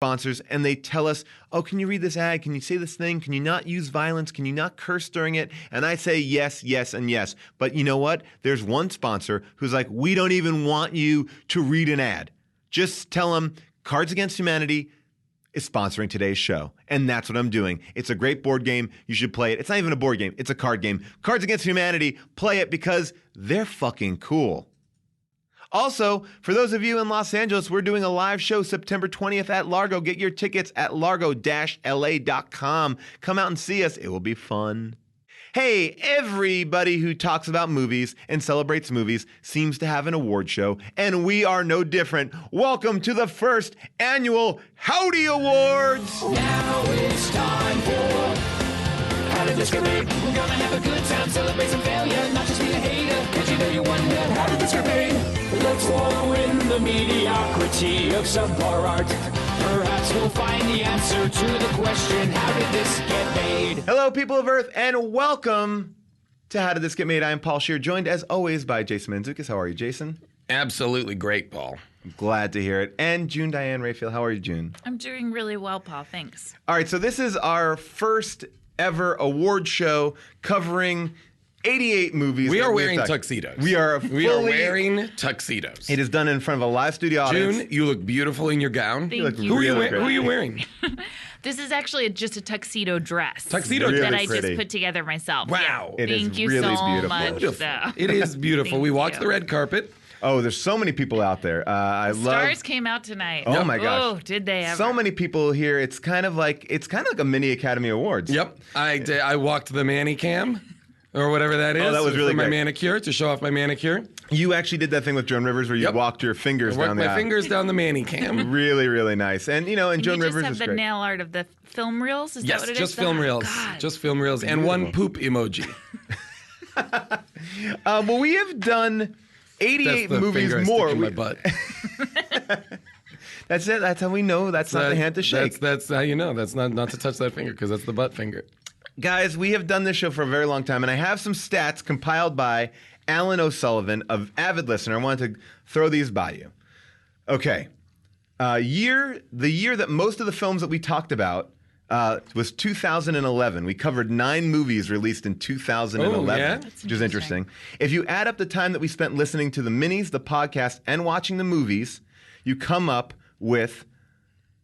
sponsors and they tell us, oh, can you read this ad? Can you say this thing? Can you not use violence? Can you not curse during it? And I say yes, yes, and yes. But you know what? There's one sponsor who's like, we don't even want you to read an ad. Just tell them Cards Against Humanity is sponsoring today's show. And that's what I'm doing. It's a great board game. You should play it. It's not even a board game. It's a card game. Cards Against Humanity, play it because they're fucking cool. Also, for those of you in Los Angeles, we're doing a live show September 20th at Largo. Get your tickets at largo-la.com. Come out and see us. It will be fun. Hey, everybody who talks about movies and celebrates movies seems to have an award show, and we are no different. Welcome to the first annual Howdy Awards. Now it's time for How Did This Get Made? We're gonna have a good time, celebrate some failure, not just be a hater, cause you know you wonder, how did this get made? Let's wallow in the mediocrity of subpar art. Perhaps we'll find the answer to the question, how did this get made? Hello, people of Earth, and welcome to How Did This Get Made? I am Paul Scheer, joined as always by Jason Mantzoukas. How are you, Jason? Absolutely great, Paul. I'm glad to hear it. And June Diane Raphael. How are you, June? I'm doing really well, Paul. Thanks. All right, so this is our first ever award show covering 88 movies. We are wearing tuxedos. We are wearing tuxedos. It is done in front of a live studio audience. June, you look beautiful in your gown. Thank you. Who are you wearing? This is actually just a tuxedo dress. Tuxedo Really that I pretty. just put together myself. Wow. Yeah. It is Thank you really so beautiful. much. Beautiful. though. It is beautiful. Thank We walked you. the red carpet. Oh, there's so many people out there. I love. Stars came out tonight. Oh my gosh. Oh, did they ever? So many people here. It's kind of like a mini Academy Awards. Yep. I walked the manicam, or whatever that is. that was really for my great. manicure, to show off my manicure. You actually did that thing with Joan Rivers where you Yep. walked your fingers I worked down the my aisle. fingers down the manicam. Really, really nice. And and And Joan you Rivers just is have the great. nail art of the film reels? Is that Yes, what it is? just film reels. God. Just film reels. And one poop emoji. Well, we have done 88 That's the movies finger I more. stick in my butt. That's it. That's how we know that's not the hand to shake. That's how you know. That's not to touch that finger, because that's the butt finger. Guys, we have done this show for a very long time, and I have some stats compiled by Alan O'Sullivan, an avid listener. I wanted to throw these by you. Okay. The year that most of the films that we talked about was 2011. We covered 9 movies released in 2011, Oh, yeah? which is interesting. If you add up the time that we spent listening to the minis, the podcast, and watching the movies, you come up with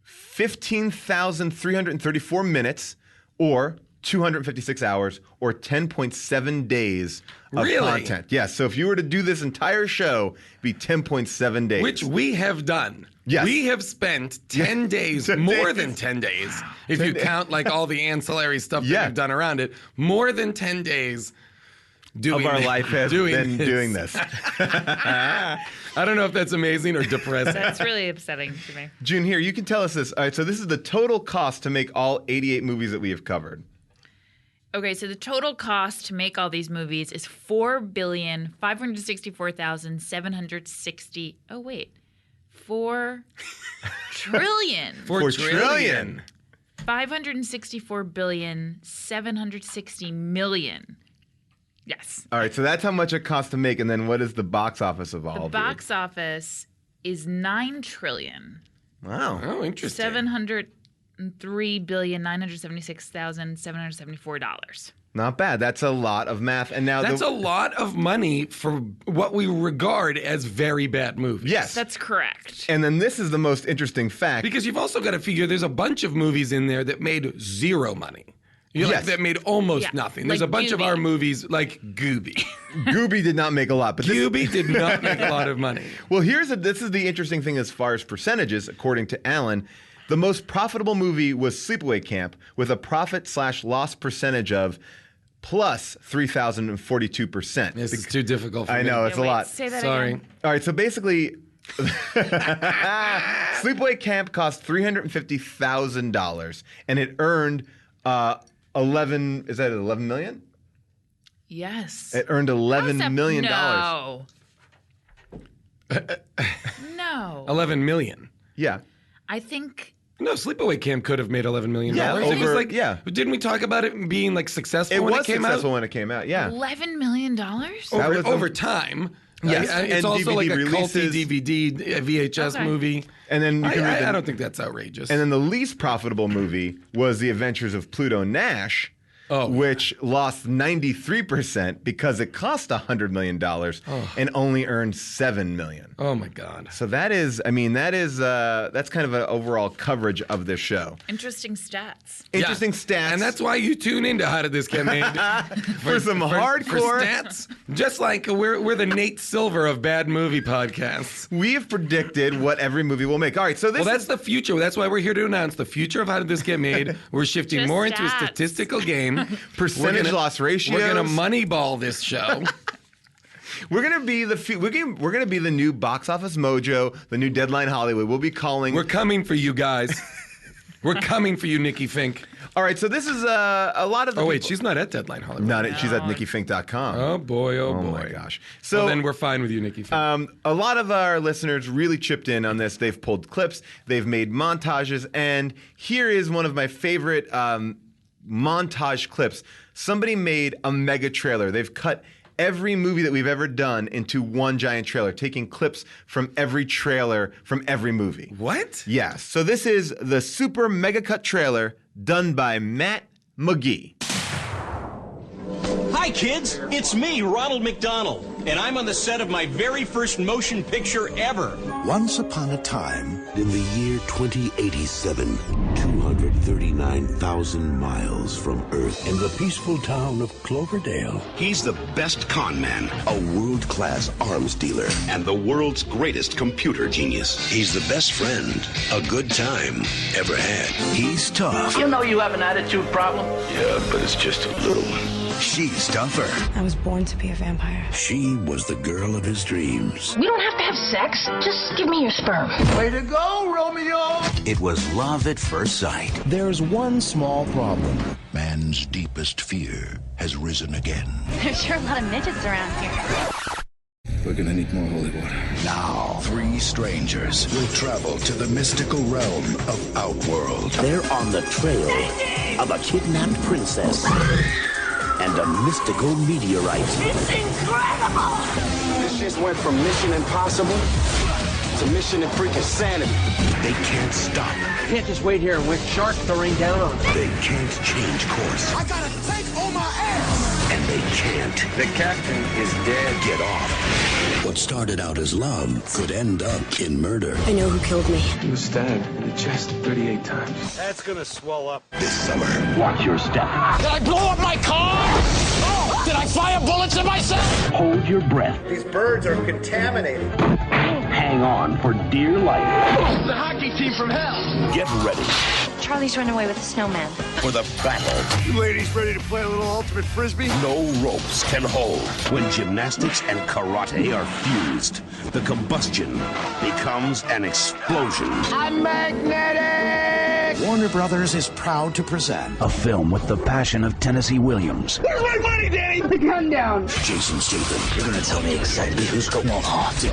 15,334 minutes, or 256 hours, or 10.7 days of Really? content. Yes, so if you were to do this entire show, it'd be 10.7 days. Which we have done. Yes. We have spent 10 days, 10 more days. than 10 days, if you count like all the ancillary stuff Yeah. that we've done around it, more than 10 days doing of our life has been doing this. I don't know if that's amazing or depressing. That's really upsetting to me. June, here, you can tell us this. All right, so this is the total cost to make all 88 movies that we have covered. Okay, so the total cost to make all these movies is $4,564,760. Oh, wait. 4 trillion. 4 trillion. 564,760,000,000. Yes. All right, so that's how much it costs to make, and then what is the box office of all The of box office is 9 trillion. Wow. Oh, interesting. $703,976,774. Not bad. That's a lot of math. And now That's a lot of money for what we regard as very bad movies. Yes. That's correct. And then this is the most interesting fact. Because you've also got to figure there's a bunch of movies in there that made zero money. You know, Yes. like that made almost Yeah. nothing. There's Like a bunch of Gooby. our movies like Gooby. Gooby did not make a lot, but this, Gooby did not make a lot of money. well, this is the interesting thing as far as percentages, according to Alan. The most profitable movie was Sleepaway Camp with a profit/loss percentage of plus 3,042%. This is too difficult for me. I know, it's a Wait, lot. Say that Sorry. again. All right, so basically, Sleepaway Camp cost $350,000, and it earned 11. Is that 11 million? Yes. It earned $11 million. No. No. 11 million. Yeah. I think No, Sleepaway Camp could have made $11 million. Yeah, It was over- like, yeah. Didn't we talk about it being like successful It when was it came successful out? when it came out. Yeah. $11 million? That Over, was over time. Yes, It's and also DVD like a releases. culty DVD, VHS Okay. movie. And then you can read I them. don't think that's outrageous. And then the least profitable movie was The Adventures of Pluto Nash, which lost 93% because it cost $100 million and only earned $7 million. Oh my God. So that's kind of an overall coverage of this show. Interesting stats. Interesting stats. And that's why you tune into How Did This Get Made? for some hardcore for stats. Just like we're the Nate Silver of bad movie podcasts. We have predicted what every movie will make. All right, so this That's the future. That's why we're here to announce the future of How Did This Get Made. We're shifting Just more into a stats. statistical game. percentage loss ratios. We're gonna moneyball this show. We're gonna be we're gonna be the new Box Office Mojo, the new Deadline Hollywood. We'll be calling. We're coming for you guys. We're coming for you, Nikki Fink. All right, so this is a lot of the. Oh wait, people- she's not at Deadline Hollywood. not. She's at NikkiFink.com. Oh boy, oh boy. Oh my gosh. So Well, then we're fine with you, Nikki Fink. a lot of our listeners really chipped in on this. They've pulled clips, they've made montages, and here is one of my favorite montage clips. Somebody made a mega trailer. They've cut every movie that we've ever done into one giant trailer, taking clips from every trailer from every movie. What? Yes. So this is the super mega cut trailer done by Matt McGee. Hi, kids. It's me, Ronald McDonald, and I'm on the set of my very first motion picture ever. Once upon a time, in the year 2087, 239,000 miles from Earth, in the peaceful town of Cloverdale, He's the best con man a world-class arms dealer. and the world's greatest computer genius. He's the best friend a good time ever had. He's tough. You know you have an attitude problem. Yeah, but it's just a little one. She's tougher. I was born to be a vampire. She was the girl of his dreams. We don't have to have sex. Just give me your sperm. Way to go, Romeo! It was love at first sight. There's one small problem. Man's deepest fear has risen again. There's sure a lot of midgets around here. We're gonna need more holy water. Now, 3 strangers will travel to the mystical realm of Outworld. They're on the trail of a kidnapped princess and a mystical meteorite. It's incredible! This just went from Mission Impossible to Mission and freaking Sanity. They can't stop. You can't just wait here and wait sharks to rain down on us. They can't change course. I gotta take on my ass! And they can't. The captain is dead. Get off. What started out as love could end up in murder. I know who killed me. He was stabbed in the chest 38 times. That's gonna swell up. This summer, Watch your step. Did I blow up my car? Oh, did I fire bullets at myself? Hold your breath. These birds are contaminated. Hang on for dear life. The hockey team from hell. Get ready Charlie's run away with a snowman. for the battle. You ladies ready to play a little ultimate frisbee? no ropes can hold. When gymnastics and karate are fused, the combustion becomes an explosion. I'm magnetic! Warner Brothers is proud to present A film with the passion of Tennessee Williams. Where's my money, Danny? Jason Statham, You're gonna tell me exactly who's going on.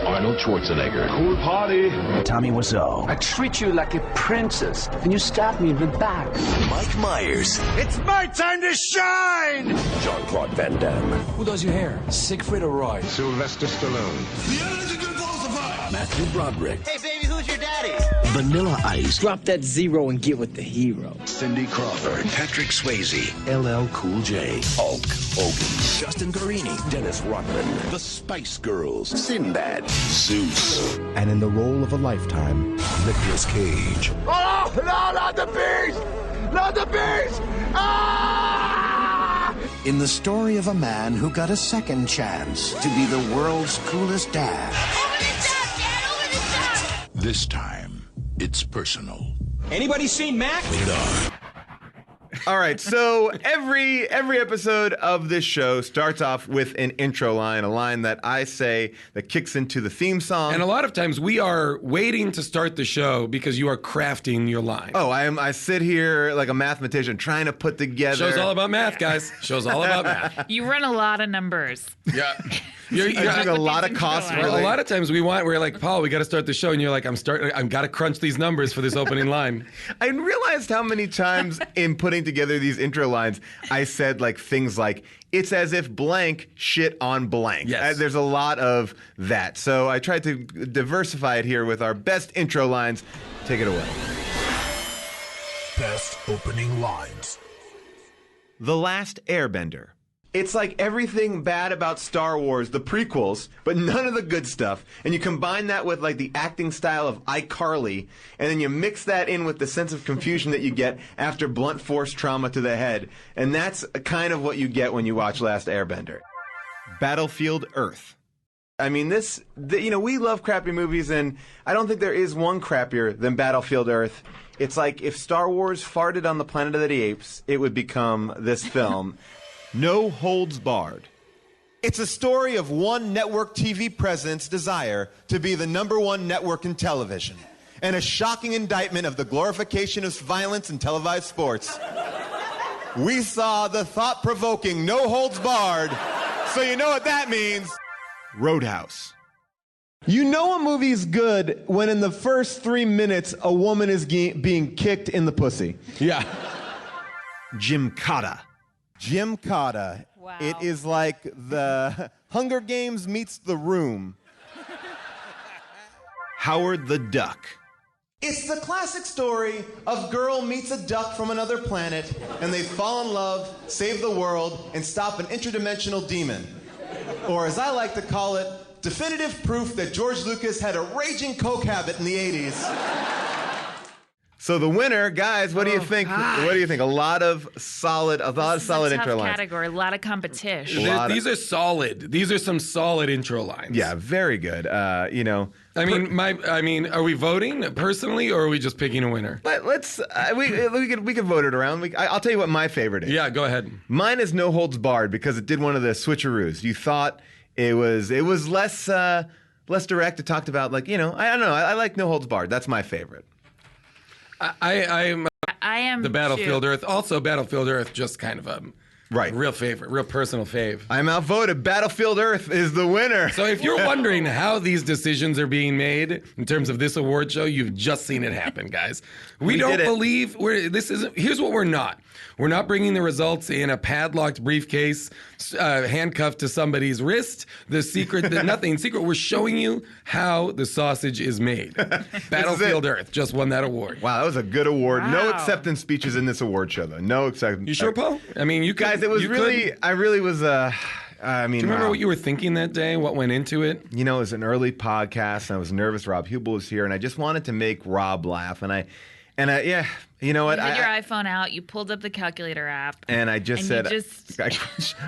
Arnold Schwarzenegger. Cool party. Tommy Wiseau. I treat you like a princess, and you stab me in the back. Mike Myers, It's my time to shine! Jean-Claude Van Damme, Who does your hair? Siegfried or Roy? Sylvester Stallone. Matthew Broderick, Hey, baby, who's your daddy? Vanilla Ice, Drop that zero and get with the hero. Cindy Crawford, Patrick Swayze, LL Cool J, Hulk Hogan, Justin Guarini, Dennis Rodman, The Spice Girls, Sinbad, Zeus, And in the role of a lifetime, Nicolas Cage, Oh, no, not the beast! Not the beast! Ah! in the story of a man who got a second chance to be the world's coolest dad. This time, it's personal. Anybody seen Mac? Rated R. All right, so every episode of this show starts off with an intro line, a line that I say that kicks into the theme song. And a lot of times we are waiting to start the show because you are crafting your line. Oh, I sit here like a mathematician trying to put together. Show's all about math, guys. Show's all about math. You run a lot of numbers. Yeah. I took a lot of These costs. intro A lot of times we're like, Paul, we got to start the show, and you're like, I've got to crunch these numbers for this opening line. I realized how many times in putting together together these intro lines, I said like things like, it's as if blank shit on blank. Yes. There's a lot of that. So I tried to diversify it here with our best intro lines. Take it away. Best opening lines. The Last Airbender. It's like everything bad about Star Wars, the prequels, but none of the good stuff. And you combine that with like the acting style of iCarly, and then you mix that in with the sense of confusion that you get after blunt force trauma to the head. And that's kind of what you get when you watch Last Airbender. Battlefield Earth. I mean, we love crappy movies, and I don't think there is one crappier than Battlefield Earth. It's like if Star Wars farted on the Planet of the Apes, it would become this film. No Holds Barred. It's a story of one network TV president's desire to be the #1 network in television, and a shocking indictment of the glorification of violence in televised sports. We saw the thought-provoking No Holds Barred, so you know what that means. Roadhouse. You know a movie's good when in the first 3 minutes a woman is being kicked in the pussy. Yeah. Gymkata. Gymkata. Wow. It is like the Hunger Games meets The Room. Howard the Duck. It's the classic story of girl meets a duck from another planet, and they fall in love, save the world, and stop an interdimensional demon. Or as I like to call it, definitive proof that George Lucas had a raging coke habit in the 80s. So the winner, guys, what do you think? God. What do you think? A lot of solid intro lines. Category, a lot of competition. These are solid. These are some solid intro lines. Yeah, very good. Are we voting personally, or are we just picking a winner? Let's we could vote it around. I'll tell you what my favorite is. Yeah, go ahead. Mine is No Holds Barred because it did one of the switcheroos. You thought it was less direct. It talked about I don't know. I like No Holds Barred. That's my favorite. I am the Battlefield too. Earth. Also, Battlefield Earth, just kind of a real favorite, real personal fave. I'm outvoted. Battlefield Earth is the winner. So if you're wondering how these decisions are being made in terms of this award show, you've just seen it happen, guys. We don't believe here's what we're not. We're not bringing the results in a padlocked briefcase, handcuffed to somebody's wrist. Nothing secret. We're showing you how the sausage is made. Battlefield Earth just won that award. Wow, that was a good award. Wow. No acceptance speeches in this award show, though. No acceptance. You sure, Paul? I mean, you guys. It was really. I really was. Do you remember what you were thinking that day? What went into it? It was an early podcast, and I was nervous. Rob Hubel was here, and I just wanted to make Rob laugh, and I. You know what? You had your iPhone out. You pulled up the calculator app, and I just said,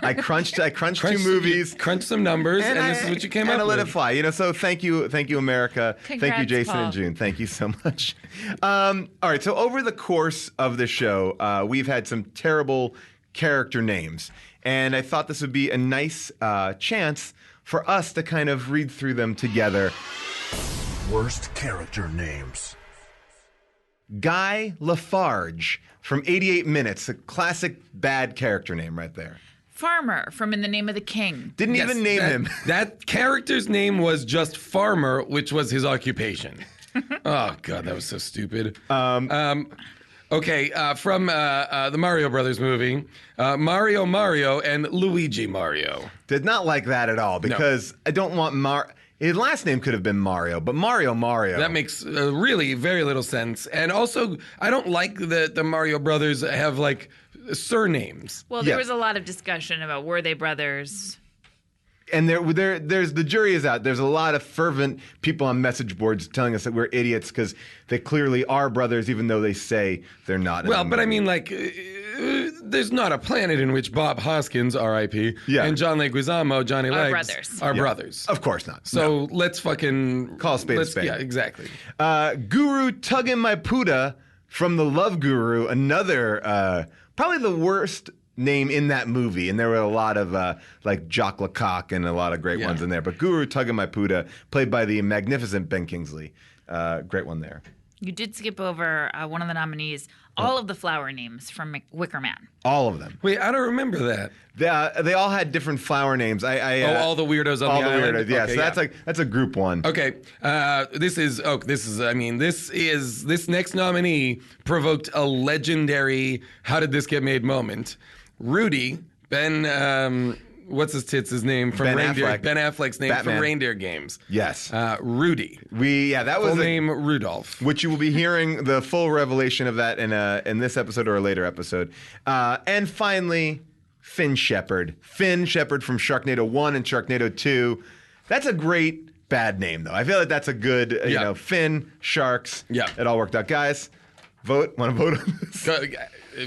I crunched two movies, crunched some numbers, and this is what you came up with. And I let it fly. So thank you, America. Congrats, thank you, Jason Paul. and June. Thank you so much. All right. So over the course of the show, we've had some terrible character names, and I thought this would be a nice chance for us to kind of read through them together. Worst character names. Guy Lafarge from 88 Minutes, a classic bad character name right there. Farmer from In the Name of the King. Didn't even name him. That character's name was just Farmer, which was his occupation. Oh, God, that was so stupid. From the Mario Brothers movie, Mario and Luigi Mario. Did not like that at all because I don't want his last name could have been Mario, but Mario. That makes really very little sense. And also, I don't like that the Mario brothers have surnames. Well, there was a lot of discussion about were they brothers. And there's the jury is out. There's a lot of fervent people on message boards telling us that we're idiots because they clearly are brothers, even though they say they're not. Well, but I mean, there's not a planet in which Bob Hoskins, R.I.P., and John Leguizamo, Johnny Legs, are brothers. Of course not. So let's fucking call a spade a spade. Yeah, exactly. Guru Tuggin My Puda from The Love Guru, another probably the worst name in that movie, and there were a lot of Jock Lecoq and a lot of great ones in there. But Guru Tuggin My Puda, played by the magnificent Ben Kingsley, great one there. You did skip over one of the nominees, all of the flower names from Wicker Man. All of them. Wait, I don't remember that. They all had different flower names. All the weirdos on all the island? Weirdos, yeah. Okay, So that's a group one. Okay, this next nominee provoked a legendary "How did this get made?" moment. Rudy, what's his name from Ben Reindeer? Affleck. Ben Affleck's name Batman. from Reindeer Games. Yes. Rudy. That was full name Rudolph. Which you will be hearing the full revelation of that in this episode or a later episode. And finally, Finn Shepard. Finn Shepard from Sharknado 1 and Sharknado 2. That's a great bad name, though. I feel like that's a good, Finn, Sharks. Yeah. It all worked out. Guys, want to vote on this?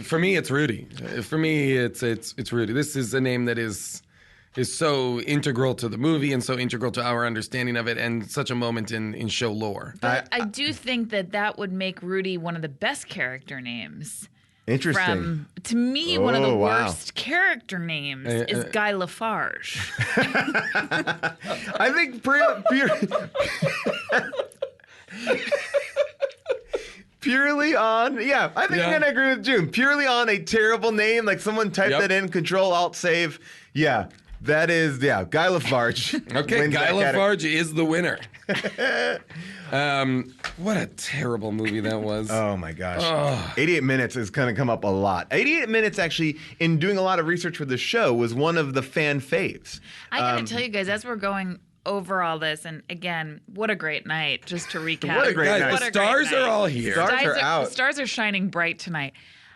For me, it's Rudy. For me, it's Rudy. This is a name that is so integral to the movie and so integral to our understanding of it and such a moment in show lore. But I do think that would make Rudy one of the best character names. Interesting. To me, one of the wow. worst character names is Guy Lafarge. I think purely on, I think I'm going to agree with June. Purely on a terrible name, like someone typed that in, Control-Alt-Save. Yeah, that is, Guy Lafarge. Okay, Guy Lafarge is the winner. What a terrible movie that was. Oh my gosh. 88 Minutes is going to come up a lot. 88 Minutes, actually, in doing a lot of research for the show, was one of the fan faves. I got to tell you guys, as we're going over all this, and again, what a great night, just to recap. What a great night. The stars are all here. Stars are out. The stars are shining bright tonight.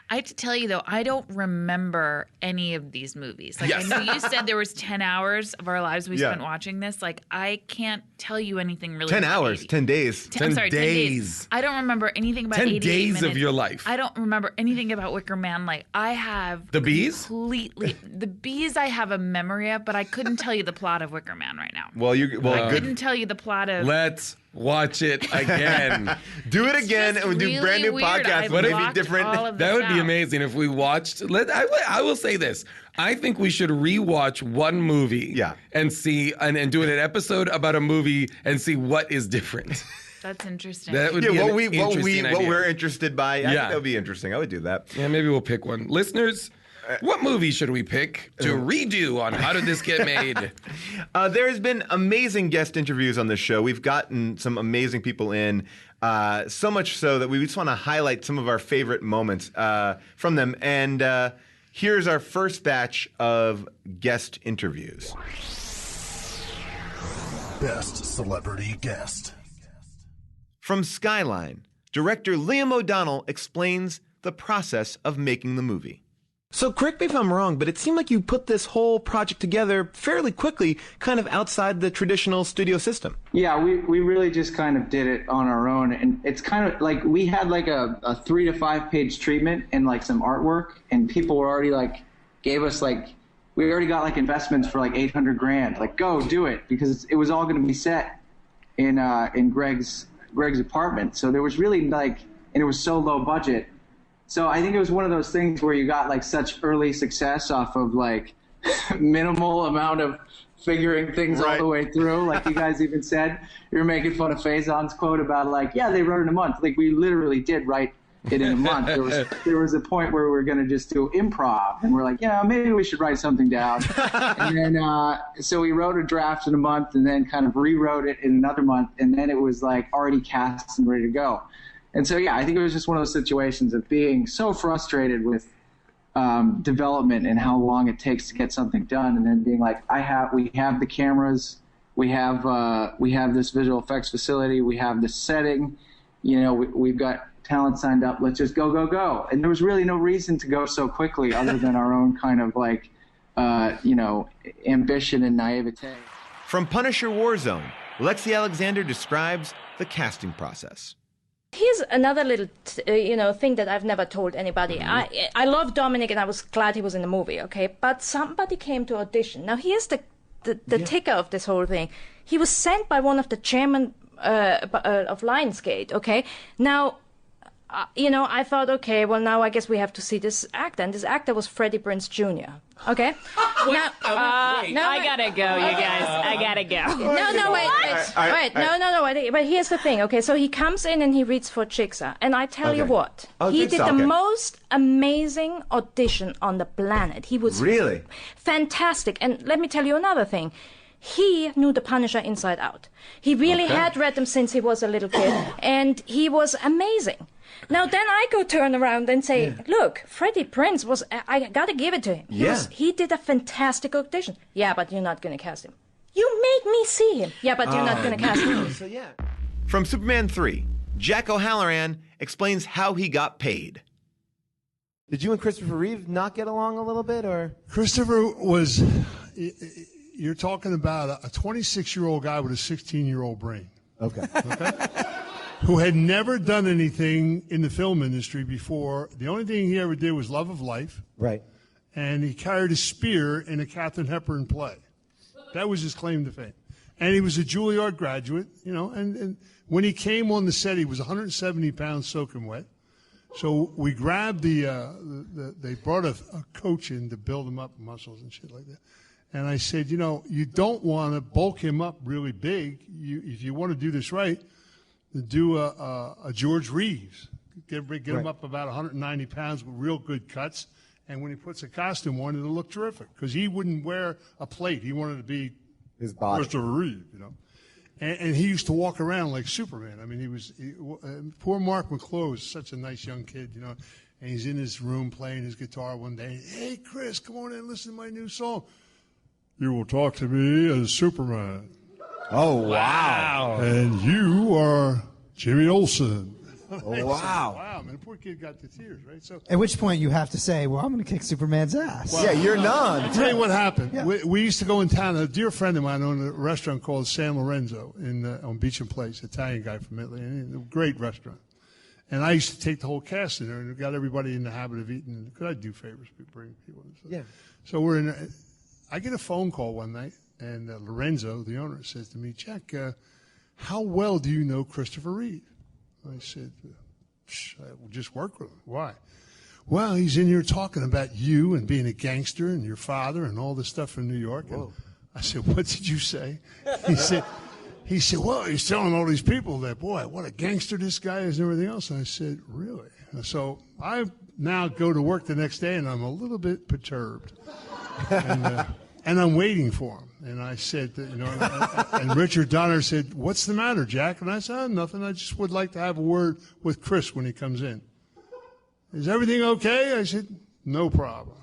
I have to tell you, though, I don't remember any of these movies. Like, I know you said there was 10 hours of our lives we spent watching this. Like, I can't tell you anything really. 10 hours, 10 days. 10 days. I don't remember anything about 10 88 days minutes. of your life. I don't remember anything about Wicker Man. Like, I have... The Bees? Completely. The Bees I have a memory of, but I couldn't tell you the plot of Wicker Man right now. I couldn't tell you the plot of... Let's watch it again. Do it again, and we'll do brand new podcasts. What Would it be different? That would be amazing if we watched. I will say this. I think we should rewatch one movie and see and do an episode about a movie and see what is different. That's interesting. That would be what we're interested by. I think that would be interesting. I would do that. Yeah, maybe we'll pick one. Listeners, what movie should we pick to redo on How Did This Get Made? There has been amazing guest interviews on this show. We've gotten some amazing people in, so much so that we just want to highlight some of our favorite moments from them. And here's our first batch of guest interviews. Best celebrity guest. From Skyline, director Liam O'Donnell explains the process of making the movie. So correct me if I'm wrong, but it seemed like you put this whole project together fairly quickly, kind of outside the traditional studio system. Yeah, we really just kind of did it on our own. And it's kind of like we had like a 3 to 5 page treatment and like some artwork, and people were already like, gave us like, we already got like investments for like $800,000. Like, go do it, because it was all going to be set in Greg's apartment. So there was really like, and it was so low budget. So I think it was one of those things where you got like such early success off of like minimal amount of figuring things all the way through. Like you guys even said, you were making fun of Faison's quote about like, yeah, they wrote it in a month. Like we literally did write it in a month. There was a point where we were going to just do improv, and we're like, yeah, maybe we should write something down. And then so we wrote a draft in a month, and then kind of rewrote it in another month, and then it was like already cast and ready to go. And so, yeah, I think it was just one of those situations of being so frustrated with development and how long it takes to get something done, and then being like, we have the cameras, we have this visual effects facility, we have this setting, we've got talent signed up, let's just go. And there was really no reason to go so quickly other than our own kind of like, ambition and naivete. From Punisher Warzone, Lexi Alexander describes the casting process. Here's another little, thing that I've never told anybody. I love Dominic, and I was glad he was in the movie, okay? But somebody came to audition. Now, here's the ticker of this whole thing. He was sent by one of the chairmen of Lionsgate, okay? Now, I thought, okay, well, now I guess we have to see this actor. And this actor was Freddie Prinze Jr., okay? Wait. I gotta go, you guys. I gotta go. Wait. But here's the thing, okay? So he comes in and he reads for QuSa. And I tell you what, he did the most amazing audition on the planet. He was really fantastic. And let me tell you another thing. He knew the Punisher inside out. He really had read them since he was a little kid. And he was amazing. Now, then I go turn around and say, look, Freddie Prinze was, I gotta give it to him. He did a fantastic audition. Yeah, but you're not gonna cast him. You make me see him. Yeah, but you're not gonna cast him. So, From Superman 3, Jack O'Halloran explains how he got paid. Did you and Christopher Reeve not get along a little bit, or? Christopher was, you're talking about a 26-year-old guy with a 16-year-old brain. Okay. Who had never done anything in the film industry before. The only thing he ever did was Love of Life. Right. And he carried a spear in a Katharine Hepburn play. That was his claim to fame. And he was a Juilliard graduate, and when he came on the set, he was 170 pounds soaking wet. So we grabbed they brought a coach in to build him up muscles and shit like that. And I said, you don't want to bulk him up really big. If you want to do this right, do a George Reeves. Get him up about 190 pounds with real good cuts. And when he puts a costume on, it'll look terrific. Because he wouldn't wear a plate. He wanted to be his body. Christopher Reeve, And he used to walk around like Superman. I mean, poor Mark McClure was such a nice young kid, And he's in his room playing his guitar one day. Hey, Chris, come on in, listen to my new song. You will talk to me as Superman. Oh, wow. And you are Jimmy Olsen. Oh, wow. Wow, man, the poor kid got the tears, right? So at which point you have to say, well, I'm going to kick Superman's ass. Well, you're none. I'll tell you what happened. Yeah. We used to go in town. A dear friend of mine owned a restaurant called San Lorenzo on Beach and Place, Italian guy from Italy, and a great restaurant. And I used to take the whole cast in there and got everybody in the habit of eating. Could I do favors, bring people? So we're in. I get a phone call one night, and Lorenzo, the owner, says to me, Jack, how well do you know Christopher Reeve? I said, I just work with him. Why? Well, he's in here talking about you and being a gangster and your father and all this stuff from New York. And I said, what did you say? He said, well, he's telling all these people that, boy, what a gangster this guy is and everything else. And I said, really? So I now go to work the next day, and I'm a little bit perturbed. And I'm waiting for him. And I said, and Richard Donner said, what's the matter, Jack? And I said, nothing. I just would like to have a word with Chris when he comes in. Is everything okay? I said, no problem.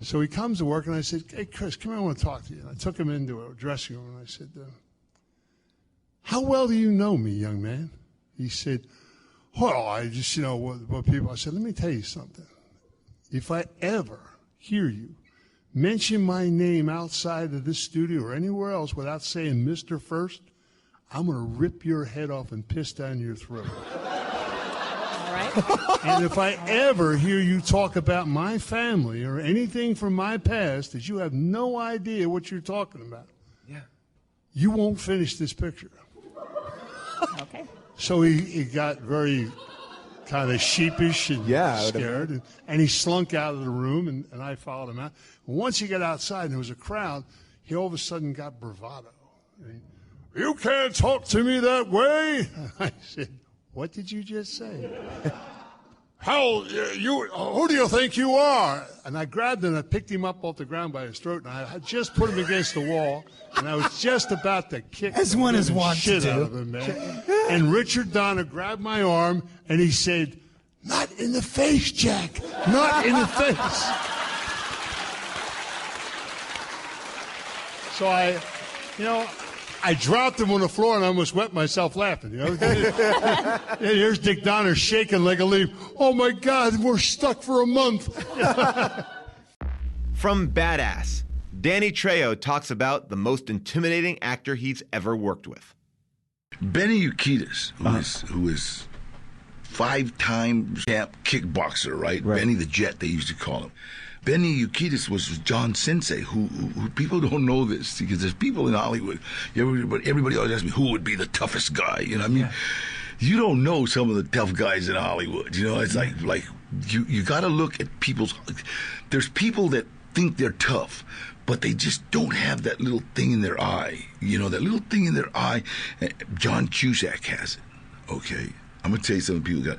So he comes to work, and I said, hey, Chris, come here, I want to talk to you. And I took him into a dressing room, and I said, how well do you know me, young man? He said, well, I just, what people. I said, let me tell you something. If I ever hear you mention my name outside of this studio or anywhere else without saying Mr. first, I'm going to rip your head off and piss down your throat. All right. And if I ever hear you talk about my family or anything from my past that you have no idea what you're talking about, you won't finish this picture. Okay. So he got very kind of sheepish and scared, and he slunk out of the room, and I followed him out. Once he got outside and there was a crowd, he all of a sudden got bravado. You can't talk to me that way. I said, what did you just say? Who do you think you are? And I grabbed him and I picked him up off the ground by his throat, and I had just put him against the wall, and I was just about to kick the shit out of him, man. And Richard Donner grabbed my arm, and he said, not in the face, Jack. Not in the face. So I dropped him on the floor and I almost wet myself laughing. Here's Dick Donner shaking like a leaf. Oh, my God, we're stuck for a month. From Badass, Danny Trejo talks about the most intimidating actor he's ever worked with. Benny Urquidez, who is 5-time champ kickboxer, right? Benny the Jet, they used to call him. Benny Urquidez was John Sensei, who people don't know this because there's people in Hollywood. Everybody always asks me who would be the toughest guy. You know what I mean? you don't know some of the tough guys in Hollywood. You know, it's like you got to look at people's. There's people that think they're tough, but they just don't have that little thing in their eye. You know, that little thing in their eye. John Cusack has it. Okay, I'm gonna tell you something.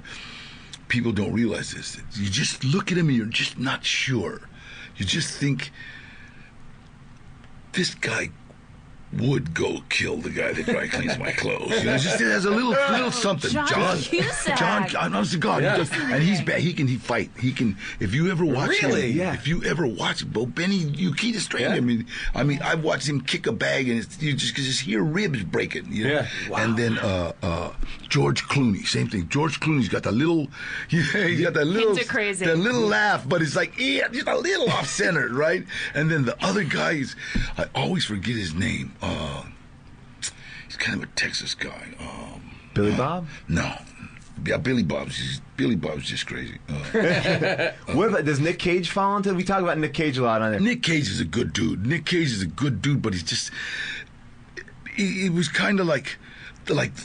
People don't realize this. You just look at him and you're just not sure. You just think this guy would go kill the guy that dry cleans my clothes. You know, it has a little something. John Cusack. Honest to God, and he's bad. He can fight. He can. If you ever watch him, if you ever watch Benny Urquidez train him. I mean, I've watched him kick a bag and you just hear ribs breaking. You know? Yeah. Wow. And then George Clooney, same thing. George Clooney's got that little. He's got that little. That little laugh, but it's like just a little off center, right? And then the other guy I always forget his name. He's kind of a Texas guy. Billy Bob? No. Yeah, Billy Bob's just crazy. What about, does Nick Cage fall into? We talk about Nick Cage a lot on it. Nick Cage is a good dude. But he's just. He was kind of like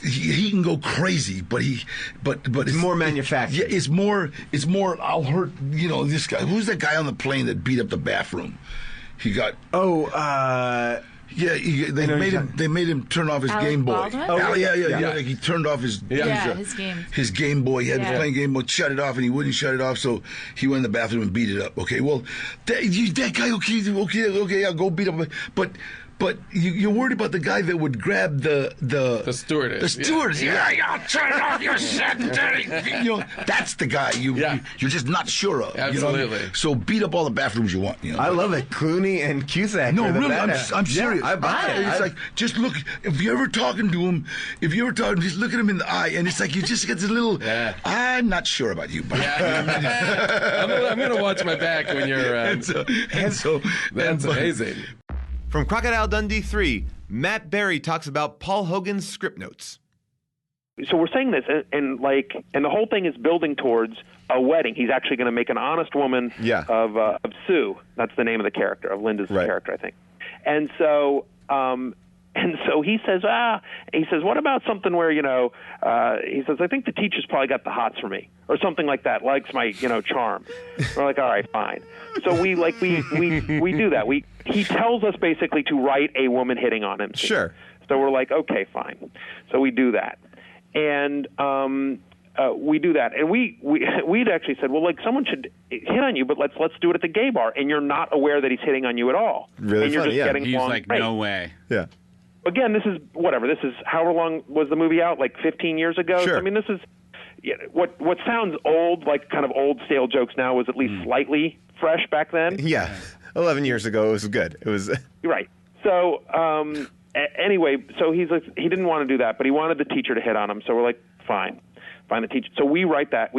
he can go crazy, but it's more manufactured. Yeah, it's more. I'll hurt this guy. Who's that guy on the plane that beat up the bathroom? He got they made him turn off his Game Boy. Like he turned off his Game Boy. He had been playing Game Boy, shut it off, and he wouldn't shut it off, so he went in the bathroom and beat it up. Okay, well, that guy, okay, I'll go beat up, but you're worried about the guy that would grab the stewardess. The stewardess. I'll turn it off your shit. That's the guy you're just not sure of. Absolutely. So beat up all the bathrooms you want. I love it. Clooney and Cusack. No, really, I'm serious. I buy it. It's like, just look. If you're ever talking to him, just look at him in the eye, and it's like you just get this little. I'm not sure about you, but I'm gonna watch my back when you're. That's amazing. From Crocodile Dundee 3, Matt Berry talks about Paul Hogan's script notes. So we're saying this, and the whole thing is building towards a wedding. He's actually going to make an honest woman of Sue. That's the name of the character, of Linda's character, I think. And so he says, what about something where, he says, I think the teacher's probably got the hots for me, or something like that, likes my, charm. We're like, all right, fine. So we do that. He tells us basically to write a woman hitting on him. Sure. So we're like, okay, fine. So we do that. And we do that. And we'd actually said, well, someone should hit on you, but let's do it at the gay bar. And you're not aware that he's hitting on you at all. Really and you're funny, just getting He's along like, great. no way. Yeah. Again, this is whatever. This is however long was the movie out? 15 years ago? Sure. I mean, this is what sounds old, kind of old stale jokes now, was at least slightly fresh back then. Yeah. 11 years ago, it was good. It was right. So anyway, so he didn't want to do that, but he wanted the teacher to hit on him. So we're like, fine, the teacher. So we write that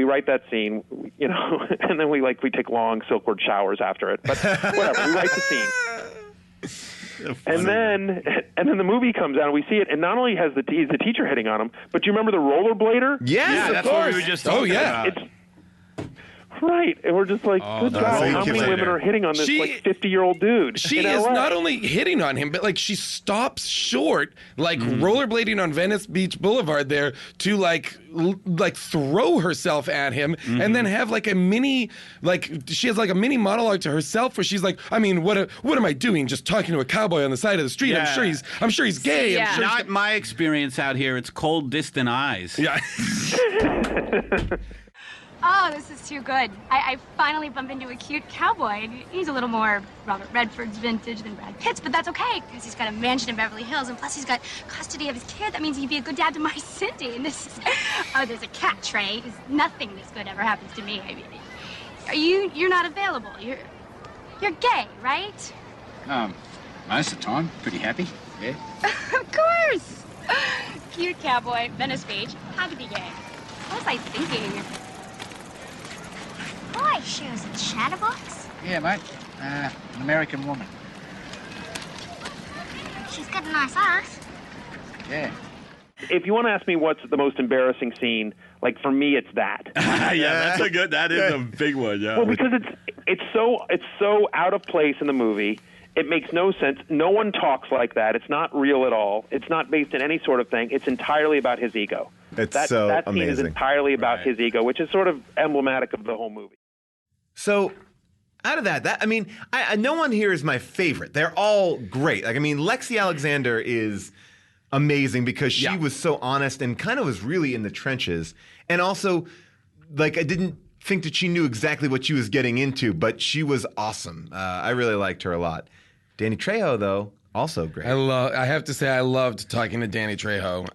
scene, and then we take long silkwood showers after it. But whatever, we write the scene. And then the movie comes out and we see it, and not only has the teacher hitting on him, but do you remember the rollerblader? Yes, that's what we were just talking about. It's right, and we're just like, good God, how many women are hitting on this 50-year-old dude? She is not only hitting on him, but she stops short, rollerblading on Venice Beach Boulevard there to throw herself at him, and then have a mini she has a mini monologue to herself where she's like, I mean, what am I doing? Just talking to a cowboy on the side of the street. Yeah. I'm sure he's gay. Yeah. I'm sure Not my experience out here. It's cold, distant eyes. Yeah. Oh, this is too good. I finally bump into a cute cowboy. He's a little more Robert Redford's vintage than Brad Pitt's, but that's okay, because he's got a mansion in Beverly Hills, and plus he's got custody of his kid. That means he'd be a good dad to my Cindy. And this is... Oh, there's a catch, right? Nothing this good ever happens to me. I mean, you're not available. You're gay, right? Most of the time. Pretty happy, yeah. Of course. Cute cowboy, Venice Beach. How to be gay. What was I thinking? Boy, she was a chatterbox. Yeah, mate. An American woman. She's got a nice ass. Yeah. If you want to ask me what's the most embarrassing scene, for me, it's that. Yeah, that is a big one, yeah. Well, because it's so out of place in the movie. It makes no sense. No one talks like that. It's not real at all. It's not based in any sort of thing. It's entirely about his ego. It's so that scene is amazing. entirely about his ego, which is sort of emblematic of the whole movie. So, out of that, I mean, no one here is my favorite. They're all great. Like, I mean, Lexi Alexander is amazing because she was so honest and kind of was really in the trenches. And also, like, I didn't think that she knew exactly what she was getting into, but she was awesome. I really liked her a lot. Danny Trejo, though, also great. I have to say, I loved talking to Danny Trejo.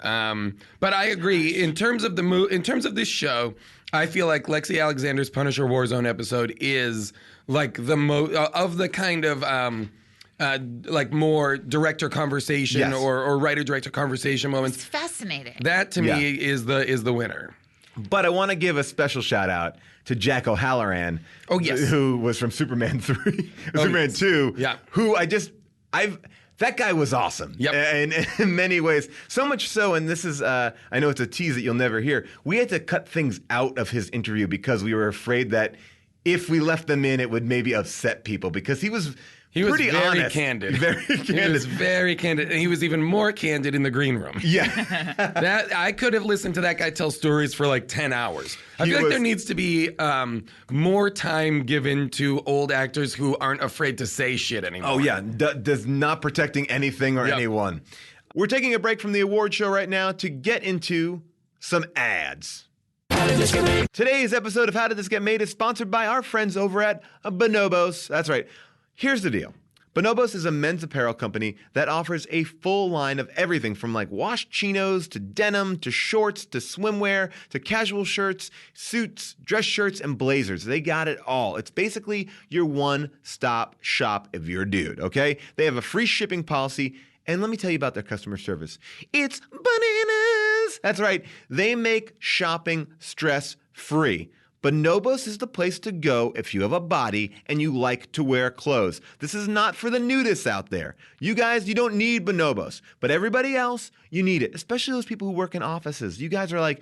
But I agree in terms of in terms of this show. I feel like Lexi Alexander's Punisher Warzone episode is like the of the kind of like more director conversation or writer director conversation moments. It's fascinating. That to me is the winner. But I want to give a special shout out to Jack O'Halloran. Oh yes, who was from Superman 3, Superman 2. Yeah, who that guy was awesome. Yep. In many ways. So much so, and this is, I know it's a tease that you'll never hear, we had to cut things out of his interview because we were afraid that if we left them in, it would maybe upset people because he was pretty very honest. candid. Very candid. He was very candid. And he was even more candid in the green room. Yeah. That I could have listened to that guy tell stories for like 10 hours. I feel like there needs to be more time given to old actors who aren't afraid to say shit anymore. Oh, yeah. Does not protecting anything or anyone. We're taking a break from the award show right now to get into some ads. Today's episode of How Did This Get Made is sponsored by our friends over at Bonobos. That's right. Here's the deal. Bonobos is a men's apparel company that offers a full line of everything from like washed chinos to denim to shorts to swimwear to casual shirts, suits, dress shirts, and blazers. They got it all. It's basically your one-stop shop if you're a dude, okay? They have a free shipping policy, and let me tell you about their customer service. It's bananas! That's right. They make shopping stress-free. Bonobos is the place to go if you have a body and you like to wear clothes. This is not for the nudists out there. You guys, you don't need Bonobos. But everybody else, you need it. Especially those people who work in offices. You guys are like,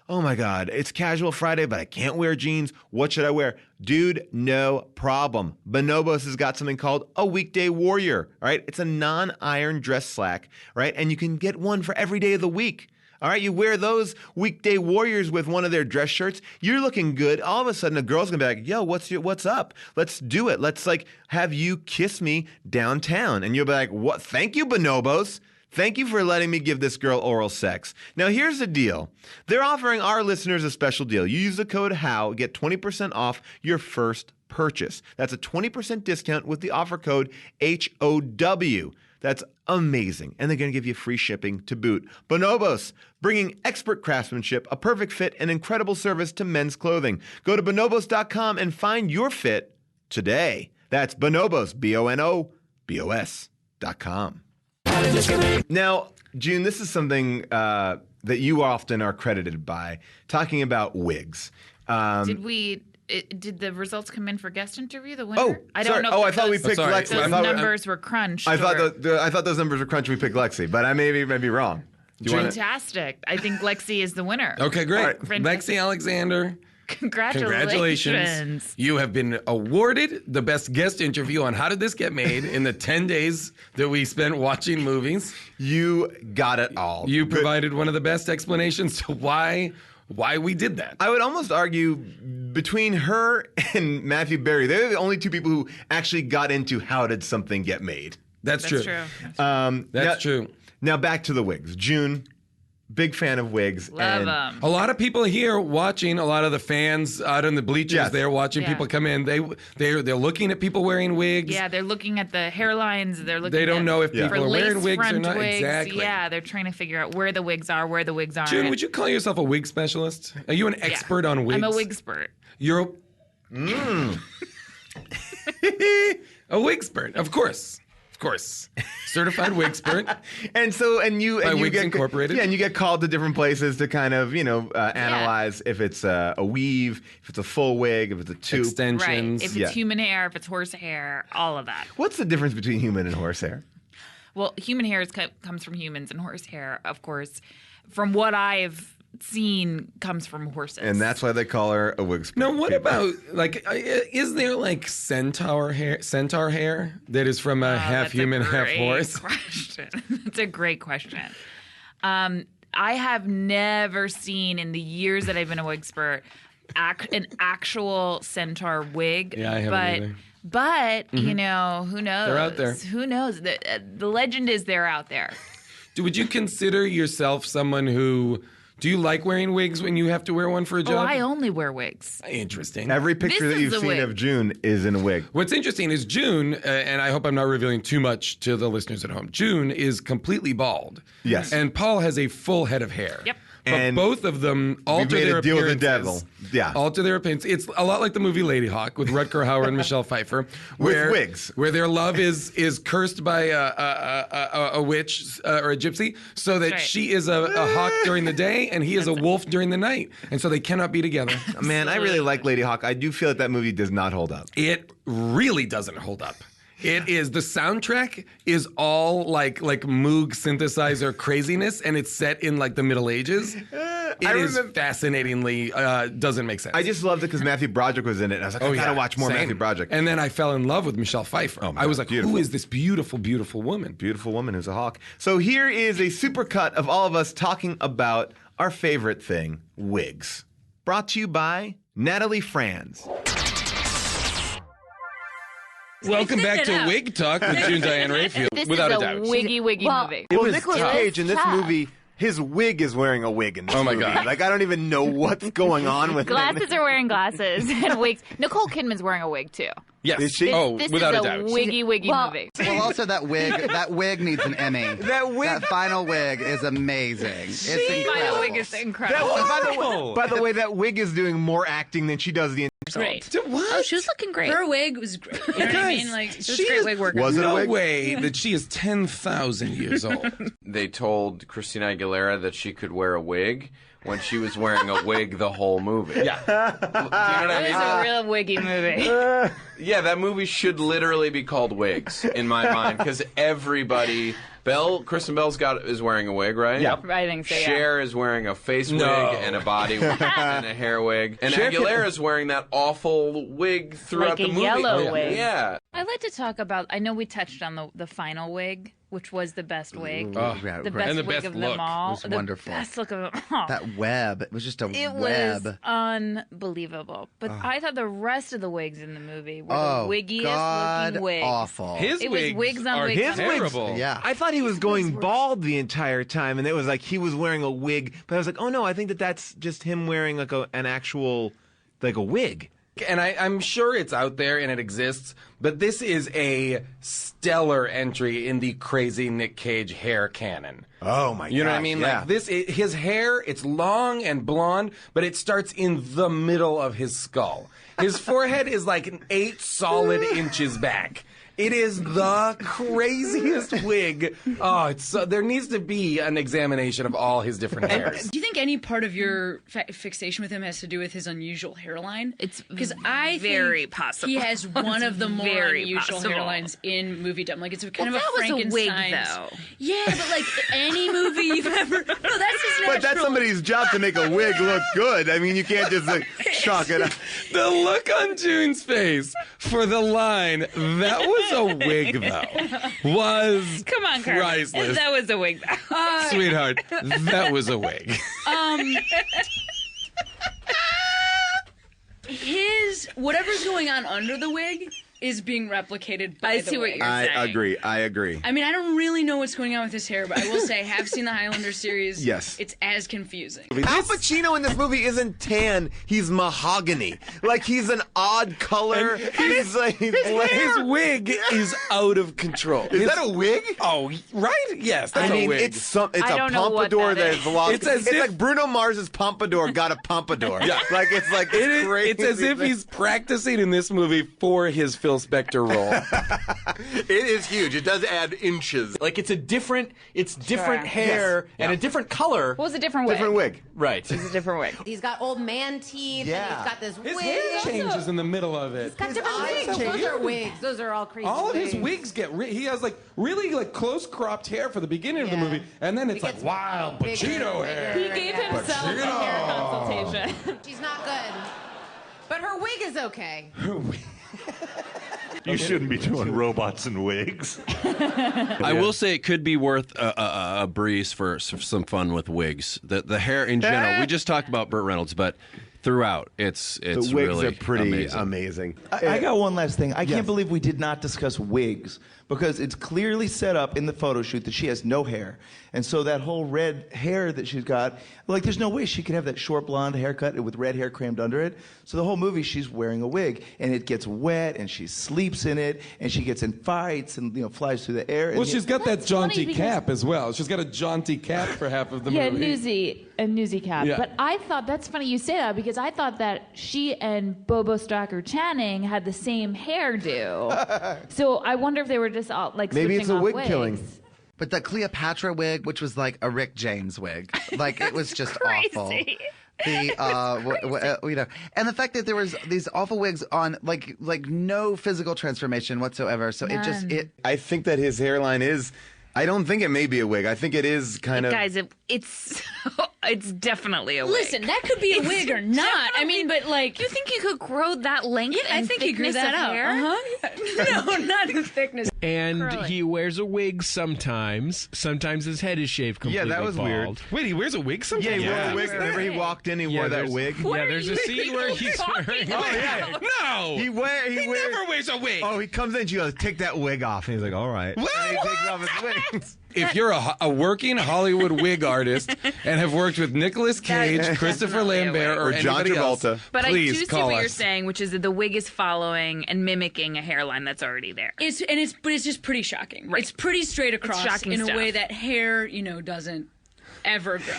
oh my God, it's casual Friday, but I can't wear jeans. What should I wear? Dude, no problem. Bonobos has got something called a weekday warrior, all right? It's a non-iron dress slack, right? And you can get one for every day of the week. All right, you wear those weekday warriors with one of their dress shirts, you're looking good. All of a sudden, a girl's gonna be like, yo, what's up? Let's do it. Let's like have you kiss me downtown. And you'll be like, what? Thank you, Bonobos. Thank you for letting me give this girl oral sex. Now, here's the deal. They're offering our listeners a special deal. You use the code HOW, get 20% off your first purchase. That's a 20% discount with the offer code HOW. That's amazing. And they're going to give you free shipping to boot. Bonobos, bringing expert craftsmanship, a perfect fit, and incredible service to men's clothing. Go to bonobos.com and find your fit today. That's Bonobos, BONOBOS.com. Now, June, this is something that you often are credited by, talking about wigs. Did the results come in for guest interview? The winner? Oh, I don't know. I thought we picked Lexi. Those numbers were crunched. I thought those numbers were crunched. We picked Lexi, but I may be wrong. Fantastic! I think Lexi is the winner. Okay, great. Right. Lexi Alexander. Congratulations. You have been awarded the best guest interview on How Did This Get Made in the 10 days that we spent watching movies. You got it all. You provided one of the best explanations to why we did that. I would almost argue between her and Matthew Berry, they're the only two people who actually got into how did something get made. That's true. That's true. Now back to the wigs. June, big fan of wigs. Love them. A lot of people here watching, a lot of the fans out in the bleachers there watching people come in. They're looking at people wearing wigs. Yeah, they're looking at the hairlines. They don't know if people are wearing wigs or not. Wigs. Exactly. Yeah, they're trying to figure out where the wigs are, where the wigs aren't. June, would you call yourself a wig specialist? Are you an expert on wigs? I'm a wig-spert. You're a wig-spert, of course. Of course, certified wig-spert. and you Wigs get Incorporated. Yeah, and you get called to different places to kind of analyze if it's a weave, if it's a full wig, if it's a tube, extensions, right? If it's human hair, if it's horse hair, all of that. What's the difference between human and horse hair? Well, human hair comes from humans, and horse hair, of course, from what I've seen, comes from horses. And that's why they call her a wig sport. Now, what about, like, is there, like, centaur hair that is from a half human, half horse? Question. That's a great question. I have never seen in the years that I've been a wig expert an actual centaur wig. Yeah, I haven't either. But you know, who knows? They're out there. Who knows? The legend is they're out there. Would you consider yourself someone who... Do you like wearing wigs when you have to wear one for a job? Oh, I only wear wigs. Interesting. Every picture that you've seen of June is in a wig. What's interesting is June, and I hope I'm not revealing too much to the listeners at home, June is completely bald. Yes. And Paul has a full head of hair. Yep. But And both of them alter made their a deal with the appearances. devil. Yeah. Alter their appearance. It's a lot like the movie Lady Hawk with Rutger Hauer and Michelle Pfeiffer. With wigs. Where their love is cursed by a witch or a gypsy, so that she is a hawk during the day and he is a wolf during the night. And so they cannot be together. Man, I really like Lady Hawk. I do feel that movie does not hold up. It really doesn't hold up. It is, the soundtrack is all like Moog synthesizer craziness, and it's set in like the Middle Ages. It is fascinatingly doesn't make sense. I just loved it because Matthew Broderick was in it. And I was like, I gotta watch more Matthew Broderick. And then I fell in love with Michelle Pfeiffer. Oh, I was like, who is this beautiful, beautiful woman? Beautiful woman who's a hawk. So here is a supercut of all of us talking about our favorite thing, wigs. Brought to you by Natalie Franz. Welcome back to Wig Talk with June Diane Raphael. This without is a doubt. wiggy movie. Well, Nicolas Cage in this movie, his wig is wearing a wig in this movie. God. Like, I don't even know what's going on with Glasses are wearing glasses and wigs. Nicole Kidman's wearing a wig too. Yes. Is she? This without is a doubt. wiggy movie. Well, also that wig needs an Emmy. That final wig is amazing. It's incredible. Final wig is incredible. By the way, that wig is doing more acting than she does the Great. What? Oh, she was looking great. Her wig was great. You know what I mean? Like, it was great wig work. Was it a wig? No way that she is 10,000 years old. They told Christina Aguilera that she could wear a wig when she was wearing a wig the whole movie. Yeah. Do you know what I mean? It was a real wiggy movie. Yeah, that movie should literally be called Wigs, in my mind, because everybody... Kristen Bell's is wearing a wig, right? Yeah. I think so, yeah. Cher is wearing a face wig and a body wig and a hair wig. And Aguilera's wearing that awful wig throughout like the movie. Yellow wig. Yeah. I'd like to talk about, I know we touched on the final wig, which was the best wig. The best and the wig best of look. them all. It was wonderful. The best look of them all. That web. It was just a It web. was unbelievable. But I thought the rest of the wigs in the movie were the wiggiest God looking wigs. awful. It was wigs on wigs on terrible. wigs. Yeah. I thought he was going bald the entire time, and it was like he was wearing a wig. But I was like, oh no, I think that's just him wearing like an actual, like a wig. And I'm sure it's out there and it exists, but this is a stellar entry in the crazy Nick Cage hair canon. Oh my god. You know what I mean? Yeah. Like his hair, it's long and blonde, but it starts in the middle of his skull. His forehead is like 8 solid inches back. It is the craziest wig. Oh, there needs to be an examination of all his different hairs. Do you think any part of your fixation with him has to do with his unusual hairline? It's because I very think possible. he has one of the more Very unusual possible. hairlines in moviedom. Like it's a kind of a that was a wig, Frankenstein's. though. Yeah, but like any movie you've ever. No, that's his natural. But that's somebody's job to make a wig look good. I mean, you can't just like chalk it up. The look on June's face for the line, that was a wig, though, was Come on, Carmen. priceless. That was a wig, though. Sweetheart, that was a wig. His whatever's going on under the wig is being replicated by I the see what wig. you're saying. I agree. I mean, I don't really know what's going on with his hair, but I will say I have seen the Highlander series. Yes. It's as confusing. Al Pacino in this movie isn't tan, he's mahogany. Like, he's an odd color. He's like, his wig is out of control. Is that a wig? Oh, right? Yes, that's I mean, a wig. it's a don't know what pompadour that that's is. lost. It's like Bruno Mars's pompadour got a pompadour. Yeah. Like, it's like this crazy it's as if thing. he's practicing in this movie for his Phil Spector role. It is huge. It does add inches. Like it's different hair and a different color. What was a different wig? Different wig. Right. It's a different wig. He's got old man teeth. Yeah. And he's got this His wig. hair changes in the middle of it. He's got different wigs. Those are wigs. Those are all crazy. All of his wigs. wigs get he has like really like close cropped hair for the beginning of the movie, and then it's like wild Pacino hair. He gave himself a hair consultation. She's not good. But her wig is okay. Her wig. You shouldn't be doing robots and wigs. I will say it could be worth a breeze for some fun with wigs. The hair in general. We just talked about Burt Reynolds, but throughout, it's the wigs really are pretty amazing. I got one last thing. I can't believe we did not discuss wigs, because it's clearly set up in the photo shoot that she has no hair. And so that whole red hair that she's got, like, there's no way she could have that short blonde haircut with red hair crammed under it. So the whole movie, she's wearing a wig, and it gets wet, and she sleeps in it, and she gets in fights, and flies through the air. Well, and she's got that jaunty cap as well. She's got a jaunty cap for half of the movie. A newsy cap. Yeah. But I thought, that's funny you say that, because I thought that she and Bobo Stalker Channing had the same hairdo. So I wonder if they were just all like Maybe it's a wig wigs. killing. But the Cleopatra wig, which was like a Rick James wig, like it was just awful. The and the fact that there was these awful wigs on like no physical transformation whatsoever. So None. I think that his hairline is. I don't think it may be a wig. I think it is kind of. Guys, it's definitely a wig. Listen, that could be a wig or not. I mean, but like, you think you could grow that length? Yeah, I and think he grew thickness that of out. hair? No, not in thickness. And Curly. he wears a wig sometimes. Sometimes his head is shaved completely that was bald. weird. Wait, he wears a wig sometimes? Yeah, he wore a wig. Remember he walked in, he wore that wig? There's a scene where he's wearing Oh, yeah. No! He never wears a wig. Oh, he comes in, she goes, take that wig off. And he's like, all right. What? And he takes off his wigs. If you're a working Hollywood wig artist and have worked with Nicolas Cage, Christopher Lambert, or John anybody else, Travolta, But I please do see call what us. you're saying, which is that the wig is following and mimicking a hairline that's already there. But it's just pretty shocking. Right. It's pretty straight across shocking in stuff. a way that hair, doesn't ever grow.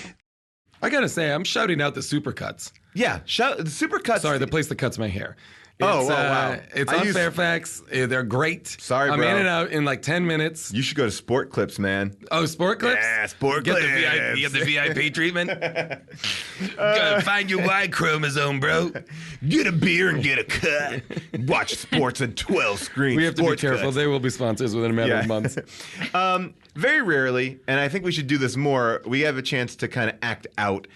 I gotta say, I'm shouting out the supercuts. Yeah, the supercuts. Sorry, the place that cuts my hair. Wow. It's I on use- Fairfax. They're great. Sorry, I'm bro. in and out in like 10 minutes. You should go to Sport Clips, man. Oh, Sport Clips? Yeah, Sport Get Clips. Get the VIP treatment. Gotta find your Y chromosome, bro. Get a beer and get a cut. Watch sports on 12 screens. We have to be Sports careful. cuts. They will be sponsors within a matter of months. Very rarely, and I think we should do this more, we have a chance to kind of act out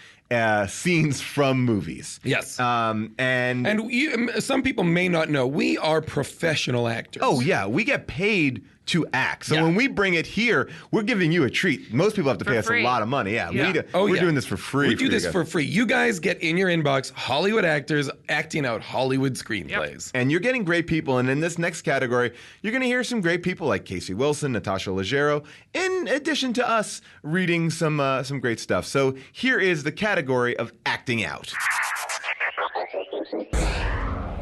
scenes from movies. Yes. And some people may not know, we are professional actors. Oh, yeah. We get paid to act. So when we bring it here, we're giving you a treat. Most people have to pay us a lot of money. Yeah. We're doing this for free. We do this you for guys. free. You guys get in your inbox Hollywood actors acting out Hollywood screenplays. And you're getting great people. And in this next category, you're going to hear some great people like Casey Wilson, Natasha Leggero, in addition to us reading some great stuff. So here is the category of acting out.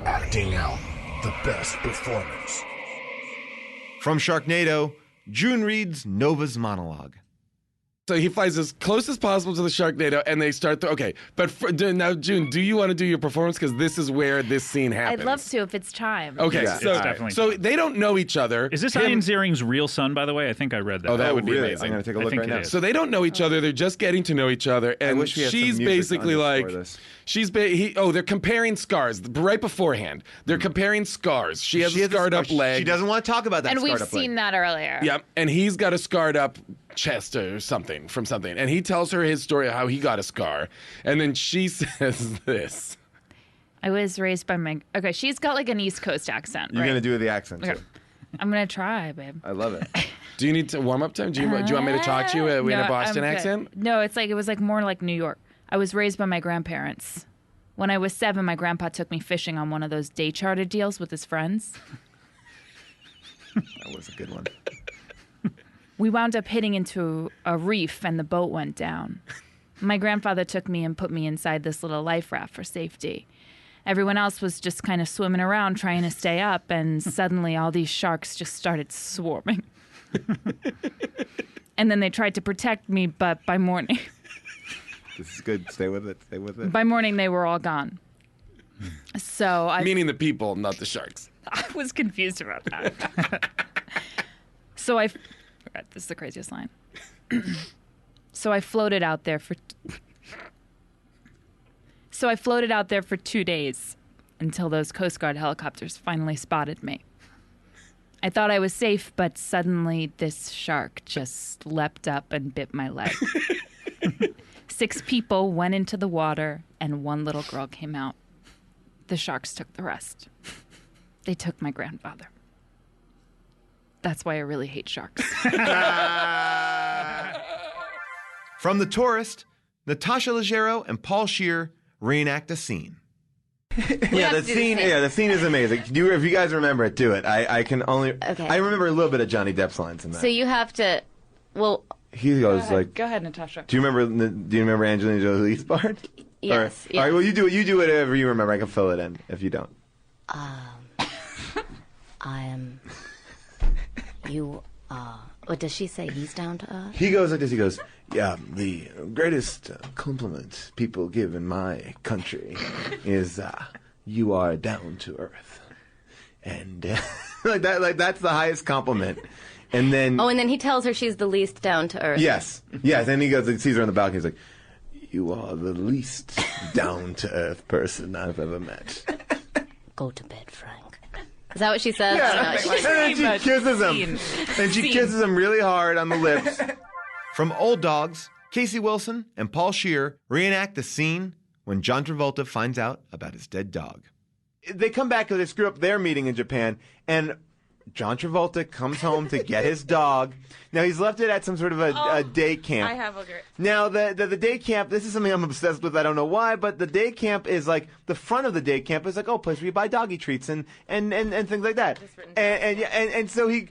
Acting out the best performance. From Sharknado, June reads Nova's monologue. So he flies as close as possible to the Sharknado, and they start. But now, June, do you want to do your performance? Because this is where this scene happens. I'd love to if it's time. Okay, It's definitely so they don't know each other. Is this Ian Ziering's real son, by the way? I think I read that. Oh, that would be amazing. I'm going to take a look right now. So they don't know each other. They're just getting to know each other, and wish we had some she's music basically underscore like, this. they're comparing scars right beforehand. They're comparing scars. She has a scarred up leg. She doesn't want to talk about that. And we've scarred up leg. seen that earlier. Yep, and he's got a scarred up chest or something from something, and he tells her his story of how he got a scar, and then she says this. I was raised by my. Okay, she's got like an East Coast accent. You're right? going to do the accent, Okay. too. I'm gonna try, babe. I love it. Do you need to warm up time? Do you want me to talk to you in No, a Boston I'm good. accent? No, it was like more like New York. I was raised by my grandparents. When I was 7, my grandpa took me fishing on one of those day charter deals with his friends. That was a good one. We wound up hitting into a reef and the boat went down. My grandfather took me and put me inside this little life raft for safety. Everyone else was just kind of swimming around trying to stay up, and suddenly all these sharks just started swarming. And then they tried to protect me, but by morning... This is good. Stay with it. Stay with it. By morning, they were all gone. So Meaning the people, not the sharks. I was confused about that. This is the craziest line. So I floated out there for 2 days until those Coast Guard helicopters finally spotted me. I thought I was safe, but suddenly this shark just leapt up and bit my leg. 6 people went into the water, and 1 little girl came out. The sharks took the rest. They took my grandfather. That's why I really hate sharks. From The Tourist, Natasha Leggero and Paul Scheer reenact a scene. The scene is amazing. If you guys remember it, do it. I can only. Okay. I remember a little bit of Johnny Depp's lines in that. So you have to. Well. He goes like. Go ahead, Natasha. Do you remember Angelina Jolie's part? Yes. All right. Well, you do whatever you remember. I can fill it in if you don't. I am. You are. What does she say? He's down to earth? He goes like this. He goes, yeah, the greatest compliment people give in my country is you are down to earth. And like that's the highest compliment. And then... Oh, and then he tells her she's the least down to earth. Yes. Yes. And he goes, he sees her on the balcony. He's like, you are the least down to earth person I've ever met. Go to bed, Frank. Is that what she says? Yeah. And then she kisses him. And she kisses him really hard on the lips. From Old Dogs, Casey Wilson and Paul Scheer reenact the scene when John Travolta finds out about his dead dog. They come back because they screw up their meeting in Japan, and John Travolta comes home to get his dog. Now, he's left it at some sort of a day camp. I have a great... Now, the day camp, this is something I'm obsessed with. I don't know why, but the day camp is like, the front of the day camp is like, oh, place where you buy doggy treats and things like that. And so he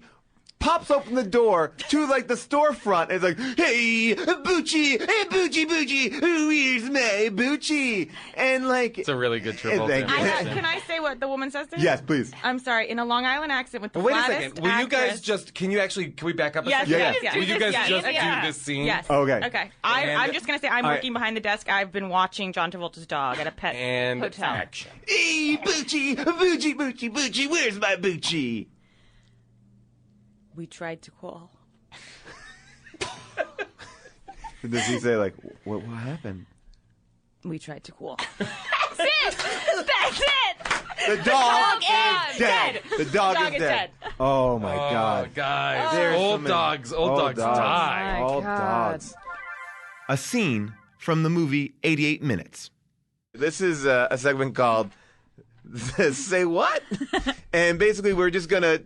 pops open the door to like the storefront and is like, hey, Bucci, where's my Bucci? And like, it's a really good Travolta. Can I say what the woman says to him? Yes, please. I'm sorry, in a Long Island accent with the Wait a flattest second. Will you guys just? Can we back up a second? Yes. Will you guys just do this scene? Yes. Okay. Okay. I'm just gonna say I'm working behind the desk. I've been watching John Travolta's dog at a pet hotel. Action. Hey, Bucci, where's my Bucci? We tried to call. Does he say like, what happened? We tried to call. That's it. That's it. The dog is dead. The dog is dead. Oh my God, guys! There's Old dogs die. Old dogs. A scene from the movie 88 Minutes. This is a segment called Say What? And basically we're just going to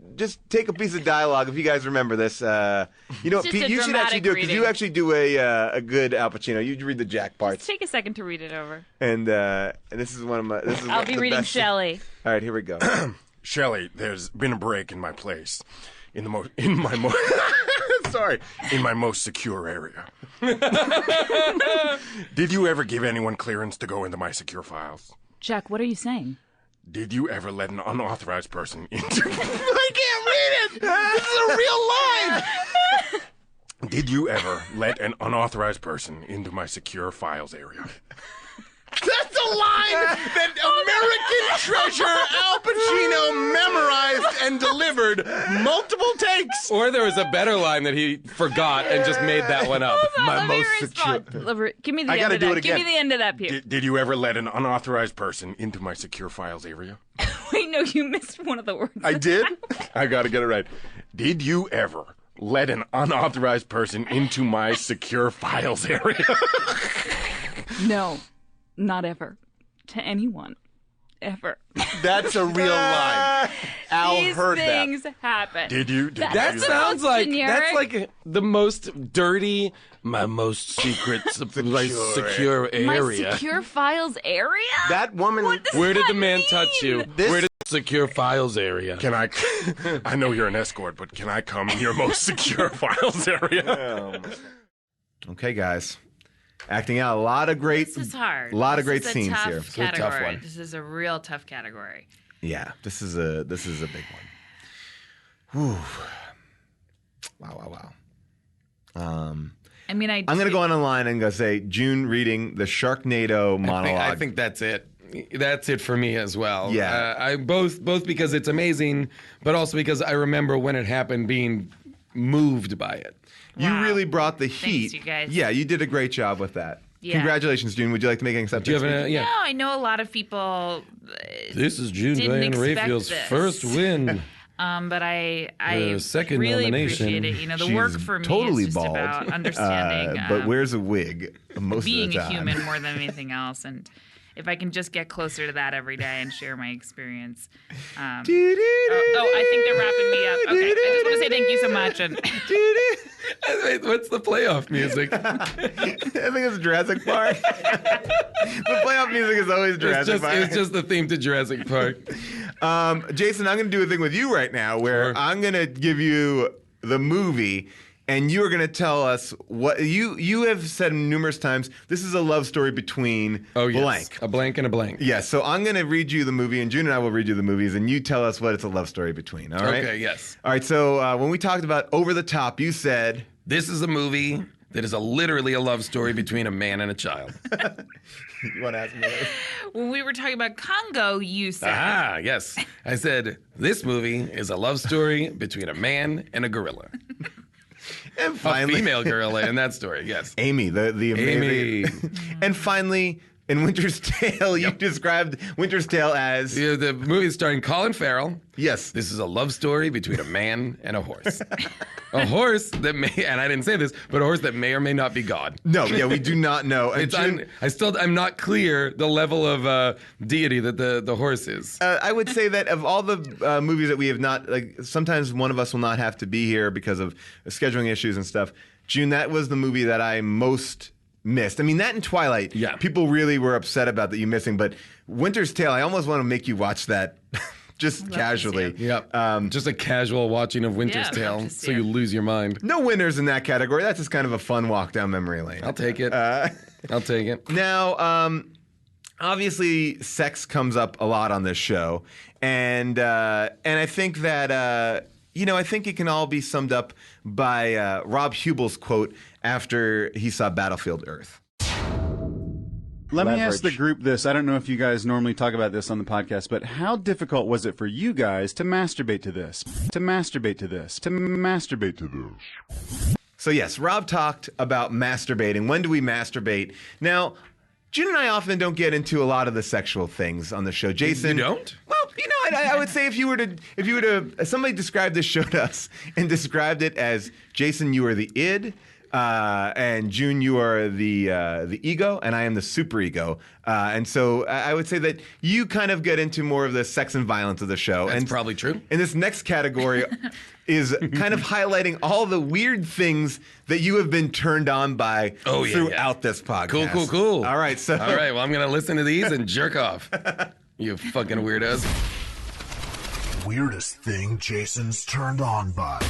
take a piece of dialogue. If you guys remember this, Pete, you should actually do it because you actually do a good Al Pacino. You read the Jack parts. Just take a second to read it over. And this is one of my... I'll be reading Shelley. All right, here we go. Shelley, there's been a break in my place. In my most secure area. Did you ever give anyone clearance to go into my secure files? Jack, what are you saying? Did you ever let an unauthorized person into... I can't read it! This is a real line! Did you ever let an unauthorized person into my secure files area? That's a line that American treasure Al Pacino memorized and delivered multiple takes. Or there was a better line that he forgot and just made that one up. My most secure. Give me the end of that. Give me the end of that, Peter. Did you ever let an unauthorized person into my secure files area? Wait, no, you missed one of the words. I did? I gotta get it right. Did you ever let an unauthorized person into my secure files area? No. Not ever. To anyone. Ever. That's a real line. Al heard that. These things happen. Did you? That sounds like that's like the most dirty, my most secret, secure area. My secure files area? That woman. Where did the man touch you? Where did the secure files area? Can I? I know you're an escort, but can I come in your most secure files area? Okay, guys. Acting out a lot of great. This is hard. A lot of great scenes here. This is a tough one. This is a real tough category. Yeah, this is a big one. Whew. Wow. I mean, I'm going to go on a line and go say June reading the Sharknado monologue. I think that's it. That's it for me as well. Yeah. I both because it's amazing, but also because I remember when it happened being moved by it. You really brought the heat. Thanks, you guys. Yeah, you did a great job with that. Yeah. Congratulations, June. Would you like to make an acceptance? No, I know a lot of people. This is June Diane Raphael's first win. But I second really nomination. appreciate it. You know, the She's work for me totally is just bald, about understanding. but wears a wig most being of the a time. human more than anything else, and if I can just get closer to that every day and share my experience. I think they're wrapping me up. Okay, I just want to say thank you so much. And Wait, what's the playoff music? I think it's Jurassic Park. The playoff music is always Jurassic Park. It's just the theme to Jurassic Park. Jason, I'm going to do a thing with you right now where I'm going to give you the movie, and you are going to tell us what you have said numerous times. This is a love story between blank. A blank and a blank. Yes. So I'm going to read you the movie, and June and I will read you the movies, and you tell us what it's a love story between. All right? Okay, yes. All right. So when we talked about Over the Top, you said this is a movie that is literally a love story between a man and a child. You want to ask me that? When we were talking about Congo, you said. Ah, yes. I said this movie is a love story between a man and a gorilla. And finally, a female gorilla in that story, yes. Amy, the Amy. And finally, in Winter's Tale, you described Winter's Tale as... Yeah, the movie is starring Colin Farrell. Yes. This is a love story between a man and a horse. A horse that may, and I didn't say this, but a horse that may or may not be God. No, yeah, we do not know. I'm not clear the level of deity that the horse is. I would say that of all the movies that we have not, like, sometimes one of us will not have to be here because of scheduling issues and stuff. June, that was the movie that I most missed. I mean, that and Twilight, people really were upset about that you missing, but Winter's Tale, I almost want to make you watch that just casually. Yep. Just a casual watching of Winter's Tale, so you lose your mind. No winners in that category. That's just kind of a fun walk down memory lane. I'll take it. I'll take it. Now, obviously, sex comes up a lot on this show, and I think that I think it can all be summed up by Rob Hubel's quote after he saw Battlefield Earth. Let me ask the group this. I don't know if you guys normally talk about this on the podcast, but how difficult was it for you guys to masturbate to this? To masturbate to this? To masturbate to this? So yes, Rob talked about masturbating. When do we masturbate? Now, June and I often don't get into a lot of the sexual things on the show. Jason, you don't? Well, I would say if you were to somebody described this show to us and described it as Jason, you are the id. And June, you are the ego, and I am the superego. And so I would say that you kind of get into more of the sex and violence of the show. That's and probably true. And this next category is kind of highlighting all the weird things that you have been turned on by throughout this podcast. Cool. All right, all right. Well, I'm gonna listen to these and jerk off. You fucking weirdos. Weirdest thing Jason's turned on by.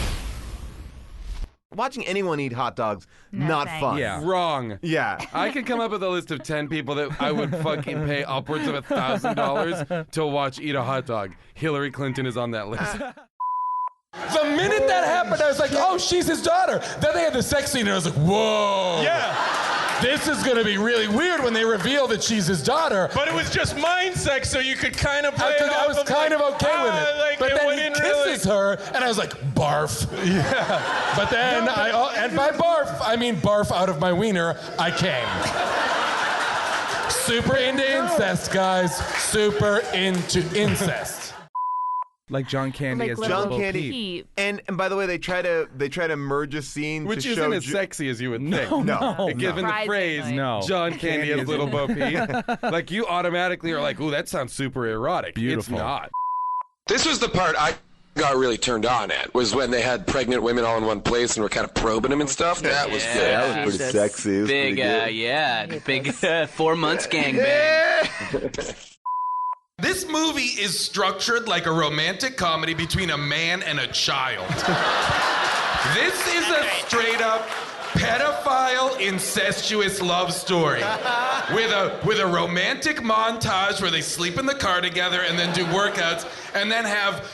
Watching anyone eat hot dogs, not fun. Yeah. Wrong. Yeah. I could come up with a list of 10 people that I would fucking pay upwards of $1,000 to watch eat a hot dog. Hillary Clinton is on that list. The minute that happened, I was like, oh, she's his daughter. Then they had the sex scene, and I was like, whoa. Yeah. This is going to be really weird when they reveal that she's his daughter. But it was just mind sex, so you could kind of play I was kind of okay with it. But then he kisses her, and I was like, barf. Yeah. But then, and by barf, I mean barf out of my wiener, I came. Super into incest, guys. Super into incest. Like John Candy as John Candy, and by the way, they try to merge a scene which to isn't show as sexy as you would think. No. Given the phrase, John Candy as Little Bo Peep, like you automatically are like, "Ooh, that sounds super erotic." Beautiful. It's not. This was the part I got really turned on at, was when they had pregnant women all in one place and were kind of probing them and stuff. That was good. That was pretty sexy. Was big, big 4 months gangbang. This movie is structured like a romantic comedy between a man and a child. This is a straight-up pedophile, incestuous love story with a romantic montage where they sleep in the car together and then do workouts, and then have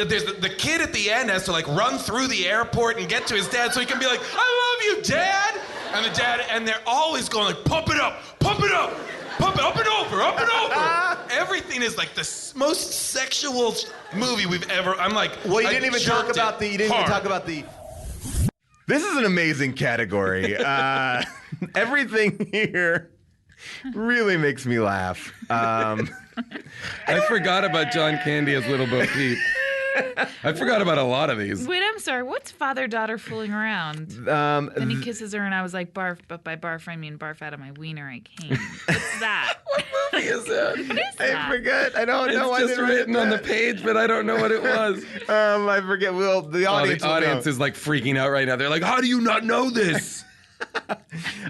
there's the kid at the end has to like run through the airport and get to his dad so he can be like, I love you, Dad. And the dad, and they're always going like, pump it up, pump it up. Pump it up and over, up and over. Everything is like the most sexual movie we've ever. I'm like, well, you didn't even talk about the. This is an amazing category. Everything here really makes me laugh. I forgot about John Candy as Little Bo Peep. I forgot about a lot of these. Wait, I'm sorry. What's father-daughter fooling around? Then he kisses her, and I was like, barf, but by barf, I mean barf out of my wiener I came. What's that? What movie is that? What is that? I forget. I don't know. It's just written on the page, but I don't know what it was. I forget. Well, the audience is like freaking out right now. They're like, how do you not know this?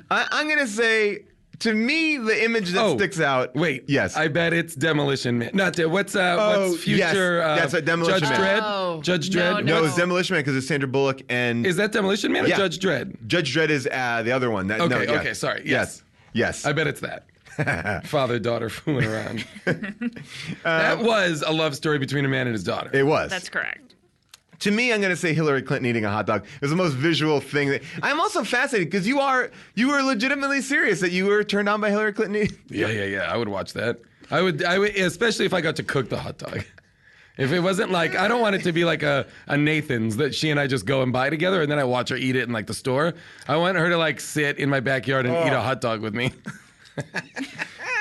I'm going to say, to me, the image that sticks out. Wait. Yes. I bet it's Demolition Man. What's future? Yes. That's Demolition Judge Man. Dredd? Judge Dredd? No, it's Demolition Man because it's Sandra Bullock and... Is that Demolition Man or Judge Dredd? Judge Dredd is the other one. Okay, sorry. Yes. I bet it's that. Father-daughter fooling around. That was a love story between a man and his daughter. It was. That's correct. To me, I'm going to say Hillary Clinton eating a hot dog is the most visual thing. I'm also fascinated because you were legitimately serious that you were turned on by Hillary Clinton. Yeah. I would watch that. I would, especially if I got to cook the hot dog. If it wasn't like, I don't want it to be like a Nathan's that she and I just go and buy together and then I watch her eat it in like the store. I want her to like sit in my backyard and eat a hot dog with me.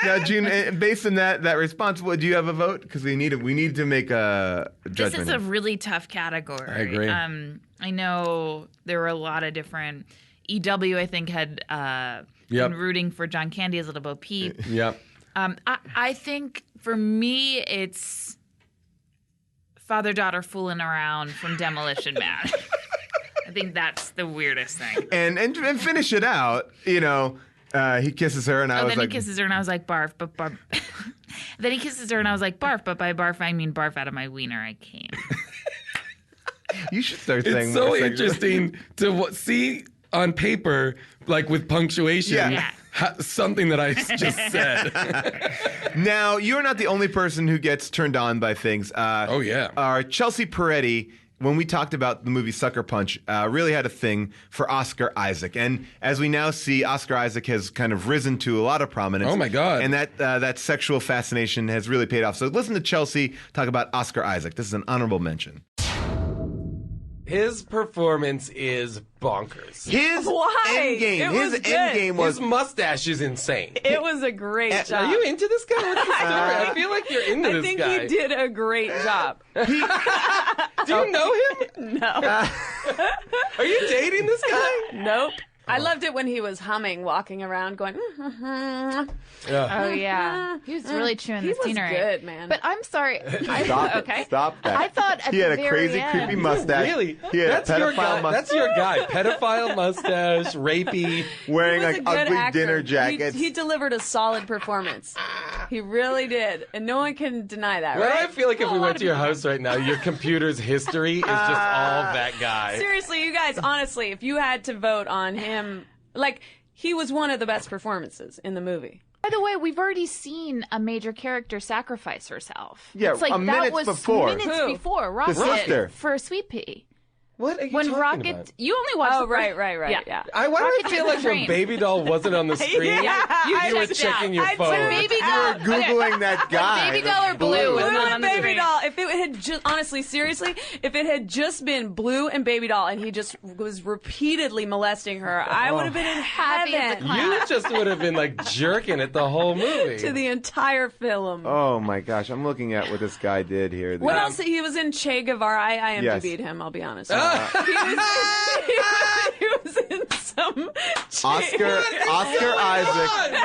Now, June, based on that response, do you have a vote? Because we need to make a judgment. This is a really tough category. I agree. I know there were a lot of different. EW, I think, had been rooting for John Candy as Little Bo Peep. Yep. I think for me, it's father-daughter fooling around from Demolition Man. I think that's the weirdest thing. And finish it out, he kisses her, and I was like... then he kisses her, and I was like, barf, but barf. Then he kisses her, and I was like, barf, but by barf, I mean barf out of my wiener I came. You should start saying it's more. It's so interesting to see on paper, like with punctuation, something that I just said. Now, you're not the only person who gets turned on by things. Our Chelsea Peretti, when we talked about the movie Sucker Punch, really had a thing for Oscar Isaac. And as we now see, Oscar Isaac has kind of risen to a lot of prominence. Oh, my God. And that sexual fascination has really paid off. So listen to Chelsea talk about Oscar Isaac. This is an honorable mention. His performance is bonkers. His endgame was... His mustache is insane. It was a great job. Are you into this guy? What's the story? I feel like you're into this guy. I think he did a great job. Do you know him? No. Are you dating this guy? Nope. I loved it when he was humming, walking around, going. Oh yeah, he was really chewing the scenery. He was good, man. But I'm sorry. Stop that. I thought at he had the a crazy, very creepy end, mustache. Really? He had That's a your pedophile guy. mustache. That's your guy. Pedophile mustache, rapey, wearing He was like a good ugly actor. dinner jackets. He delivered a solid performance. He really did, and no one can deny that. Well, Right? I feel like if we went to your house right now, your computer's history is just all that guy. Seriously, you guys, honestly, if you had to vote on him, like, he was one of the best performances in the movie. By the way, we've already seen a major character sacrifice herself. Yeah, it's like minutes that was before. minutes Who? before The Rocket sister. for Sweet Pea. What are you When talking Rocket, about? you only watched. Oh, the first- right. Yeah. Why do I Rocket feel took like the when train. Baby Doll wasn't on the screen, Yeah, you I were checked checking your out. phone? When Baby You Doll. were Googling that guy. Baby Doll or Blue was Blue not on and the Baby screen. Doll. If it had just, honestly, seriously, if it had just been Blue and Baby Doll and he just was repeatedly molesting her, I would have been in Happy as a heaven. clown. You just would have been like jerking it the whole movie. To the entire film. Oh my goch, I'm looking at what this guy did here. What else? He was in Che Guevara. I IMDb'd Yes. him, I'll be honest. He was in some Oscar Isaac.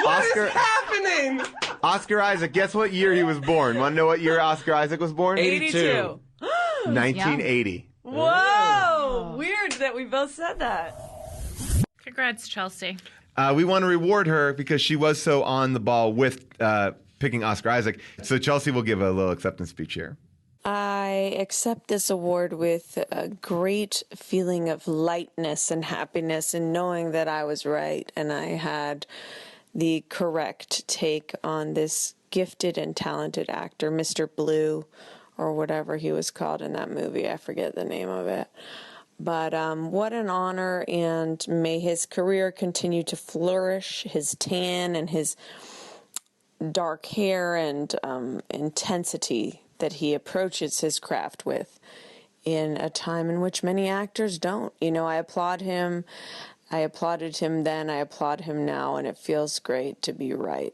What is happening? Oscar Isaac. Guess what year he was born? Want to know what year Oscar Isaac was born? 82. 1980. Whoa! Weird that we both said that. Congrats, Chelsea. We want to reward her because she was so on the ball with picking Oscar Isaac. So Chelsea will give a little acceptance speech here. I accept this award with a great feeling of lightness and happiness and knowing that I was right and I had the correct take on this gifted and talented actor, Mr. Blue, or whatever he was called in that movie. I forget the name of it. But what an honor, and may his career continue to flourish, his tan and his dark hair and intensity that he approaches his craft with in a time in which many actors don't. You know, I applaud him. I applauded him then. I applaud him now, and it feels great to be right.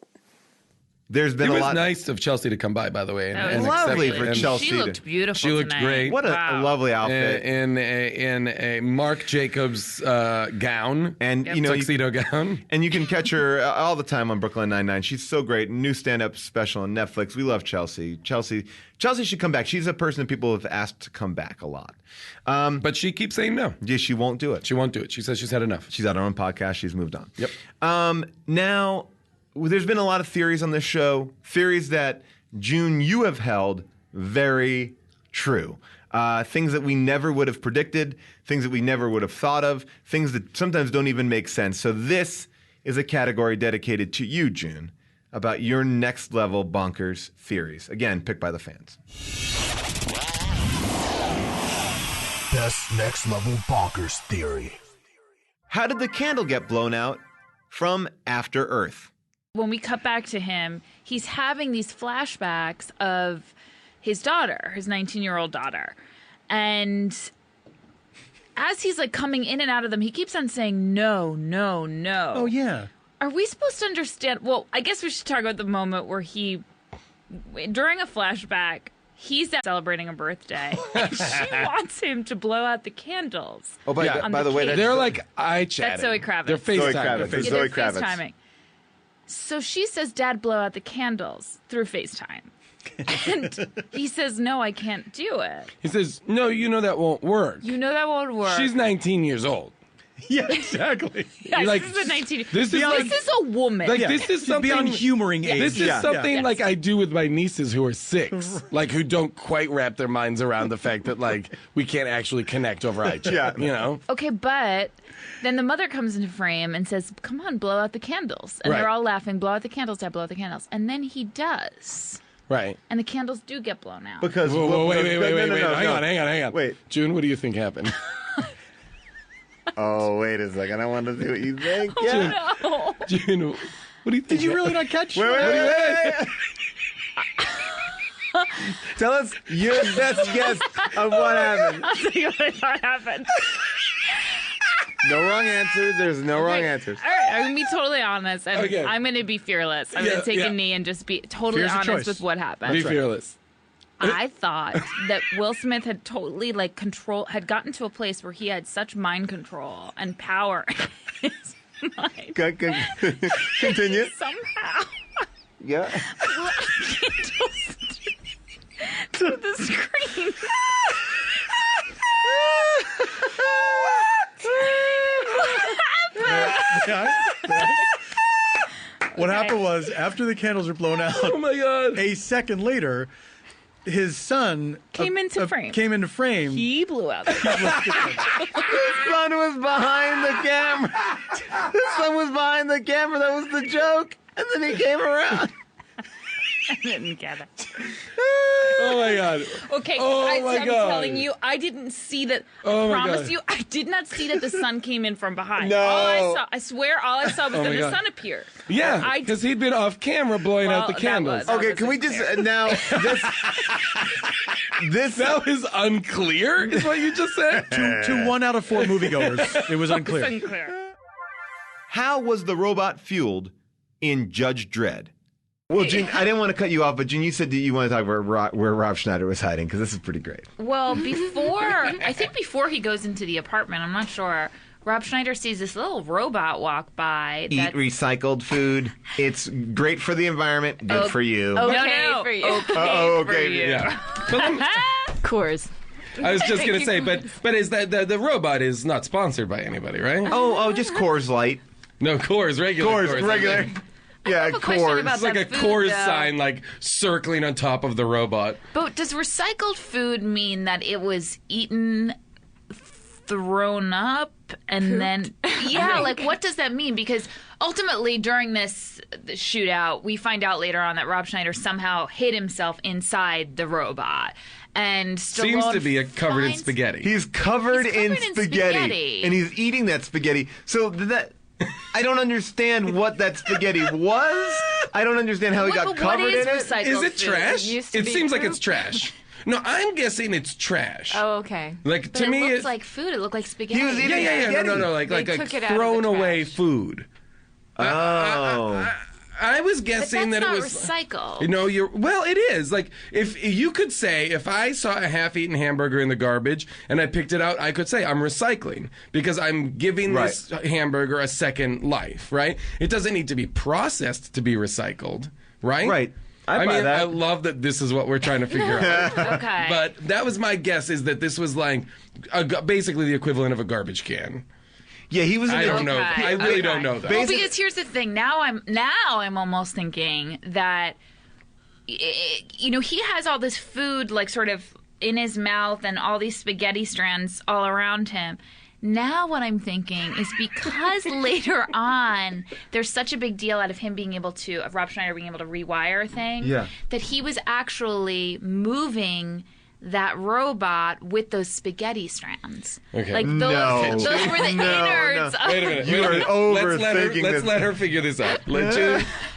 There's been it a was lot. nice of Chelsea to come by the way. That And was lovely accept it. for And Chelsea. She looked beautiful She looked tonight. great. What a lovely outfit. in a Marc Jacobs gown and tuxedo gown. And you can catch her all the time on Brooklyn Nine-Nine. She's so great. New stand-up special on Netflix. We love Chelsea. Chelsea should come back. She's a person that people have asked to come back a lot. But she keeps saying no. Yeah, she won't do it. She won't do it. She says she's had enough. She's had her own podcast. She's moved on. Yep. Now, there's been a lot of theories on this show. Theories that, June, you have held very true. Things that we never would have predicted, things that we never would have thought of, things that sometimes don't even make sense. So this is a category dedicated to you, June, about your next level bonkers theories. Again, picked by the fans. Best next level bonkers theory. How did the candle get blown out from After Earth? When we cut back to him, he's having these flashbacks of his daughter, his 19-year-old daughter. And as he's like coming in and out of them, he keeps on saying, no, no, no. Oh, yeah. Are we supposed to understand? Well, I guess we should talk about the moment where during a flashback, he's celebrating a birthday. And she wants him to blow out the candles. Oh, by the way, they're like eye chatting. That's Zoe Kravitz. They're FaceTime. Zoe Kravitz. FaceTiming. So she says, Dad, blow out the candles through FaceTime. And he says, no, I can't do it. He says, no, you know that won't work. You know that won't work. She's 19 years old. Yeah, exactly. Yeah, like, this is a 19. This is a woman. Like this is something beyond humoring age. This is something like I do with my nieces who are 6, like who don't quite wrap their minds around the fact that like we can't actually connect over eye chat. You know. Okay, but then the mother comes into frame and says, "Come on, blow out the candles," and they're all laughing. Blow out the candles, Dad. Blow out the candles, and then he does. Right. And the candles do get blown out. Because wait. No, Hang on. Wait, June, what do you think happened? Oh, wait a second. I want to see what you think. No. June, what do you think? Did you really not catch? Wait. Tell us your best guess of what happened. I'll tell you what happened. No wrong answers. There's no wrong answers. All right, I'm going to be totally honest, and Okay. I'm going to be fearless. I'm going to take a knee and just be totally Fear's a honest choice. with what happened. Be fearless. I thought that Will Smith had totally had gotten to a place where he had such mind control and power in his mind. Continue. Somehow. Yeah. Candles to the screen. What happened was, after the candles were blown out, Oh my god. a second later, his son Came into frame. Came into frame. He blew out the His son was behind the camera. His son was behind the camera. That was the joke. And then he came around. I didn't get it. Oh my god. Okay, Oh my I'm God. telling you, I didn't see that. Oh my promise God. you, I did not see that the sun came in from behind. No. I swear, all I saw was Oh that my the God. sun appeared. Yeah, because he'd been off camera blowing out the candles. Okay, can we just now this That was unclear, is what you just said? to 1 out of 4 moviegoers, it was unclear. It's unclear. How was the robot fueled in Judge Dredd? Well, June, I didn't want to cut you off, but June, you said that you want to talk about where Rob Schneider was hiding, because this is pretty great. Well, I think before he goes into the apartment, I'm not sure, Rob Schneider sees this little robot walk by. Eat recycled food. It's great for the environment, good for you. Okay for you. Okay for you. Yeah. Coors. I was just gonna say, but is that the robot is not sponsored by anybody, right? Oh, just Coors Light. No, Coors, regular Coors. Regular. Yeah, question about It's like a that food, Coors though. sign, like circling on top of the robot. But does recycled food mean that it was eaten, thrown up, and then like what does that mean? Because ultimately during this shootout, we find out later on that Rob Schneider somehow hid himself inside the robot. And Seems Stallone to be covered in spaghetti. He's covered in spaghetti, and he's eating that spaghetti. So I don't understand what that spaghetti was. I don't understand how he got covered in it. Is it trash? It seems like it's trash. No, I'm guessing it's trash. Oh, okay. Like But to it me, looked like food. It looked like spaghetti. He was eating No, like took it out of the thrown away food. Oh. I was guessing but that it was was recycled. Well, it is. Like if you could say if I saw a half-eaten hamburger in the garbage and I picked it out, I could say I'm recycling because I'm giving this hamburger a second life, right? It doesn't need to be processed to be recycled, right? Right. I mean, I love that this is what we're trying to figure out. Okay. But that was my guess, is that this was like basically the equivalent of a garbage can. Yeah, he was. I don't know. I really don't know that. Well, because here's the thing. Now I'm almost thinking that, he has all this food like sort of in his mouth and all these spaghetti strands all around him. Now what I'm thinking is because later on there's such a big deal out of him being able to, of Rob Schneider being able to rewire a thing, that he was actually moving that robot with those spaghetti strands. Okay. Like those were the innards. No. Wait a minute. You are overthinking this. Let's let her figure this out.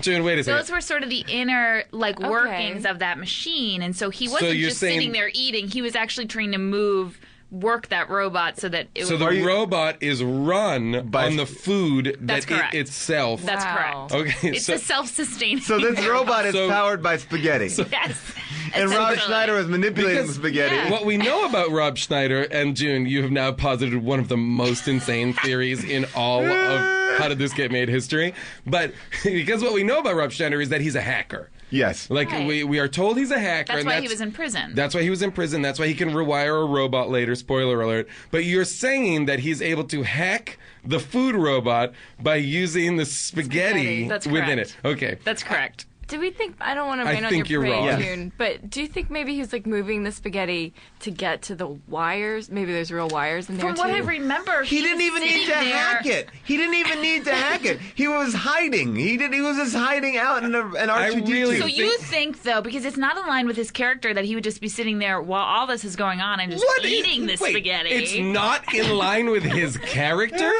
June, wait a second. Those were sort of the inner workings of that machine, and so he wasn't just sitting there eating. He was actually trying to work that robot so that it. So the robot is run on the food that it itself. That's correct. Okay, it's a self-sustaining. So this robot is powered by spaghetti. Yes. And Rob Schneider was manipulating the spaghetti. Yeah. What we know about Rob Schneider, and June, you have now posited one of the most insane theories in all of How Did This Get Made history. But because what we know about Rob Schneider is that he's a hacker. Yes. Like, we are told he's a hacker. That's why he was in prison. That's why he was in prison. That's why he can rewire a robot later. Spoiler alert. But you're saying that he's able to hack the food robot by using the spaghetti That's within correct. it. Okay. That's correct. Do we think, I don't want to rain on think your you're parade, wrong. June, but do you think maybe he's like moving the spaghetti to get to the wires? Maybe there's real wires in there From too? what I remember, He didn't even need to hack it. He didn't even need to hack it. He was hiding. He was just hiding out in an R2-D2. So you think, though, because it's not in line with his character, that he would just be sitting there while all this is going on and just eating the spaghetti? It's not in line with his character?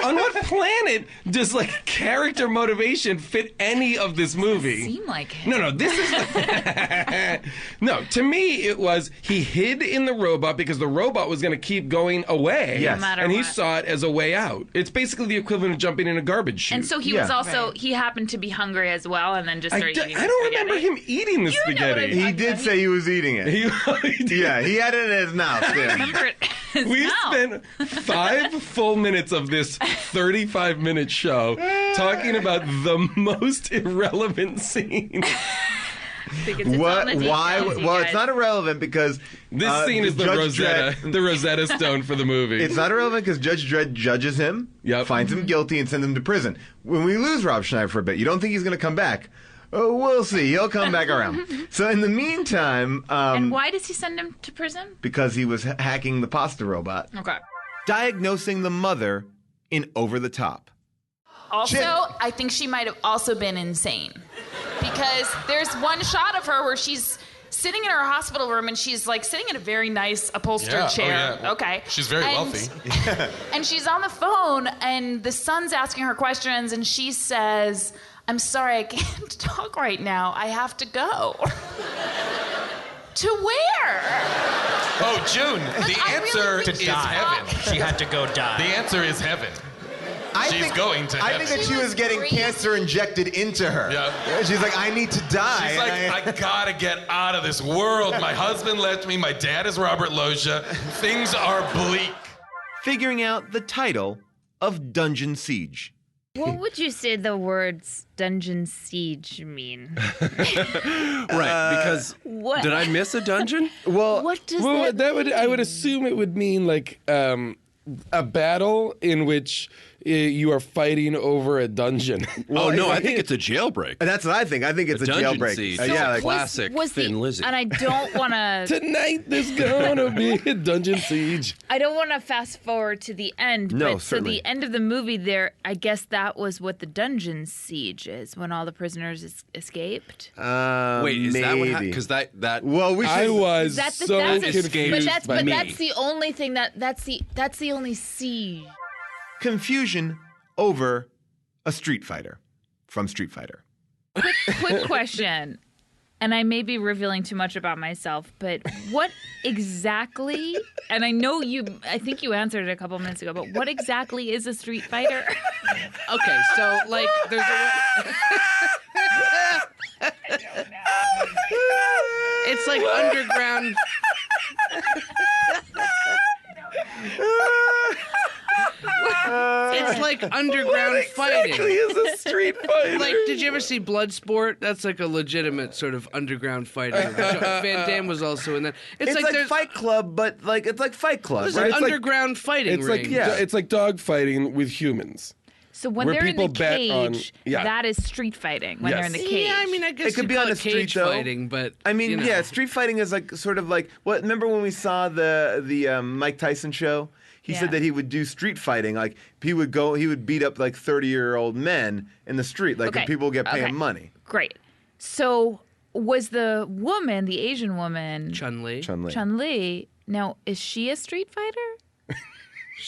On what planet does character motivation fit any of this movie? Seem like it. No, this is no. To me, it was he hid in the robot because the robot was going to keep going away. Yes. No matter and he what. saw it as a way out. It's basically the equivalent of jumping in a garbage chute. And so he was also, he happened to be hungry as well, and then just started eating I don't remember him eating the spaghetti. He did say he was eating it. Yeah, he had it in his mouth. I remember it. We spent 5 full minutes of this 35-minute show talking about the most irrelevant scene. Why? Well, it's not irrelevant because this scene is the Rosetta Stone for the movie. It's not irrelevant because Judge Dredd judges him, finds him guilty, and sends him to prison. When we lose Rob Schneider for a bit, you don't think he's going to come back? Oh, we'll see. He'll come back around. So in the meantime, and why does he send him to prison? Because he was hacking the pasta robot. Okay. Diagnosing the mother in Over the Top. Also, I think she might have also been insane. Because there's one shot of her where she's sitting in her hospital room and she's sitting in a very nice upholstered chair. Oh, yeah. Okay. She's very wealthy. And she's on the phone and the son's asking her questions and she says, "I'm sorry, I can't talk right now. I have to go." To where? Oh, June, the answer is heaven. She had to go die. The answer is heaven. She's going to I heaven. think that she was getting cancer injected into her. Yeah. She's like, I need to die. She's like, I gotta get out of this world. My husband left me. My dad is Robert Loggia. Things are bleak. Figuring out the title of Dungeon Siege. What would you say the words dungeon siege mean? Right, because What? did I miss a dungeon? Well, What does that would I would assume it would mean a battle in which you are fighting over a dungeon. I think it's a jailbreak. That's what I think. I think it's a dungeon jailbreak. siege. Yeah, classic Thin Lizzy. And I don't want to. Tonight there's gonna be a dungeon siege. I don't want to fast forward to the end. No, but certainly. So the end of the movie, I guess that was what the dungeon siege is, when all the prisoners escaped. Wait, is that what happened? Because that. Well, we should. I was That's the, so that's confused but by that's the only thing that's the only siege. Confusion over a Street Fighter from Street Fighter. Quick question, and I may be revealing too much about myself, but what exactly? And I think you answered it a couple minutes ago, but what exactly is a Street Fighter? Okay, so there's a It's like underground. It's like underground fighting. Is a street fighter. Like, did you ever see Bloodsport? That's like a legitimate sort of underground fighting. Van Damme was also in that. It's like Fight Club, but like it's like Fight Club, There's right? an underground fighting It's ring. like it's like dog fighting with humans. So when Where they're in the people bet on- cage, yeah. that is street fighting. When they're in the cage. Yeah, I mean, I guess It could you be call on the it street, cage though. fighting, but I mean, you know. yeah, street fighting is like sort of like what? Remember when we saw the Mike Tyson show? He said that he would do street fighting. Like he would beat up like 30-year-old men in the street, like and people would pay him money. Great. So was the woman, the Asian woman, Chun-Li? Chun-Li. Now, is she a street fighter?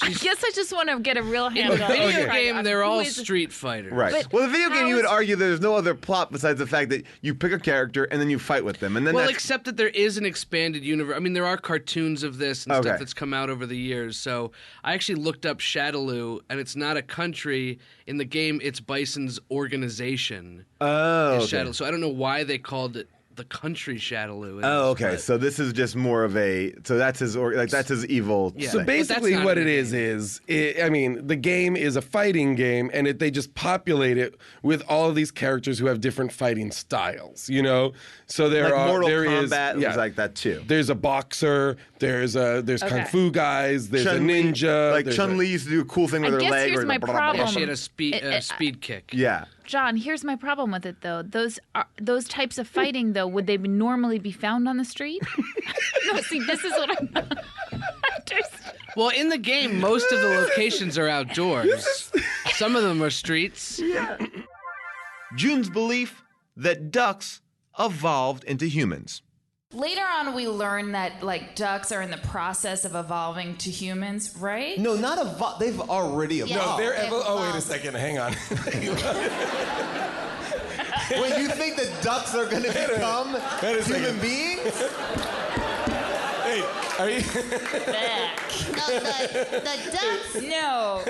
I guess I just want to get a real In handle the on video game, they're all is- street fighters. Right. But Well, the video game, how you would is- argue that there's no other plot besides the fact that you pick a character and then you fight with them, and then Well, that's, except that there is an expanded universe. I mean, there are cartoons of this and Okay. stuff that's come out over the years. So I actually looked up Shadaloo, and it's not a country in the game. It's Bison's organization. Oh, is okay. Shadaloo. So I don't know why they called it the country Shadaloo. Oh, okay. So this is just more of a. So that's his. That's his evil. So thing. basically, what it is I mean, the game is a fighting game, and they just populate it with all of these characters who have different fighting styles. You know, so there Like are Mortal there is Kombat was like that too. There's a boxer. There's kung fu guys. There's a ninja. Like there's Chun Li used to do a cool thing with I her guess leg. here's or my blah, blah, blah, problem. blah. She had a speed kick. Yeah. John, here's my problem with it, though. Those types of fighting, though, would they normally be found on the street? No, see, this is what I'm not understanding. Well, in the game, most of the locations are outdoors. Some of them are streets. Yeah. June's belief that ducks evolved into humans. Later on, we learn that like ducks are in the process of evolving to humans, right? No, not evolved. They've already evolved. No, they're oh, wait a second. Hang on. Wait, you think that ducks are going to become human beings? Hey, are you? No, the ducks. No.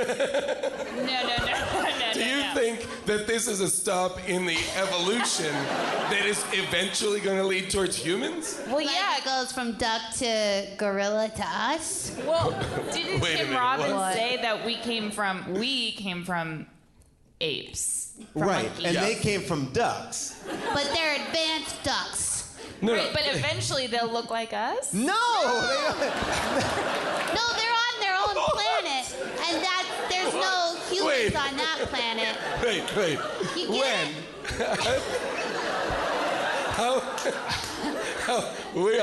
Do you think that this is a stop in the evolution that is eventually going to lead towards humans? Well, yeah, it goes from duck to gorilla to us. Well, didn't Wait a Tim minute, Robbins what? say that we came from apes? Right, monkeys. and they came from ducks. But they're advanced ducks. Right, but eventually they'll look like us? No! No, they're on their own planet, and there's no humans Wait. on that planet. Wait. You get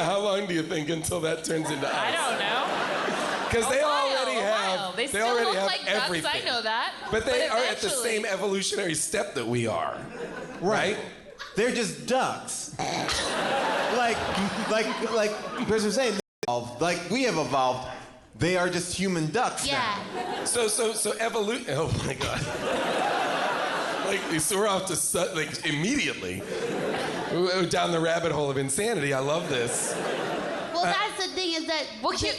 How long do you think until that turns into us? I don't know. Because they already have. They still already look have like everything. ducks, I know that. But they are at the eventually- same evolutionary step that we are. Right? They're just ducks. like Chris was saying, like we have evolved. They are just human ducks now. So evolution. Oh my God. So we're off to immediately down the rabbit hole of insanity. I love this. Well, that's the thing is that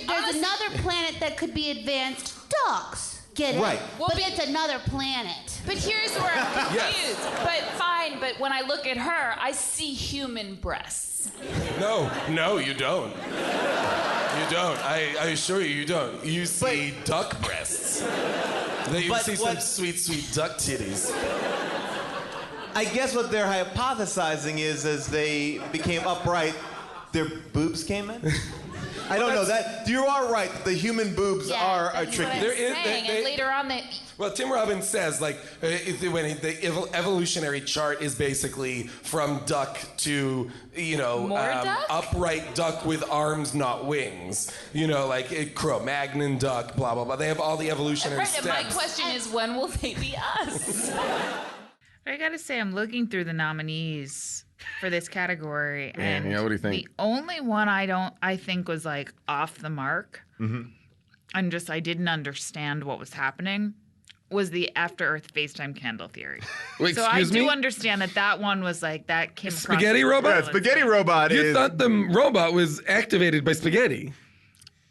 there's another planet that could be advanced ducks. Get it? Right. Well, but it's another planet. But here's where I'm confused. But fine, but when I look at her, I see human breasts. No, you don't. You don't. I assure you, you don't. You see duck breasts. You see some sweet, sweet duck titties. I guess what they're hypothesizing is as they became upright, their boobs came in? I don't know. That you are right. The human boobs are tricky. And later on, Well, Tim Robbins says the evolutionary chart is basically from duck to duck? upright duck with arms, not wings. Like Cro-Magnon duck, blah blah blah. They have all the evolutionary right, steps. and my question is, when will they be us? I gotta say, I'm looking through the nominees for this category, and what do you think? the only one I think was like off the mark, and I didn't understand what was happening, was the After Earth FaceTime candle theory. Wait, so I excuse me? do understand that one was like that came across. Spaghetti robot? Yeah, spaghetti robot You is. thought the robot was activated by spaghetti.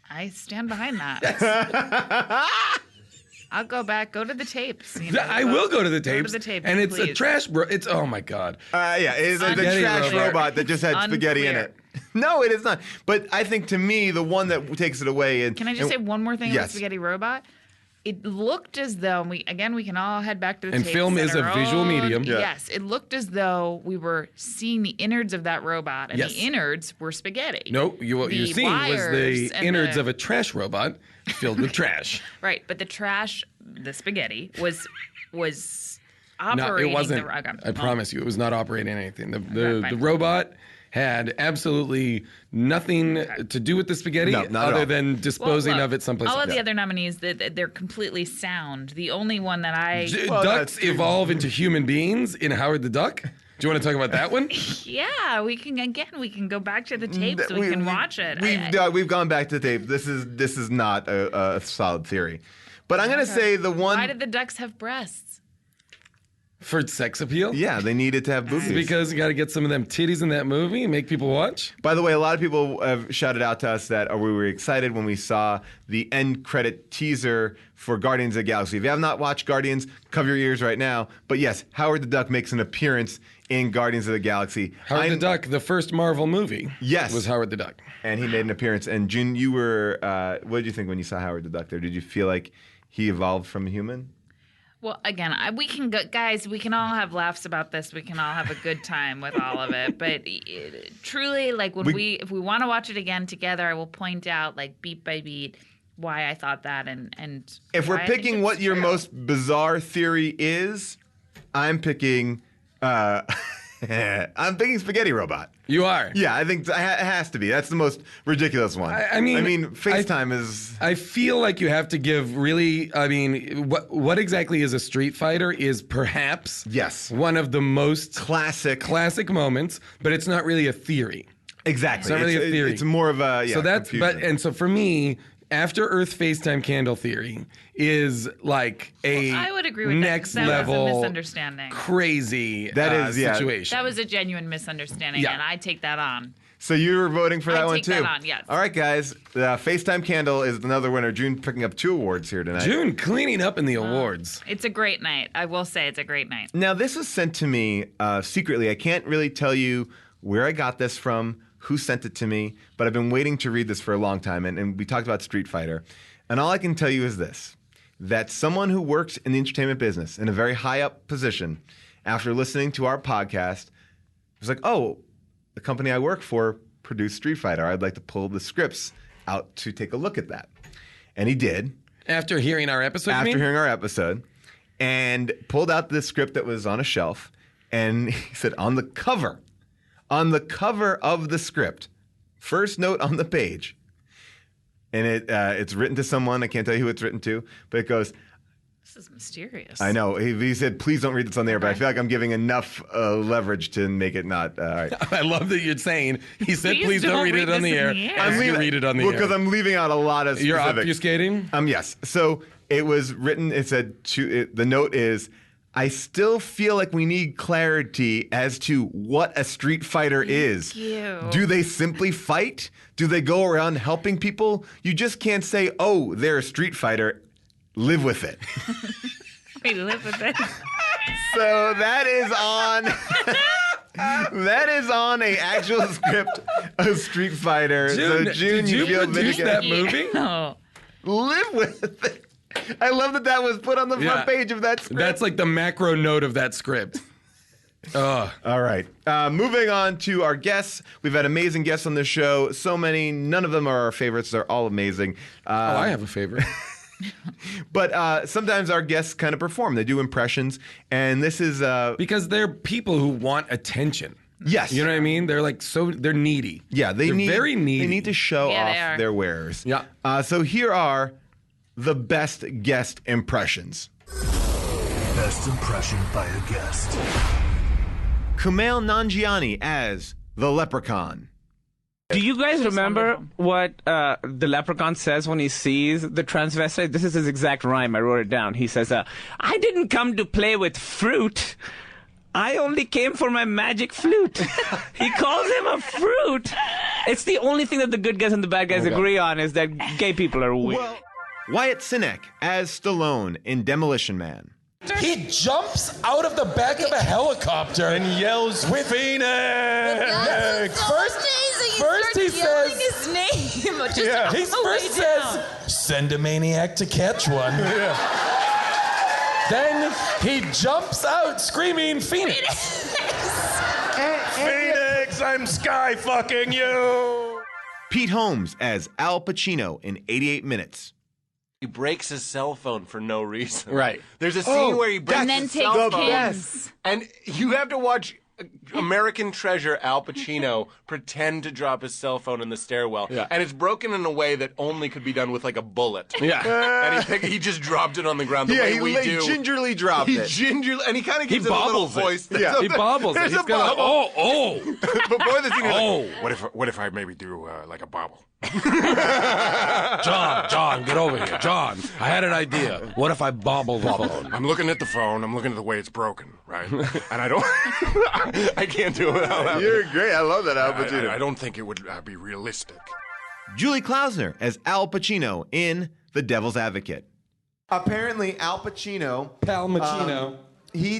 I stand behind that. I'll go to the tapes. I will go to the tapes. Go to the tapes, and it's a please. trash. It's oh my God. Yeah, it's a Spaghetti trash robot. robot that just had spaghetti in it. No, it is not. But I think to me, the one that takes it away. Can I just say one more thing about Yes. Spaghetti Robot? It looked as though we can all head back to the And tapes film that is a are visual old. medium. Yeah. Yes, it looked as though we were seeing the innards of that robot, and Yes. the innards were spaghetti. No, what you're The seeing was wires the and innards the- of a trash robot filled with trash. Right, but the spaghetti was No, operating. it wasn't. The, okay. I promise you, it was not operating anything. The fine. robot had absolutely nothing to do with the spaghetti No, not at other all. than disposing Well, of it someplace all else. of the other nominees, they're completely sound. The only one that I Ducks evolve into human beings in Howard the Duck. Do you want to talk about that one? Yeah, we can go back to the tapes. We can watch it. We've gone back to the tape. This is not a solid theory. But I'm going to say the one. Why did the ducks have breasts? For sex appeal? Yeah, they needed to have boobies. Because you got to get some of them titties in that movie and make people watch. By the way, a lot of people have shouted out to us that we were excited when we saw the end credit teaser for Guardians of the Galaxy. If you have not watched Guardians, cover your ears right now. But yes, Howard the Duck makes an appearance in Guardians of the Galaxy. Howard the Duck, the first Marvel movie. Yes. Was Howard the Duck. And he made an appearance. And June, you were, what did you think when you saw Howard the Duck there? Did you feel like he evolved from a human? Well, again, we can go, guys. We can all have laughs about this. We can all have a good time with all of it. But truly, like if we want to watch it again together, I will point out, like beat by beat, why I thought that, and If we're why I think picking it's what your true. most bizarre theory is, I'm picking. I'm thinking Spaghetti Robot. You are? Yeah, I think it has to be. That's the most ridiculous one. I mean, FaceTime is. I feel like you have to give really. I mean, what exactly is a Street Fighter is perhaps one of the most classic moments, but it's not really a theory. Exactly. It's not really a theory. It's more of a So that's confusion. so for me, After Earth FaceTime candle theory is like a I would agree with next that. That level was a misunderstanding. crazy situation. That was a genuine misunderstanding, Yeah. and I take that on. So you were voting for that I one take too. that on, yes. All right, guys. FaceTime Candle is another winner. June picking up 2 awards here tonight. June cleaning up in the awards. It's a great night. I will say it's a great night. Now, this was sent to me secretly. I can't really tell you where I got this from, who sent it to me, but I've been waiting to read this for a long time. And we talked about Street Fighter. And all I can tell you is this, that someone who works in the entertainment business in a very high up position, after listening to our podcast, was like, oh, the company I work for produced Street Fighter. I'd like to pull the scripts out to take a look at that. And he did. After hearing our episode, After hearing our episode, and pulled out the script that was on a shelf, and he said, on the cover of the script, first note on the page, and it's written to someone, I can't tell you who it's written to, but it goes, This is mysterious. I know. He said, please don't read this on the air, but I feel like I'm giving enough leverage to make it not. All right. I love that you're saying, he said, please don't read it on the air. I'm leaving, read it on the air. because I'm leaving out a lot of You're specifics. obfuscating? Yes. So it was written, it said, the note is, I still feel like we need clarity as to what a Street Fighter is. you. Do they simply fight? Do they go around helping people? You just can't say, oh, they're a Street Fighter. Live with it. We live with it. So that is on a actual script of Street Fighter. June, so June, did you feel produce vindicated. that movie? No. Live with it. I love that was put on the front page of that script. That's like the macro note of that script. All right. Moving on to our guests. We've had amazing guests on this show. So many. None of them are our favorites. They're all amazing. I have a favorite. But sometimes our guests kind of perform. They do impressions. And this is... because they're people who want attention. Yes. You know what I mean? They're like they're needy. Yeah, they're very needy. They need to show off their wares. Yeah. So here are the best guest impressions. Best impression by a guest. Kumail Nanjiani as the Leprechaun. Do you guys remember what the leprechaun says when he sees the transvestite? This is his exact rhyme. I wrote it down. He says, I didn't come to play with fruit. I only came for my magic flute. He calls him a fruit. It's the only thing that the good guys and the bad guys agree on is that gay people are weird. Wyatt Cenac as Stallone in Demolition Man. He jumps out of the back of a helicopter and yells, "With Phoenix!" First first he yelling says, his name. Just he first says, send a maniac to catch one. Then he jumps out screaming, Phoenix. Phoenix, I'm sky fucking you. Pete Holmes as Al Pacino in 88 Minutes. He breaks his cell phone for no reason. Right. There's a scene where he breaks And then his takes cell phone. Kim's. And you have to watch American treasure Al Pacino pretend to drop his cell phone in the stairwell. Yeah. And it's broken in a way that only could be done with like a bullet. Yeah. And he just dropped it on the ground the way we do. Gingerly dropped it. And he kind of gives it a little voice. Yeah. He bobbles it. There's He's a got bobble. Before the scene, Oh. What if I maybe do like a bobble? John, get over here. John, I had an idea. What if I bobble the phone? I'm looking at the phone. I'm looking at the way it's broken, right? And I don't. I can't do it without that. You're great. I love that, Al Pacino. I don't think it would be realistic. Julie Klausner as Al Pacino in The Devil's Advocate. Apparently, Al Pacino. Pal Pacino. He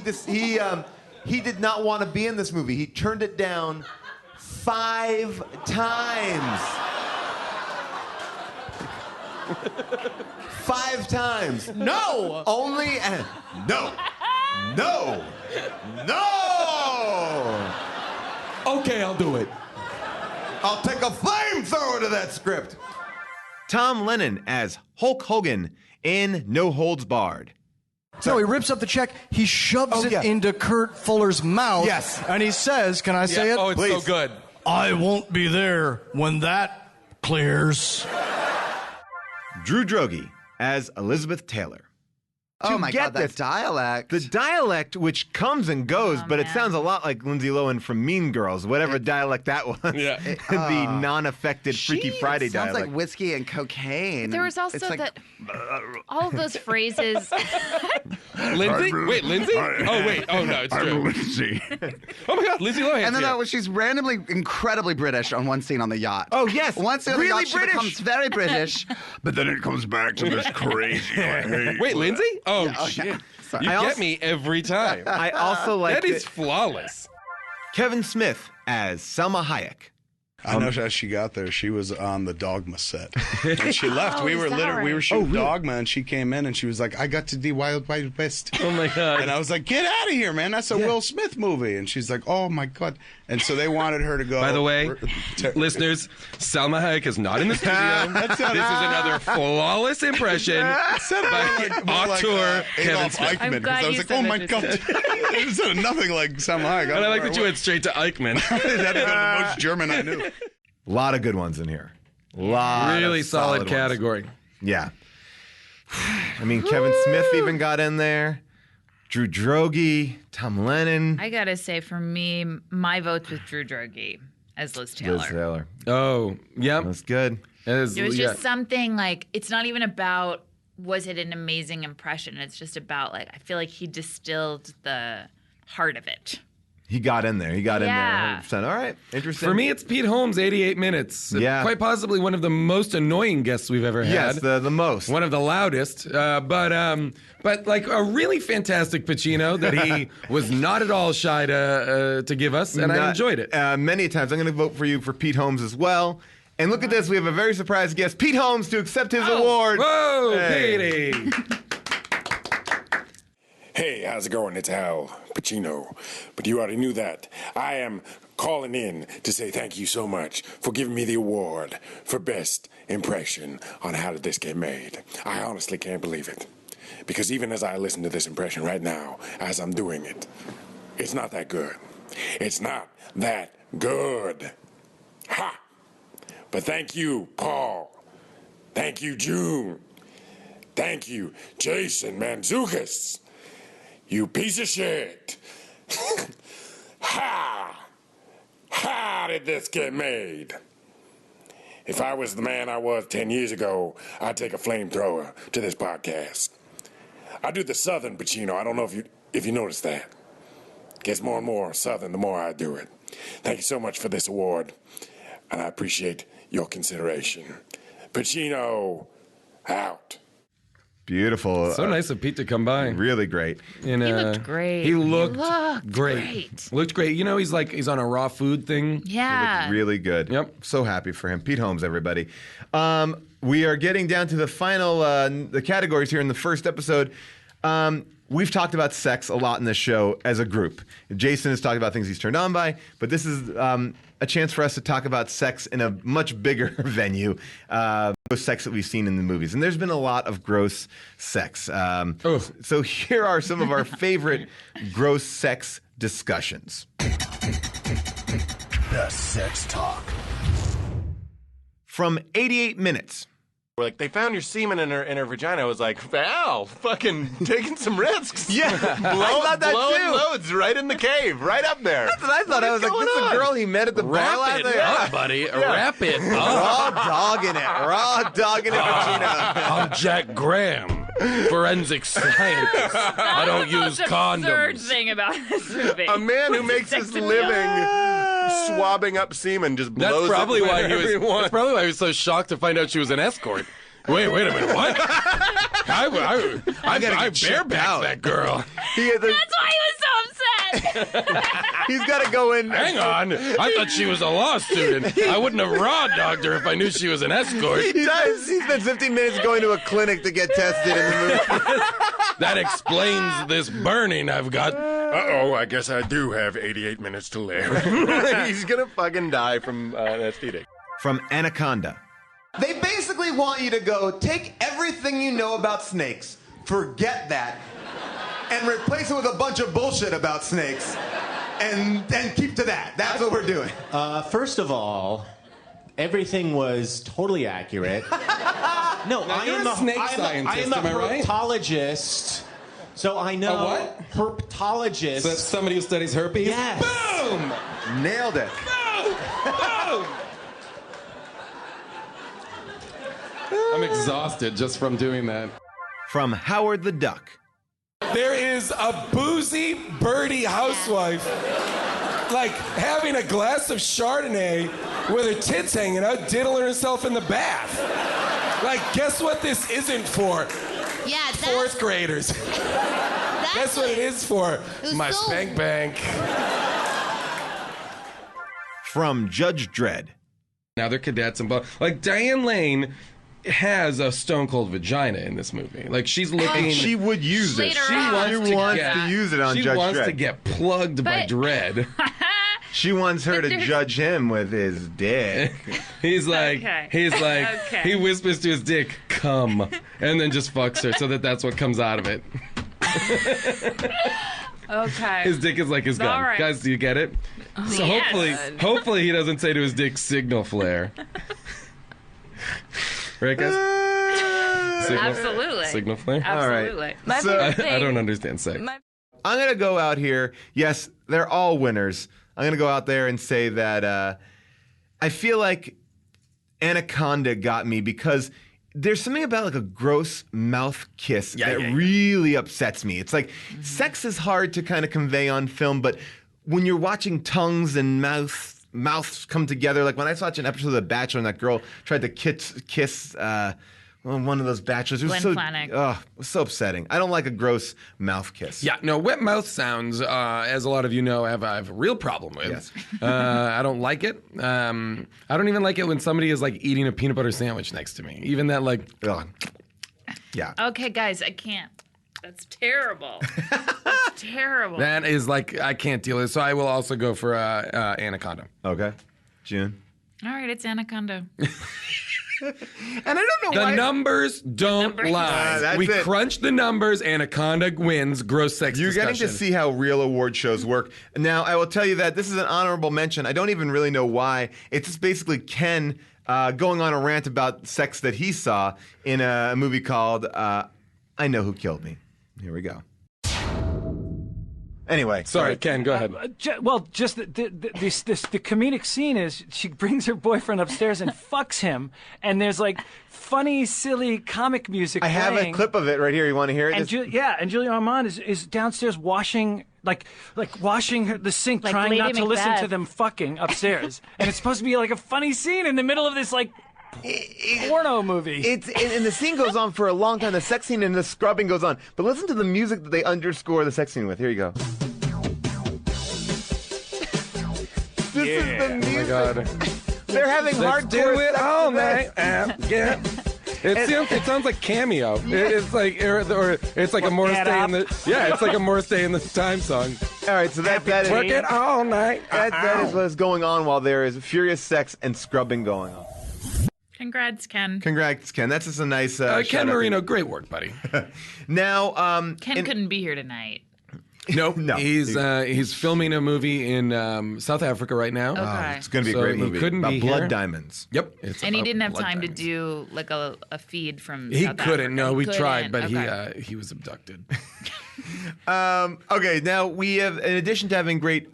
did not want to be in this movie. He turned it down 5 times. 5 times. No! Only. No. No. No! Okay, I'll do it. I'll take a flamethrower to that script. Tom Lennon as Hulk Hogan in No Holds Barred. No, he rips up the check. He shoves it into Kurt Fuller's mouth. Yes. And he says, can I say it? Oh, it's Please. so good. I won't be there when that clears. Drew Droege as Elizabeth Taylor. Oh my God, that this, dialect. The dialect, which comes and goes, but it sounds a lot like Lindsay Lohan from Mean Girls, whatever dialect that was. Yeah. The non-affected Freaky Friday sounds dialect. like whiskey and cocaine. There was also It's like, that all of those phrases. Lindsay? Wait, Lindsay? Oh, wait. Oh, no, it's Drew. Lindsay. Oh, my God, Lindsay Lohan. And then she's randomly incredibly British on one scene on the yacht. Oh, yes. One scene on the Really yacht, she British. becomes very British. But then it comes back to this crazy. Wait, Lindsay? Oh, Yeah, shit. yeah. You get me every time. I also like That is flawless. Kevin Smith as Selma Hayek. I know as she got there, she was on the Dogma set. When she left, Oh, we is were that we were right? shooting Dogma, and she came in and she was like, "I got to the Wild Wild West." Oh my God. And I was like, "Get out of here, man! That's a Will Smith movie." And she's like, "Oh my God!" And so they wanted her to go. By the way, listeners, Salma Hayek is not in the studio. This is another flawless impression by auteur Kevin Smith. Eichmann. Because I was like, "Oh my God!" It said nothing like Salma Hayek. And I like that you went straight to Eichmann. That's the most German I knew. A lot of good ones in here. Really of solid ones. category. Yeah. I mean, Kevin Smith even got in there. Drew Droege, Tom Lennon. I gotta say, for me, my vote's with Drew Droege as Liz Taylor. Liz Taylor. Oh, yeah. That's good. It was just something like, it's not even about, was it an amazing impression? It's just about, like, I feel like he distilled the heart of it. He got in there. He got Yeah. in there 100%. All right. Interesting. For me, it's Pete Holmes, 88 Minutes. Yeah. Quite possibly one of the most annoying guests we've ever had. Yes, the most. One of the loudest. But like a really fantastic Pacino that he was not at all shy to give us, and I enjoyed it. Many times. I'm going to vote for you for Pete Holmes as well. And look at this. We have a very surprised guest, Pete Holmes, to accept his award. Whoa, Hey. Petey. Hey, how's it going? It's Al Pacino. But you already knew that. I am calling in to say thank you so much for giving me the award for Best Impression on How Did This Get Made. I honestly can't believe it. Because even as I listen to this impression right now, as I'm doing it, it's not that good. It's not that good. Ha! But thank you, Paul. Thank you, June. Thank you, Jason Mantzoukas. You piece of shit. How did this get made? If I was the man I was 10 years ago, I'd take a flamethrower to this podcast. I do the Southern Pacino. I don't know if you noticed that. Gets more and more Southern the more I do it. Thank you so much for this award, and I appreciate your consideration. Pacino, out. Beautiful. So nice of Pete to come by. Really great. And, He looked great. He looked great. Looked great. You know, he's on a raw food thing. Yeah. Really good. Yep. So happy for him. Pete Holmes, everybody. We are getting down to the final the categories here in the first episode. We've talked about sex a lot in this show as a group. Jason has talked about things he's turned on by, but this is a chance for us to talk about sex in a much bigger venue. Sex that we've seen in the movies. And there's been a lot of gross sex. So here are some of our favorite gross sex discussions. Best sex talk. From 88 Minutes. Like, they found your semen in her vagina. I was like, Val, fucking taking some risks. Yeah, I thought that blowing too. loads right in the cave, right up there. That's what I thought. I was like, this is a girl he met at the bar last night. Wrap it up, buddy. Wrap it up. Raw dogging it. Raw dogging it, Pacino. I'm Jack Graham, forensic scientist. I don't use condoms. Third thing about this movie. A man who makes his living swabbing up semen just blows That's probably it why he was. everyone. That's probably why he was so shocked to find out she was an escort. Wait a minute, what? I barebacked that girl. That's why he was so upset. He's got to go in. Hang on, I thought she was a law student. I wouldn't have raw dogged her if I knew she was an escort. He does. He spent 15 minutes going to a clinic to get tested in the movie. That explains this burning I've got. Uh-oh, I guess I do have 88 minutes to live. He's gonna fucking die from an STD. From Anaconda. They basically want you to go take everything you know about snakes, forget that, and replace it with a bunch of bullshit about snakes, and keep to that. That's what we're doing. First of all, everything was totally accurate. No, Now, I you're am a snake scientist, I am a am I right? herpetologist. So I know A what? herpetologist. So that's somebody who studies herpes? Yes. Boom! Nailed it. Boom! I'm exhausted just from doing that. From Howard the Duck. There is a boozy, birdie housewife, like having a glass of Chardonnay with her tits hanging out, diddling herself in the bath. Like, guess what this isn't for? Yeah, that's... Fourth graders. That's what it is for. My so... spank bank. From Judge Dredd. Now they're cadets and like Diane Lane has a stone cold vagina in this movie. Like she's looking. And she would use it. She wants to use it on She Judge wants Dredd. to get plugged by Dredd. She wants her to judge him with his dick. He's like, Okay. he whispers to his dick, "Come," and then just fucks her, so that's what comes out of it. Okay. His dick is like his gun. All right. Guys, do you get it? So Yes. hopefully he doesn't say to his dick, "Signal flare." Right, guys? Absolutely. Signal flare? Absolutely. My favorite I don't understand sex. I'm going to go out here. Yes, they're all winners. I'm going to go out there and say that I feel like Anaconda got me because there's something about like a gross mouth kiss that really upsets me. It's like sex is hard to kind of convey on film, but when you're watching tongues and mouths come together, like when I was watching an episode of The Bachelor and that girl tried to kiss one of those bachelors. It was Glenn so, Flanagan. it was so upsetting. I don't like a gross mouth kiss. Yeah, no, wet mouth sounds, as a lot of you know, I have a real problem with. Yes. I don't like it. I don't even like it when somebody is like eating a peanut butter sandwich next to me. Even that, like, yeah. Okay, guys, I can't. That's terrible. That's terrible. That is like, I can't deal with it. So I will also go for Anaconda. Okay. June? All right, it's Anaconda. And I don't know The why. numbers don't lie. We crunch the numbers. Anaconda wins. Gross sex You're discussion. getting to see how real award shows work. Now, I will tell you that this is an honorable mention. I don't even really know why. It's just basically Ken going on a rant about sex that he saw in a movie called I Know Who Killed Me. Here we go. Anyway, sorry, Ken, go ahead. Just the comedic scene is she brings her boyfriend upstairs and fucks him, and there's like funny, silly comic music. I have a clip of it right here. You want to hear it? And and Julia Armand is downstairs washing washing the sink, Like trying Lady not to listen Macbeth. to them fucking upstairs. And it's supposed to be like a funny scene in the middle of this like porno movie. It's and the scene goes on for a long time. The sex scene and the scrubbing goes on. But listen to the music that they underscore the sex scene with. Here you go. This is the music. Oh my God. They're having Let's hardcore do it sex all to this. night. Yeah. It sounds like Cameo. It's like or it's like a more stay in the it's like a more stay in the time song. All right, so that is work it all night. That is what is going on while there is furious sex and scrubbing going on. Congrats, Ken. Congrats, Ken. That's just a nice Ken Marino, great work, buddy. Now, Ken couldn't be here tonight. Nope. No. He's filming a movie in South Africa right now. Okay. It's going to be a great movie. He couldn't about be blood here. diamonds. Yep. And he didn't have time to do like a feed from He South couldn't. Africa. No, we He tried, but couldn't. he was abducted. Okay, now we have, in addition to having great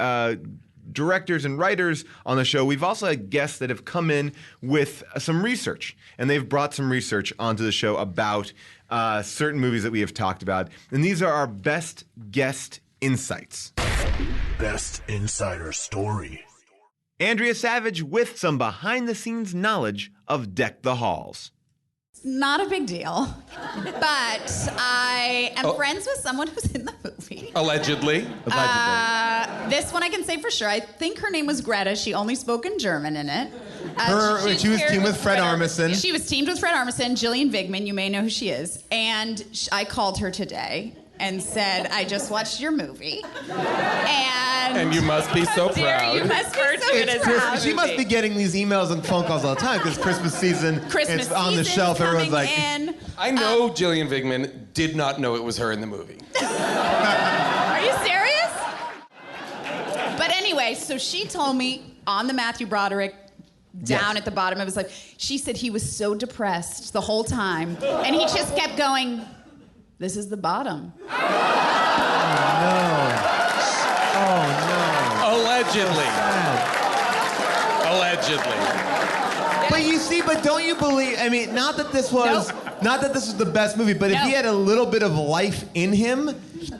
directors and writers on the show, we've also had guests that have come in with some research, and they've brought some research onto the show about certain movies that we have talked about, and these are our best guest insights. Best Insider Story. Andrea Savage with some behind-the-scenes knowledge of Deck the Halls. Not a big deal, but I am friends with someone who's in the movie. Allegedly. This one I can say for sure. I think her name was Greta. She only spoke in German in it. She was paired teamed with Fred Armisen. She was teamed with Fred Armisen, Gillian Vigman. You may know who she is. And I called her today and said, I just watched your movie. And you must be so proud. You must be so proud. She must be getting these emails and phone calls all the time because Christmas season, it's on the shelf. Everyone's like, I know Gillian Vigman did not know it was her in the movie. Are you serious? But anyway, so she told me on the Matthew Broderick down at the bottom, it was like, she said he was so depressed the whole time. And he just kept going, this is the bottom. Allegedly. But you see, but don't you believe? I mean, not that this was the best movie, but if he had a little bit of life in him,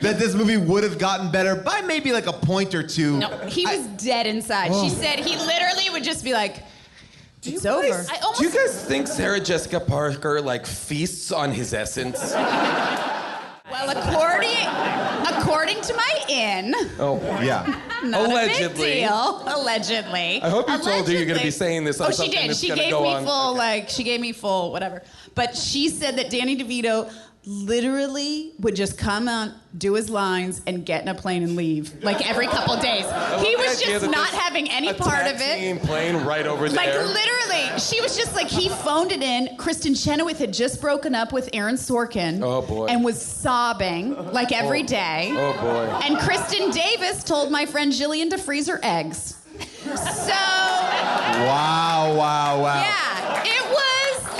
that this movie would have gotten better by maybe like a point or two. No, he was dead inside. She said he literally would just be like, it's over. Do you guys think Sarah Jessica Parker like feasts on his essence? Well, according to my inn. Oh, yeah. Not Allegedly. a big deal. Allegedly. I hope you told her you're going to be saying this on she something did. that's She going to gave go me on. full, she gave me full whatever. But she said that Danny DeVito literally would just come on, do his lines, and get in a plane and leave, like every couple days. He was just not having any part of it. Plane right over there. Like literally, she was just like, he phoned it in. Kristen Chenoweth had just broken up with Aaron Sorkin. Oh boy. And was sobbing like every day. Oh boy. And Kristen Davis told my friend Jillian to freeze her eggs. So. Wow. Yeah, it was.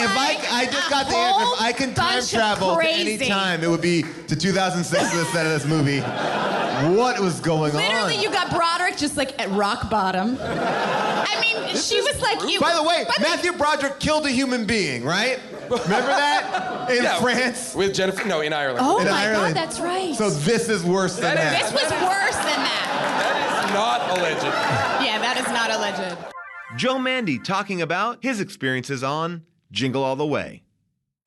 If I just got the answer. If I can time travel to any time, it would be to 2006 to the set of this movie. What was going on? Literally, you got Broderick just like at rock bottom. I mean, she was like. By the way, Matthew Broderick killed a human being, right? Remember that in France with Jennifer? No, in Ireland. Oh in my Ireland. God, that's right. So this is worse than that. This was worse than that. Not alleged. Yeah, that is not alleged. Joe Mandy talking about his experiences on Jingle All the Way.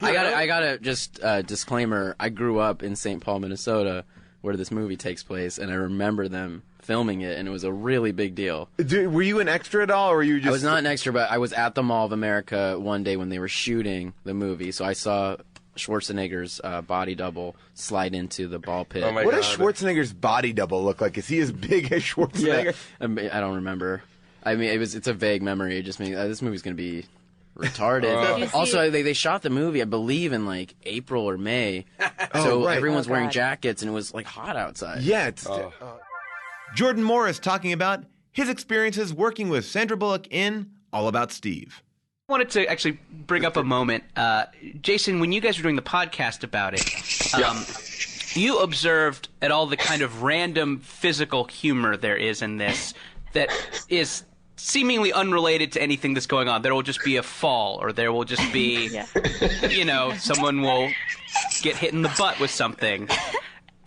I gotta just disclaimer. I grew up in St. Paul, Minnesota, where this movie takes place, and I remember them filming it, and it was a really big deal. Were you an extra at all, or were you just? I was not an extra, but I was at the Mall of America one day when they were shooting the movie, so I saw Schwarzenegger's body double slide into the ball pit. What does Schwarzenegger's body double look like? Is he as big as Schwarzenegger? Yeah. I don't remember. I mean, it's a vague memory. It just means this movie's gonna be retarded. Also, they shot the movie, I believe, in like April or May, so everyone's wearing jackets, and it was like hot outside. Yeah. Jordan Morris talking about his experiences working with Sandra Bullock in All About Steve. I wanted to actually bring up a moment. Jason, when you guys were doing the podcast about it, you observed at all the kind of random physical humor there is in this that is seemingly unrelated to anything that's going on. There will just be a fall, or there will just be, someone will get hit in the butt with something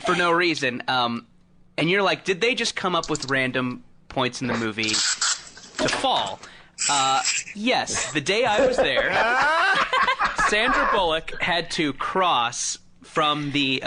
for no reason. And you're like, did they just come up with random points in the movie to fall? Yes, the day I was there, Sandra Bullock had to cross from the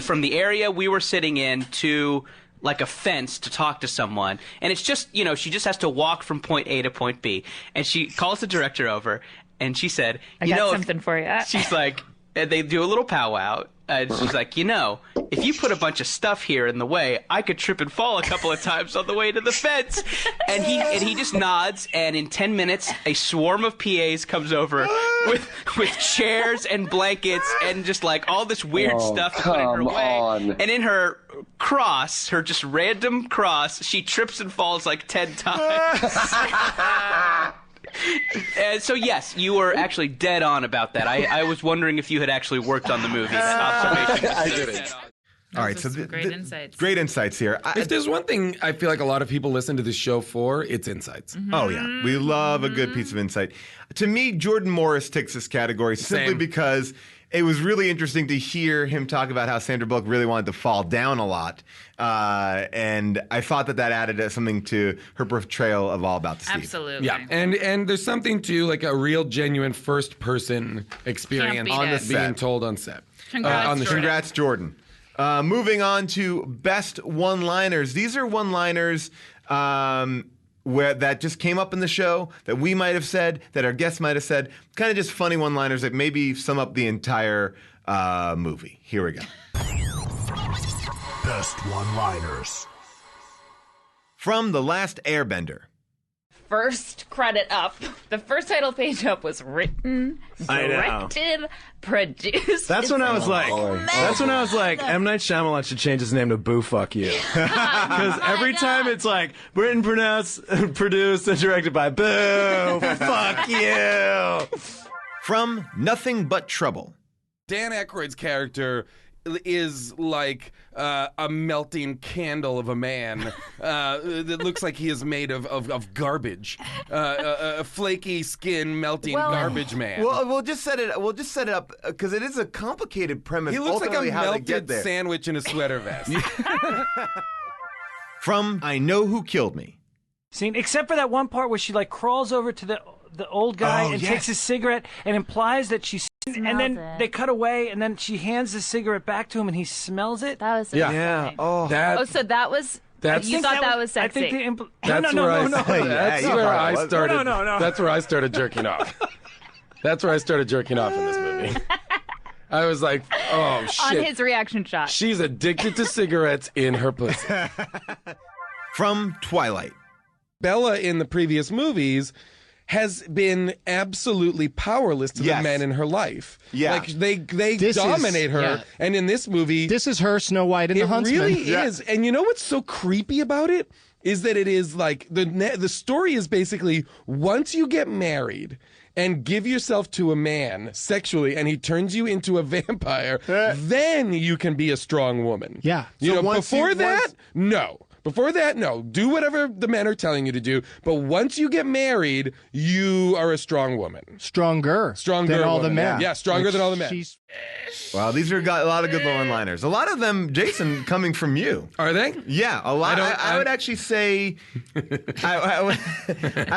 from the area we were sitting in to like a fence to talk to someone, and it's just she just has to walk from point A to point B, and she calls the director over, and she said, I got something for you. She's like, and they do a little powwow. And she's like, if you put a bunch of stuff here in the way, I could trip and fall a couple of times on the way to the fence. And he just nods, and in 10 minutes, a swarm of PAs comes over with chairs and blankets and just like all this weird stuff to put in her way. And in her cross, her just random cross, she trips and falls like 10 times. So yes, you were actually dead on about that. I was wondering if you had actually worked on the movie. That observation was I didn't. All right, so great insights. Great insights here. If there's one thing I feel like a lot of people listen to this show for, it's insights. Mm-hmm. Oh yeah, we love a good piece of insight. To me, Jordan Morris takes this category simply because it was really interesting to hear him talk about how Sandra Bullock really wanted to fall down a lot. And I thought that added something to her portrayal of All About Steve. Absolutely. Yeah, and there's something to like a real, genuine first-person experience on the set. being told on set. Congrats, Jordan. Moving on to best one-liners. These are one-liners where that just came up in the show that we might have said, that our guests might have said, kind of just funny one-liners that maybe sum up the entire movie. Here we go. Best one-liners. From The Last Airbender. First credit up. The first title page up was written, directed, produced. That's when I was like, M. Night Shyamalan should change his name to Boo Fuck You. Because every time it's like, written, produced, and directed by Boo Fuck You. From Nothing But Trouble. Dan Aykroyd's character is like a melting candle of a man that looks like he is made of garbage, a flaky skin melting garbage man. Well, we'll just set it up because it is a complicated premise. He looks like a melted there. sandwich in a sweater vest. From I Know Who Killed Me. Scene, except for that one part where she like crawls over to the old guy and takes his cigarette and implies that she's. And then they cut away, and then she hands the cigarette back to him, and he smells it. That was so yeah. Oh, so that was. You thought that was sexy. I think no. That's where I started. No. That's where I started jerking off. That's where I started jerking off in this movie. I was like, oh shit. On his reaction shot. She's addicted to cigarettes in her pussy. From Twilight. Bella in the previous movies has been absolutely powerless to the men in her life. Yeah. Like they dominate her. And in this movie, this is her Snow White and the Huntsman. It really is. And you know what's so creepy about it? Is that it is like the story is basically once you get married and give yourself to a man sexually and he turns you into a vampire, then you can be a strong woman. Yeah. Before that, no. Before that, no. Do whatever the men are telling you to do. But once you get married, you are a strong woman. Stronger than all the men. Yeah, stronger than all the men. Wow, these are a lot of good one-liners. A lot of them, Jason, coming from you. Are they? Yeah, a lot. I would actually say, I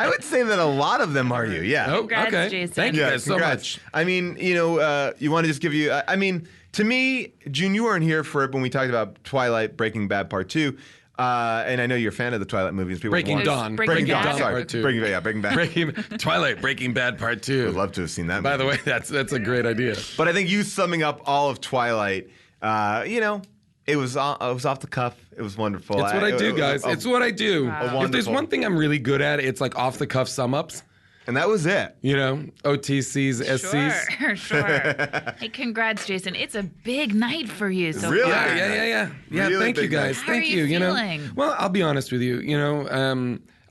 would say that a lot of them are you. Yeah. Oh, Congrats, okay. Jason. Thank you guys so much. I mean, you want to just give you. I mean, to me, June, you weren't here for it when we talked about Twilight, Breaking Bad Part 2. And I know you're a fan of the Twilight movies. Breaking Dawn. Breaking Dawn. Sorry. Part 2. Breaking Bad. Twilight, Breaking Bad Part 2. I'd love to have seen that movie. By the way, that's a great idea. But I think you summing up all of Twilight, it was off the cuff. It was wonderful. It's what I do, guys. It's what I do. Wow. If there's one thing I'm really good at, it's like off the cuff sum ups. And that was it. OTCs, SCs. Sure. Hey, congrats, Jason. It's a big night for you so Really? far. Yeah. Really thank you, guys. How Thank are you feeling? Well, I'll be honest with you.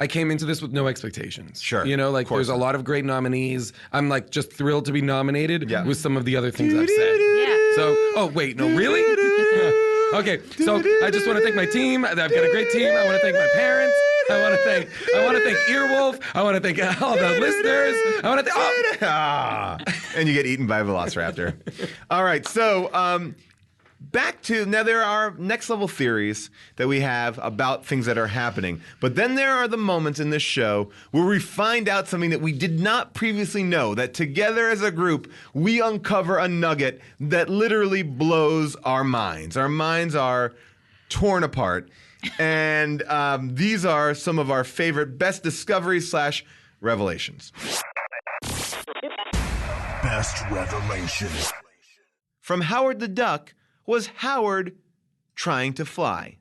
I came into this with no expectations. Sure. There's a lot of great nominees. I'm like just thrilled to be nominated with some of the other things I've said. Yeah. So, oh wait, no, really? Okay, so I just want to thank my team. I've got a great team. I want to thank my parents. I want to thank Earwolf. I want to thank all the listeners. I want to thank. And you get eaten by a velociraptor. All right, so back to, now there are next level theories that we have about things that are happening, but then there are the moments in this show where we find out something that we did not previously know, that together as a group, we uncover a nugget that literally blows our minds. Our minds are torn apart. And these are some of our favorite best discoveries / revelations. Best revelation. From Howard the Duck, was Howard trying to fly?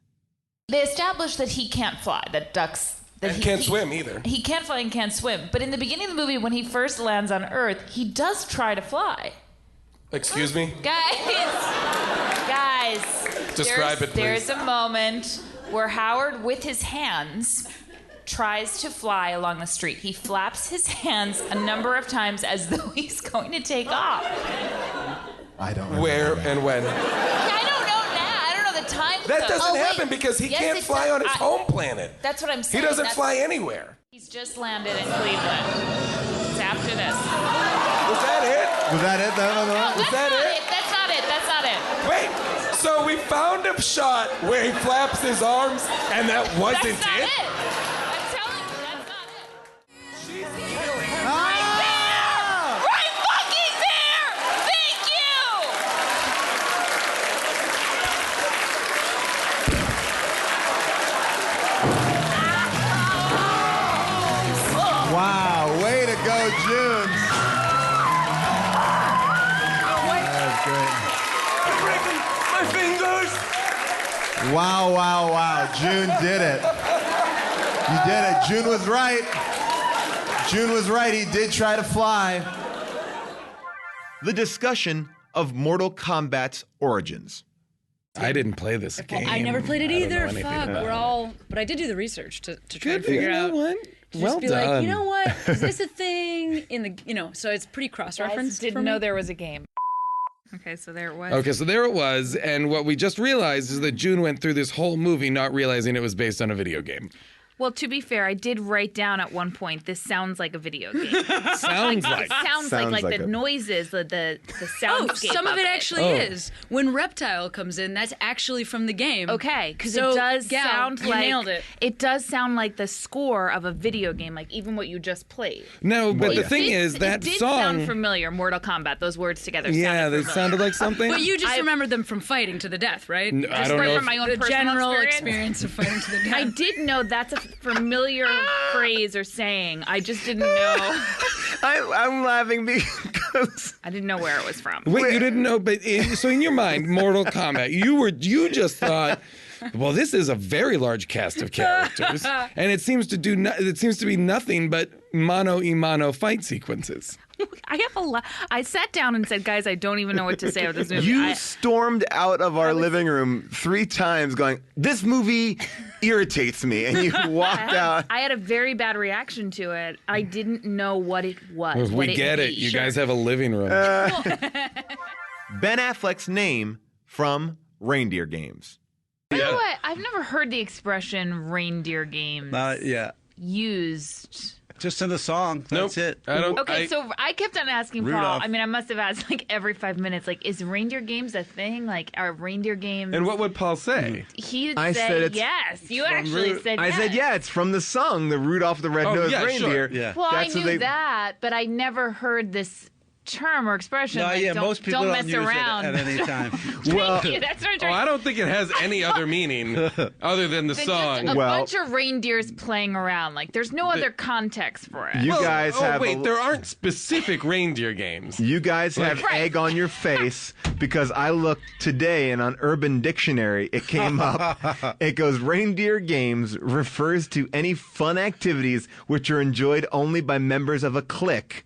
They established that he can't fly, that ducks... And can't swim either. He can't fly and can't swim. But in the beginning of the movie, when he first lands on Earth, he does try to fly. Excuse me? Guys. Describe it, please. There's a moment where Howard, with his hands, tries to fly along the street. He flaps his hands a number of times as though he's going to take off. I don't know. Where and when? I don't know now. I don't know the time. That doesn't happen because he can't fly on his home planet. That's what I'm saying. He doesn't fly anywhere. He's just landed in Cleveland. It's after this. Was that it? Was that it? Was that it? That's not it. That's not it. Wait. So we found a shot where he flaps his arms, and that wasn't That's not it? I'm telling you, that's not it. She's killing. Right there! Right fucking there! Thank you! Wow, way to go, June. That's great. I'm breaking my fingers. Wow. June did it. You did it. June was right. June was right. He did try to fly. The discussion of Mortal Kombat's origins. I didn't play this game. I never played it either. Fuck. We're all... But I did do the research to try and Good, figure you know out... what? To Well just be done. like, you know what? Is this a thing in the... so it's pretty cross-referenced Didn't for me. know there was a game. Okay, so there it was. Okay, so there it was, and what we just realized is that June went through this whole movie not realizing it was based on a video game. Well, to be fair, I did write down at one point, this sounds like a video game. Sounds like. It sounds like the noises, the soundscape. Some of it actually Oh. is. When Reptile comes in, that's actually from the game. Okay, because So, it does Gal, sound you like nailed it. It does sound like the score of a video game, like even what you just played. No, but the thing is, that it did song... sound familiar. Mortal Kombat. Those words together. Yeah, they sounded familiar. sounded like something. But you just remembered them from fighting to the death, right? I don't know. From my own The personal general experience experience of fighting to the death. I did know that's a familiar phrase or saying. I just didn't know. I'm laughing because I didn't know where it was from. Wait, you didn't know, but so in your mind, Mortal Kombat, you just thought, well, this is a very large cast of characters, and it seems to be nothing but mano-a-mano fight sequences. I have a lot. I sat down and said, guys, I don't even know what to say about this movie. you stormed out of our living room 3 times going, this movie irritates me, and you walked out. I had a very bad reaction to it. I didn't know what it was. We get it. You guys have a living room. Ben Affleck's name from Reindeer Games. You know what? I've never heard the expression reindeer games used. Just in the song. That's it. Okay, so I kept on asking Paul. Rudolph. I mean, I must have asked like every 5 minutes, like, is reindeer games a thing? Like, are reindeer games? And what would Paul say? He I said said it's yes. You actually said yes. I said, yeah, it's from the song, the Rudolph the Red-Nosed Reindeer. Sure. Yeah. Well, That's I what knew that, but I never heard this term or expression. No, like, yeah, don't, most people don't don't mess use around. it at any time. Thank you. That's what I'm trying. I don't think it has any other meaning other than the Then song. just a bunch of reindeers playing around. Like, there's no other context for it. You guys have. There aren't specific reindeer games. You guys have egg on your face because I looked today and on Urban Dictionary it came up. It goes, reindeer games refers to any fun activities which are enjoyed only by members of a clique.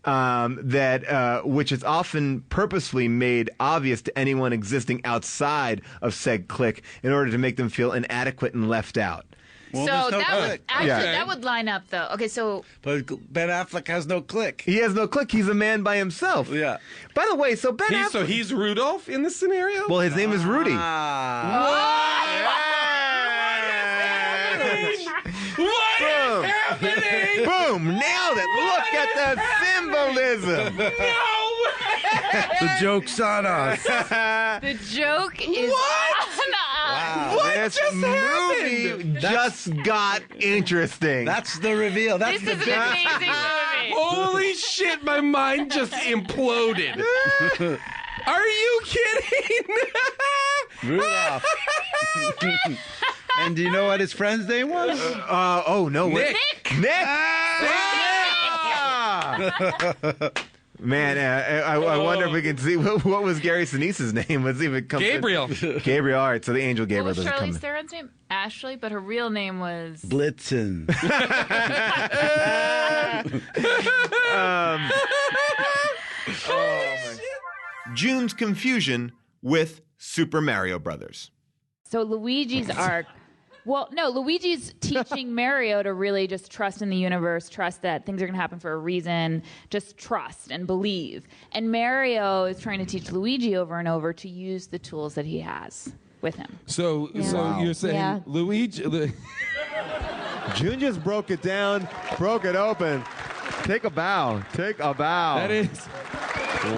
Which is often purposefully made obvious to anyone existing outside of said clique in order to make them feel inadequate and left out. Well, so there's no that would click. actually Yeah. that would line up though. Okay, so But Ben Affleck has no click. He has no clique. He's a man by himself. Yeah. By the way, so Ben Affleck. So he's Rudolph in this scenario? Well, his name is Rudy. What Boom. is happening? Boom! Nailed it. Look at the symbolism. No way! The joke's on us. The joke is on us. Wow. What this just movie just got interesting. That's the reveal. That's This is an amazing movie. Holy shit, my mind just imploded. Are you kidding? Rudolph. And do you know what his friend's name was? Oh, no. Nick. Nick! Man, I wonder if we can see what was Gary Sinise's name. Let's see if it comes. Gabriel. Gabriel. All right, so the angel What Gabriel was doesn't come. Charlize Theron's name? Ashley, but her real name was Blitzen. June's confusion with Super Mario Brothers. So Luigi's arc. Well, no, Luigi's teaching Mario to really just trust in the universe, trust that things are going to happen for a reason, just trust and believe. And Mario is trying to teach Luigi over and over to use the tools that he has with him. So you're saying Luigi... June just broke it down, broke it open. Take a bow. Take a bow. That is...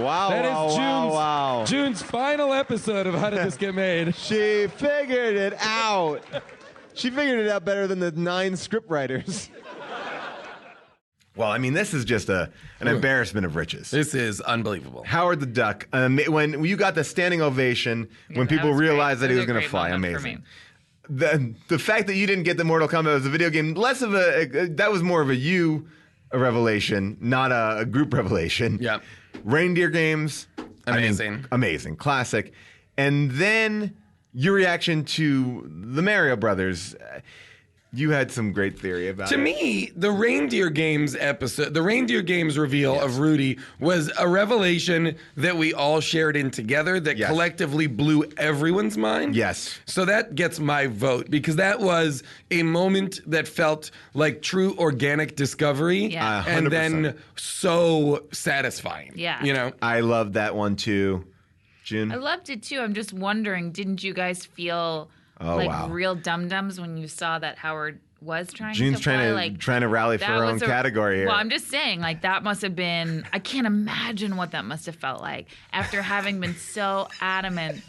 Wow, That is wow. June's final episode of How Did This Get Made? She figured it out. She figured it out better than the 9 scriptwriters. Well, I mean, this is just an embarrassment of riches. This is unbelievable. Howard the Duck, when you got the standing ovation, when people realized that he was going to fly, amazing. The fact that you didn't get the Mortal Kombat as a video game, that was more of a revelation, not a group revelation. Yeah. Reindeer games, amazing. Amazing, classic. And then your reaction to the Mario Brothers. You had some great theory about it. To me, the Reindeer Games episode, the Reindeer Games reveal of Rudy was a revelation that we all shared in together that collectively blew everyone's mind. Yes. So that gets my vote because that was a moment that felt like true organic discovery. Yeah. And then so satisfying. Yeah. You know? I loved that one too. June? I loved it too. I'm just wondering, didn't you guys feel real dum-dums when you saw that Howard was trying June's to fly? trying to rally for her own category here. Well, I'm just saying, that must have been, I can't imagine what that must have felt like after having been so adamant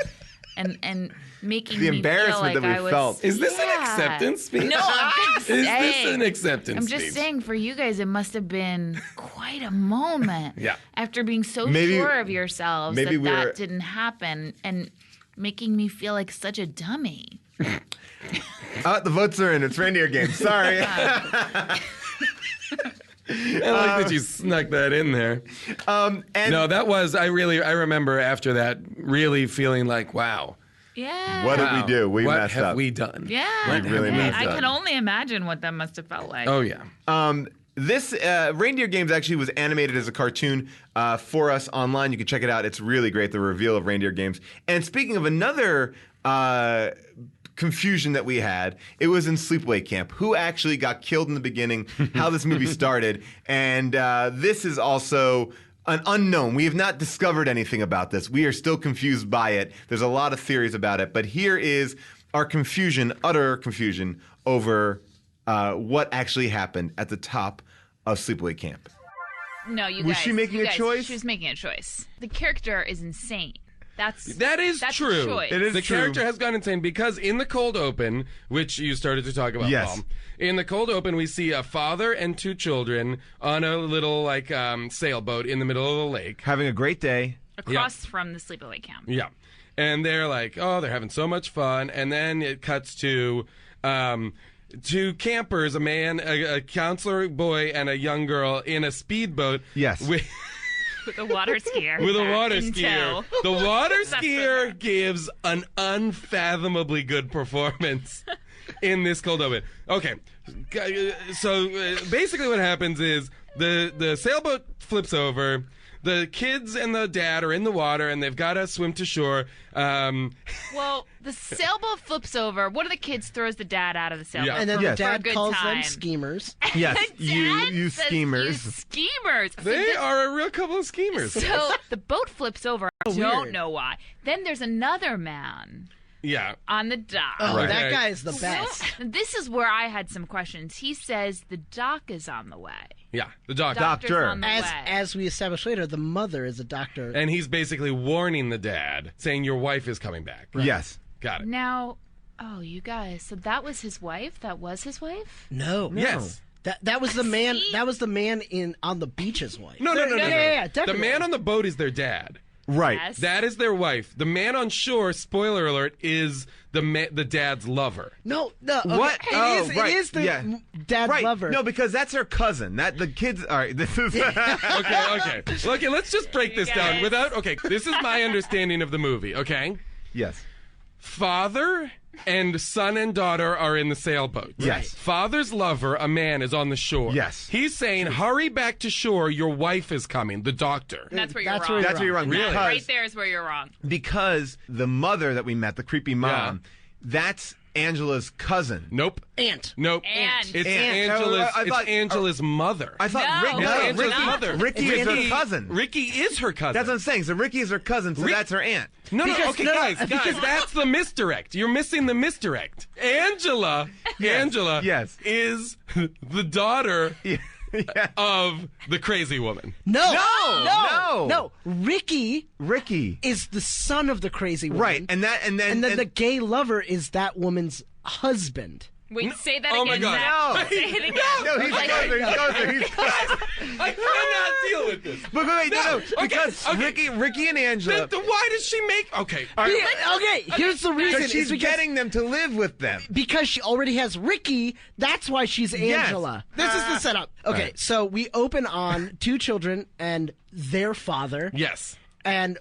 and making the me embarrassment feel like that we felt. Is this an acceptance speech? No, I'm just saying. Is this an acceptance I'm just speech? saying, for you guys, it must have been quite a moment. Yeah. After being so sure of yourselves that didn't happen and making me feel like such a dummy. The votes are in. It's Reindeer Games. Sorry. I like that you snuck that in there. No, that was, I remember after that really feeling like, wow. Yeah. What did we do? We what messed have up. we done? Yeah. We really messed I up. can only imagine what that must have felt like. Oh, yeah. This Reindeer Games actually was animated as a cartoon for us online. You can check it out. It's really great, the reveal of Reindeer Games. And speaking of another confusion that we had, it was in Sleepaway Camp. Who actually got killed in the beginning, how this movie started. And this is also an unknown. We have not discovered anything about this. We are still confused by it. There's a lot of theories about it. But here is our confusion, utter confusion, over what actually happened at the top of Sleepaway Camp. No, you guys. Was she making a choice? She was making a choice. The character is insane. That's true. A choice. It is the true. character has gone insane because in the cold open, which you started to talk about, Yes. Paul, in the cold open, we see a father and 2 children on a little sailboat in the middle of the lake, having a great day across from the Sleepaway Camp. Yeah, and they're like, oh, they're having so much fun, and then it cuts to 2 campers, a counselor boy, and a young girl in a speedboat. Yes. With a water skier. With a water in skier. tow. The water skier gives an unfathomably good performance in this cold open. Okay, so basically what happens is the sailboat flips over. The kids and the dad are in the water, and they've got to swim to shore. Well, the sailboat flips over. One of the kids throws the dad out of the sailboat. Yeah. And then for the a dad good calls time. them schemers. Yes, Dad you says, schemers. You schemers. So They are a real couple of schemers. So the boat flips over. I don't weird. know why. Then there's another man Yeah. On the dock. Oh, that guy is the best. This is where I had some questions. He says the doc is on the way. Yeah, the doctor. As we established later, the mother is a doctor. And he's basically warning the dad, saying your wife is coming back. Right. Yes. Got it. Now, you guys, so that was his wife? That was his wife? No. Yes. That was the man. That was the man on the beach's wife. No. Yeah, The definitely. man on the boat is their dad. Right. Yes. That is their wife. The man on shore, spoiler alert, is the dad's lover. No. Okay. What? It is the dad's lover. No, because that's her cousin. That the kids. All right. This is. Okay. Let's just break this down without. Okay, this is my understanding of the movie. Okay. Yes. Father and son and daughter are in the sailboat. Yes. Father's lover, a man, is on the shore. Yes. He's saying, hurry back to shore. Your wife is coming, the doctor. That's where you're wrong. That's where you're wrong. Really? Right there is where you're wrong. Because the mother that we met, the creepy mom, that's Angela's cousin. Nope. Aunt. Nope. Aunt. It's Angela's mother. I thought Angela's mother. Ricky is her cousin. Ricky is her cousin. That's what I'm saying. So Ricky is her cousin, so that's her aunt. Guys, that's the misdirect. You're missing the misdirect. Angela Yes. is the daughter of the crazy woman. No. Ricky is the son of the crazy woman. Right. And then the gay lover is that woman's husband. Wait, say that Oh again. my God. Zach. Say it again. No, he goes there. I cannot deal with this. But wait, no. Okay, Because Ricky and Angela. Why does she make? Okay. Okay, here's the reason. Because she's getting them to live with them. Because she already has Ricky, that's why she's Angela. This is the setup. Okay, so we open on two children and their father. Yes. And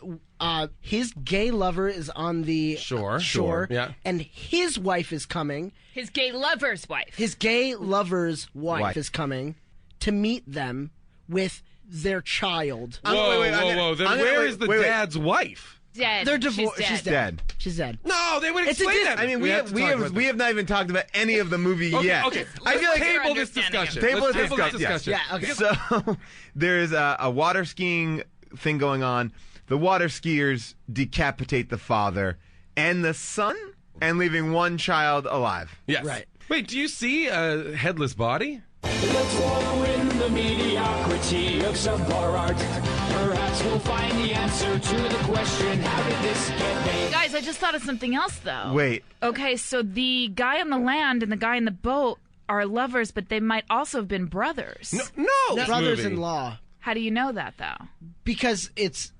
his gay lover is on the shore. Yeah. And his wife is coming. His gay lover's wife. His gay lover's wife is coming to meet them with their child. Whoa. Then where is the dad's wife? Dead. They're divorced. She's dead. She's dead. No, they would explain that. I mean, we have not even talked about any of the movie yet. Okay, I feel like table this discussion. Table this discussion. discussion. Yeah, okay. So there's a water skiing thing going on. The water skiers decapitate the father and the son, and leaving one child alive. Yes. Right. Wait, do you see a headless body? Let's wallow in the mediocrity of subpar art. Perhaps we'll find the answer to the question, how did this get made? Guys, I just thought of something else, though. Wait. Okay, so the guy on the land and the guy in the boat are lovers, but they might also have been brothers. No. Brothers-in-law. How do you know that, though? Because it's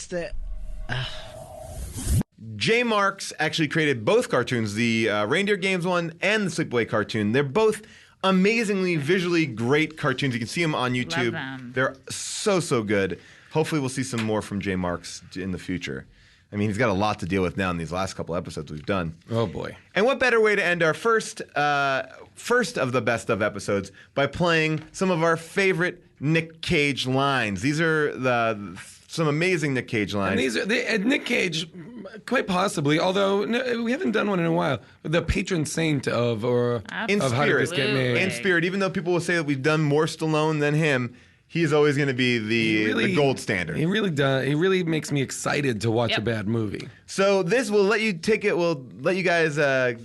the... J. Marks actually created both cartoons, the Reindeer Games one and the Sleepaway cartoon. They're both amazingly visually great cartoons. You can see them on YouTube. Love them. They're so good. Hopefully we'll see some more from J. Marks in the future. I mean, he's got a lot to deal with now in these last couple episodes we've done. Oh, boy. And what better way to end our first of the best of episodes by playing some of our favorite Nick Cage lines. These are some amazing Nick Cage lines. And these are Nick Cage, quite possibly, although we haven't done one in a while, the patron saint of How Did This Get Made. In spirit, even though people will say that we've done more Stallone than him, he's always going to be the gold standard. He really does. He really makes me excited to watch a bad movie. So this will let you take it. We'll let you guys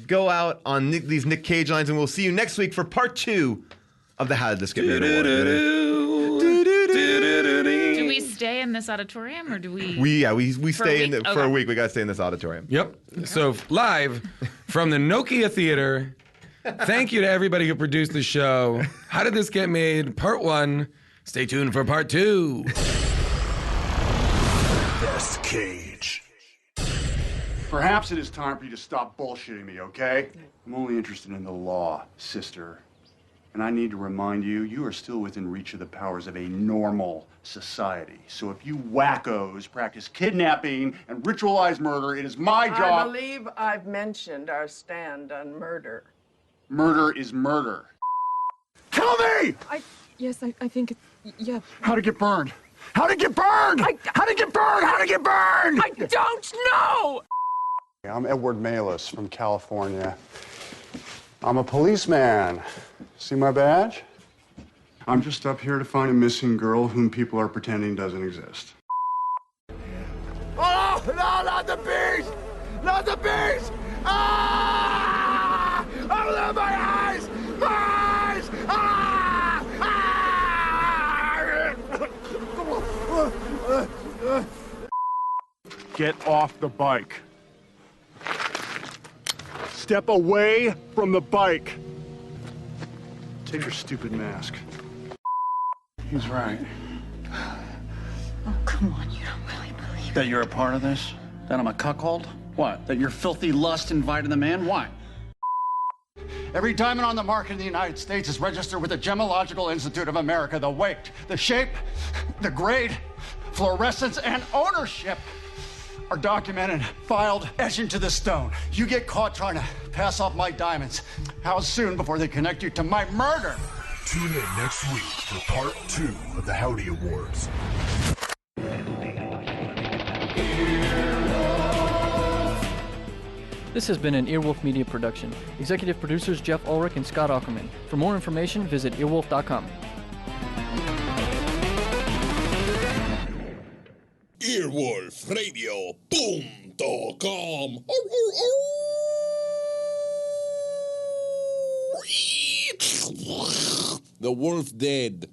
go out on these Nick Cage lines, and we'll see you next week for part 2 of the How Did This Get Made award. Do we stay in this auditorium, or do we? We stay for a week. We got to stay in this auditorium. Yep. So live from the Nokia Theater. Thank you to everybody who produced the show. How Did This Get Made? Part 1. Stay tuned for part 2. Best Cage. Perhaps it is time for you to stop bullshitting me, okay? I'm only interested in the law, sister. And I need to remind you, you are still within reach of the powers of a normal society. So if you wackos practice kidnapping and ritualized murder, it is my job. I believe I've mentioned our stand on murder. Murder is murder. Tell me! Yes, I think yeah. How'd it get burned? How'd it get burned? How'd it get burned? How'd it get burned? I don't know! I'm Edward Malis from California. I'm a policeman. See my badge? I'm just up here to find a missing girl whom people are pretending doesn't exist. Oh, no, not the bees! Not the bees! Ah! Open my eyes! My eyes! Ah! Get off the bike. Step away from the bike. Take your stupid mask. He's right. Oh, come on, you don't really believe That you're a part of this? That I'm a cuckold? What? That your filthy lust invited the man? Why? Every diamond on the market in the United States is registered with the Gemological Institute of America. The weight, the shape, the grade, fluorescence, and ownership are documented, filed, etched into the stone. You get caught trying to pass off my diamonds. How soon before they connect you to my murder? Tune in next week for part 2 of the Howdy Awards. This has been an Earwolf Media production. Executive producers Jeff Ulrich and Scott Ackerman. For more information, visit earwolf.com. earwolfradio.com. The wolf dead.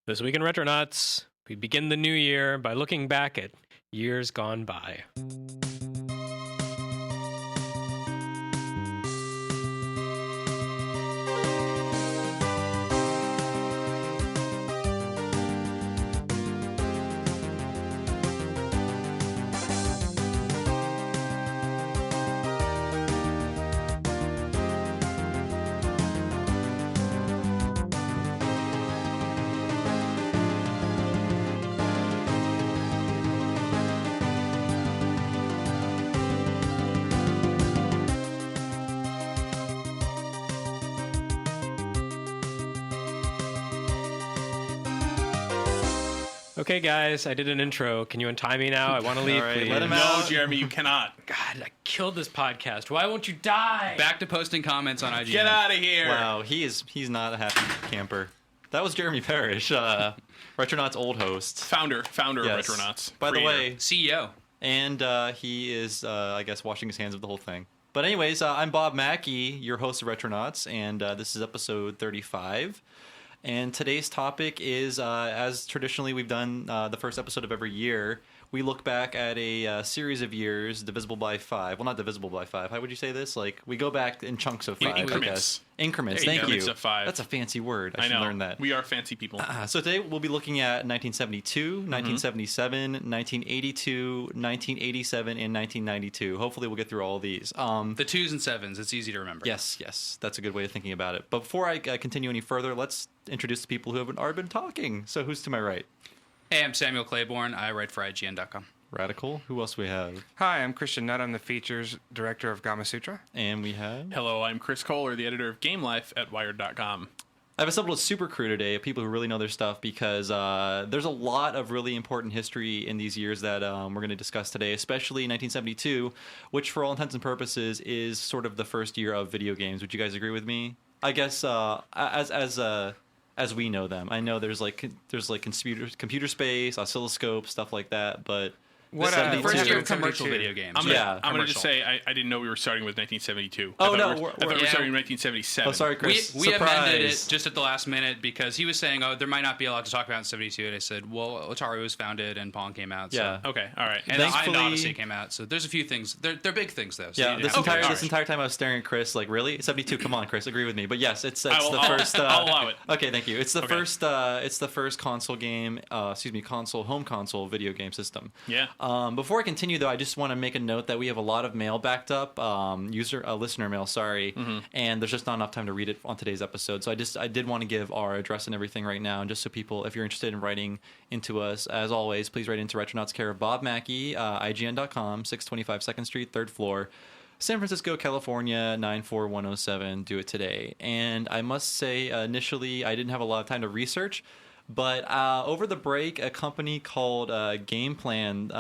This week in Retronauts, we begin the new year by looking back at years gone by. Okay, guys, I did an intro. Can you untie me now? I want to leave, please. Let him out. No, Jeremy, you cannot. God, I killed this podcast. Why won't you die? Back to posting comments on IGN. Get out of here. Wow, he's not a happy camper. That was Jeremy Parrish, Retronauts' old host. Founder yes. of Retronauts. By Creator. the way, CEO. And he is, I guess, washing his hands of the whole thing. But anyways, I'm Bob Mackey, your host of Retronauts, and this is episode 35. And today's topic is, as traditionally we've done the first episode of every year, we look back at a series of years divisible by 5. Well, not divisible by 5. How would you say this? Like, we go back in chunks of 5, Increments. I guess. Increments, thank you. Increments of 5. That's a fancy word. I should know. learn that. We are fancy people. So today we'll be looking at 1972, 1977, 1982, 1987, and 1992. Hopefully we'll get through all of these. The 2s and 7s, it's easy to remember. Yes. That's a good way of thinking about it. But before I continue any further, let's introduce the people who have already been talking. So who's to my right? Hey, I'm Samuel Claiborne. I write for IGN.com. Radical. Who else we have? Hi, I'm Christian Nutt. I'm the features director of Gama Sutra. And we have... Hello, I'm Chris Kohler, the editor of Game Life at Wired.com. I've assembled a super crew today of people who really know their stuff because there's a lot of really important history in these years that we're going to discuss today, especially 1972, which for all intents and purposes is sort of the first year of video games. Would you guys agree with me? I guess as we know them. I know there's computer space, oscilloscope, stuff like that, but... the first year of commercial video games. I'm going to just say I didn't know we were starting with 1972. Oh, I no. thought we were starting with 1977. Oh, sorry, Chris. We amended it just at the last minute because he was saying, there might not be a lot to talk about in 72. And I said, well, Atari was founded and Pong came out. So. Yeah. Okay, all right. And Odyssey came out. So there's a few things. They're big things, though. So yeah, this entire time I was staring at Chris like, really? 72? Come on, Chris, agree with me. But yes, it's the first... I'll allow it. Okay, thank you. It's the first console game, home console video game system. Yeah. Before I continue, though, I just want to make a note that we have a lot of mail backed up, listener mail, and there's just not enough time to read it on today's episode. So I did want to give our address and everything right now, and just so people, if you're interested in writing into us, as always, please write into Retronauts, care of Bob Mackey, IGN.com, 625 2nd Street, 3rd floor, San Francisco, California, 94107. Do it today. And I must say, initially, I didn't have a lot of time to research, but over the break, a company called Game Plan,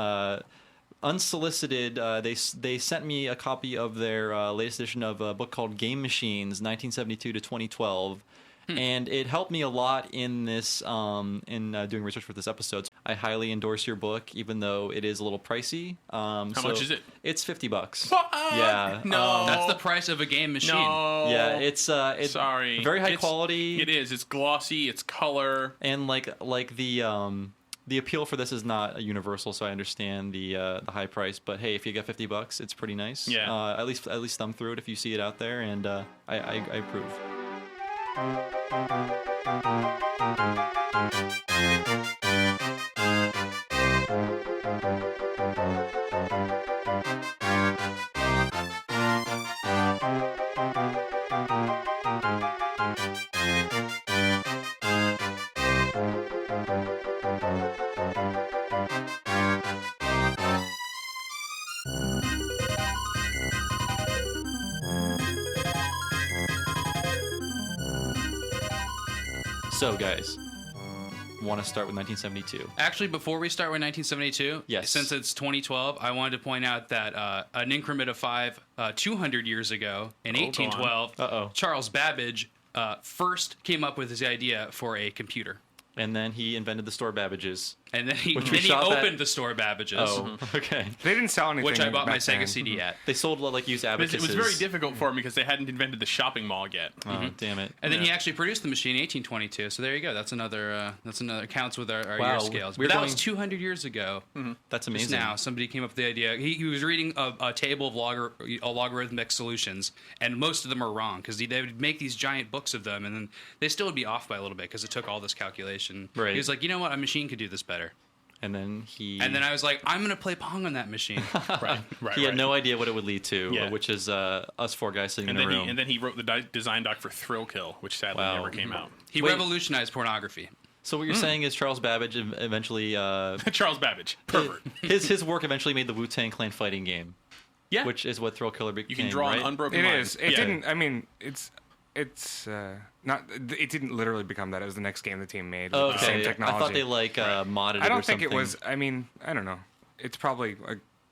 unsolicited, they sent me a copy of their latest edition of a book called Game Machines, 1972 to 2012. And it helped me a lot in this doing research for this episode. I highly endorse your book, even though it is a little pricey. How much is it? It's $50. Yeah. No. That's the price of a game machine. No. Yeah, it's sorry. Very high quality. It is. It's glossy. It's color. And like the appeal for this is not universal, so I understand the high price. But hey, if you get $50, it's pretty nice. Yeah. At least thumb through it if you see it out there, and I approve. So, guys, want to start with 1972? Actually, before we start with 1972, yes, since it's 2012, I wanted to point out that an increment of 5, 200 years ago, in 1812, Charles Babbage first came up with his idea for a computer. And then he invented the store Babbages. And then he shop opened at? the store Babbage's. Oh, okay. They didn't sell anything. Which I bought my back Sega then. CD at. They sold like used It abacuses. was very difficult for him because they hadn't invented the shopping mall yet. Oh, damn it! And then he actually produced the machine in 1822. So there you go. That's another counts with our year scales. We're But that going- was 200 years ago. That's Just amazing. now, somebody came up with the idea. He was reading a table of logarithmic solutions, and most of them are wrong because they would make these giant books of them, and then they still would be off by a little bit because it took all this calculation. Right. He was like, you know what, a machine could do this better. And then I was like, I'm going to play Pong on that machine. He had no idea what it would lead to, Yeah. which is us four guys sitting And in a then room. and then he wrote the design doc for Thrill Kill, which sadly never came out. He revolutionized pornography. So what you're saying is Charles Babbage eventually Charles Babbage, pervert. His work eventually made the Wu-Tang Clan fighting game. Yeah. Which is what Thrill Killer became. You can draw right? an unbroken It line. is. It didn't. I mean, it's not. It didn't literally become that. It was the next game the team made with the same technology. I thought they modded it. I don't or think something. it was. I mean, I don't know. It's probably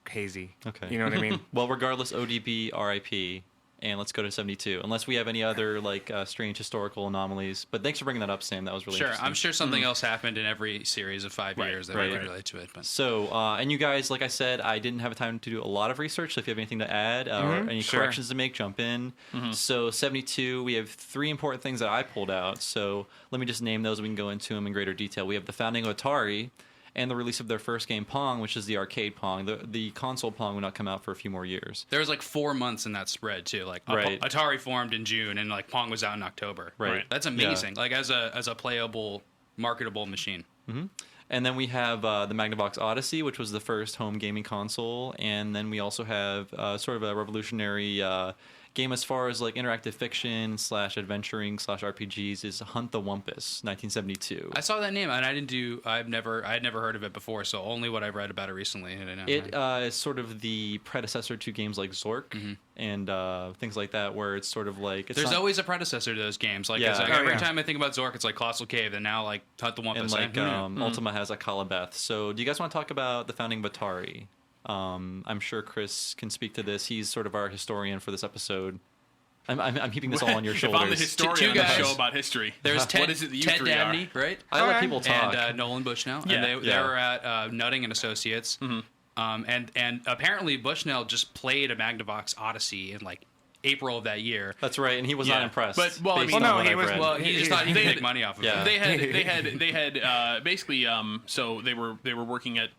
hazy. Okay. You know what I mean? Well, regardless, ODB, RIP, and let's go to 72. Unless we have any other strange historical anomalies. But thanks for bringing that up, Sam. That was really interesting. I'm sure something else happened in every series of 5 years that I could relate to it. But. So, and you guys, like I said, I didn't have time to do a lot of research. So if you have anything to add or any corrections to make, jump in. So 72, we have 3 important things that I pulled out. So let me just name those and we can go into them in greater detail. We have the founding of Atari and the release of their first game, Pong, which is the arcade Pong. The console Pong will not come out for a few more years. There was 4 months in that spread too. Atari formed in June, and Pong was out in October. Right. That's amazing. Yeah. As a playable, marketable machine. Mm-hmm. And then we have the Magnavox Odyssey, which was the first home gaming console, and then we also have sort of a revolutionary game as far as interactive fiction / adventuring / RPGs is Hunt the Wumpus, 1972. I saw that name and I had never heard of it before, so only what I've read about it recently. It is sort of the predecessor to games like Zork and things like that, where it's sort of there's always a predecessor to those games. Every time I think about Zork, it's like Colossal Cave, and now Hunt the Wumpus. And Ultima has a Calabeth. So do you guys want to talk about the founding of Atari? I'm sure Chris can speak to this. He's sort of our historian for this episode. I'm heaping this all on your shoulders. If I'm the historian on the show about history, there's what is it that you Ted three Dabney, are? right? I let people talk. And Nolan Bushnell. Yeah. And they were at Nutting and Associates. And apparently Bushnell just played a Magnavox Odyssey in April of that year. That's right, and he was not impressed. But he just thought he could make money off of it. They had basically so they were working at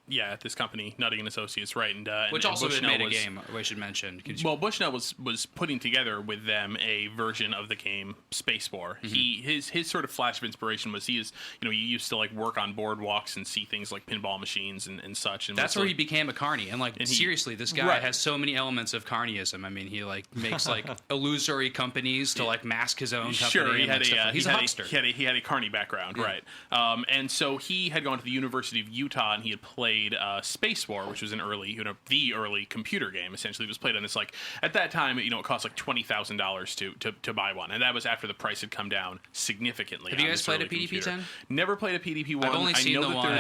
this company Nutting and Associates, right? And which and also Bushnell made a game. We should mention. Well, Bushnell was putting together with them a version of the game Space War. His sort of flash of inspiration was he used to work on boardwalks and see things like pinball machines and such. And that's where he became a carny. And seriously, this guy has so many elements of carnyism. I mean, he makes illusory companies to mask his own company. Sure, he's a huckster. He had a carny background, right? And so he had gone to the University of Utah and he had played Space War, which was an early, the early computer game. Essentially, it was played on this at that time, it cost $20,000 to buy one, and that was after the price had come down significantly. Have you guys played a PDP-10? Never played a PDP-1. I've only seen the one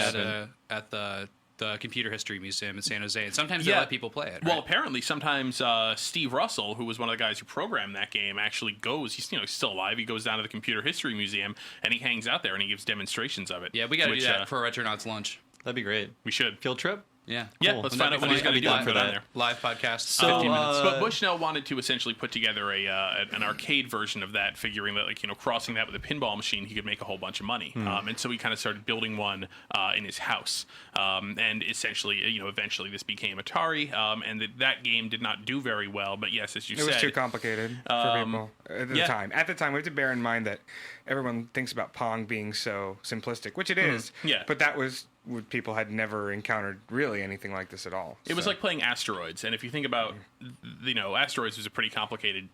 at the Computer History Museum in San Jose, and sometimes they let people play it. Right? Well, apparently, sometimes Steve Russell, who was one of the guys who programmed that game, actually goes. He's still alive. He goes down to the Computer History Museum and he hangs out there and he gives demonstrations of it. Yeah, we got to do that for Retronauts lunch. That'd be great. We should field trip. Yeah, cool. Let's find out when he's going to do for that. Live podcast. So, 15 minutes. But Bushnell wanted to essentially put together an arcade version of that, figuring that crossing that with a pinball machine, he could make a whole bunch of money. And so he kind of started building one in his house. And essentially, eventually this became Atari. And that game did not do very well. But yes, as you said, it was too complicated for people at the time. At the time, we have to bear in mind that everyone thinks about Pong being so simplistic, which it is. Yeah. But that was people had never encountered really anything like this at all. It was like playing Asteroids, and if you think about, Asteroids was a pretty complicated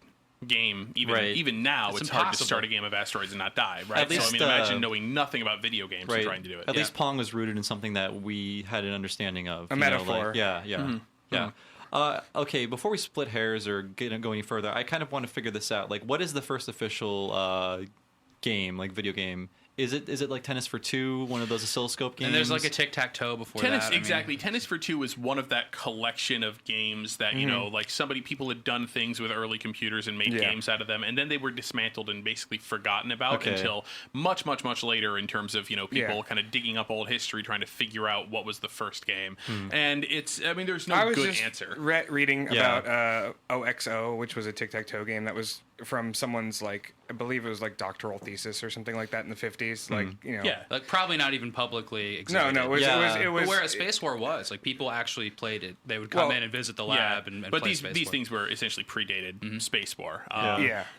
game. Even now, it's hard to start a game of Asteroids and not die, right? At least, imagine knowing nothing about video games and trying to do it. At least Pong was rooted in something that we had an understanding of. A metaphor. Yeah. Okay, before we split hairs or go any further, I kind of want to figure this out. What is the first official game, video game, Is it like Tennis for Two, one of those oscilloscope games? And there's like a tic-tac-toe before Tennis, that. Exactly. Tennis for Two is one of that collection of games that, you know, like people had done things with early computers and made games out of them, and then they were dismantled and basically forgotten about until much, much, much later in terms of, you know, people kind of digging up old history, trying to figure out what was the first game. And it's, I mean, there's no good answer. Reading about OXO, which was a tic-tac-toe game that was from someone's, like, I believe it was like doctoral thesis or something like that in the 50s. Like, you know. Yeah, like probably not even publicly exhibited. No, it was whereas Space War was. Like, people actually played it. They would come in and visit the lab and but play Space these War. things were essentially predated Space War.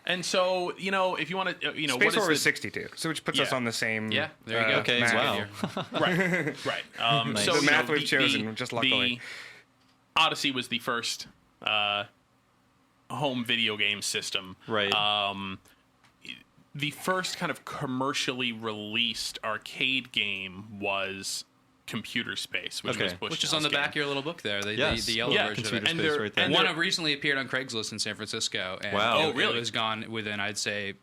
And so, you know, if you want to, you know, Space War was 62, so which puts us on the same. Yeah, there you go. Okay, wow. Right. Nice. So the math we've chosen, just luckily. The Odyssey was the first home video game system. Right. The first kind of commercially released arcade game was Computer Space, which was Bushnell's which is on the back of your little book there, the yellow version of it. Space right there. And one recently appeared on Craigslist in San Francisco. And it was gone within, I'd say,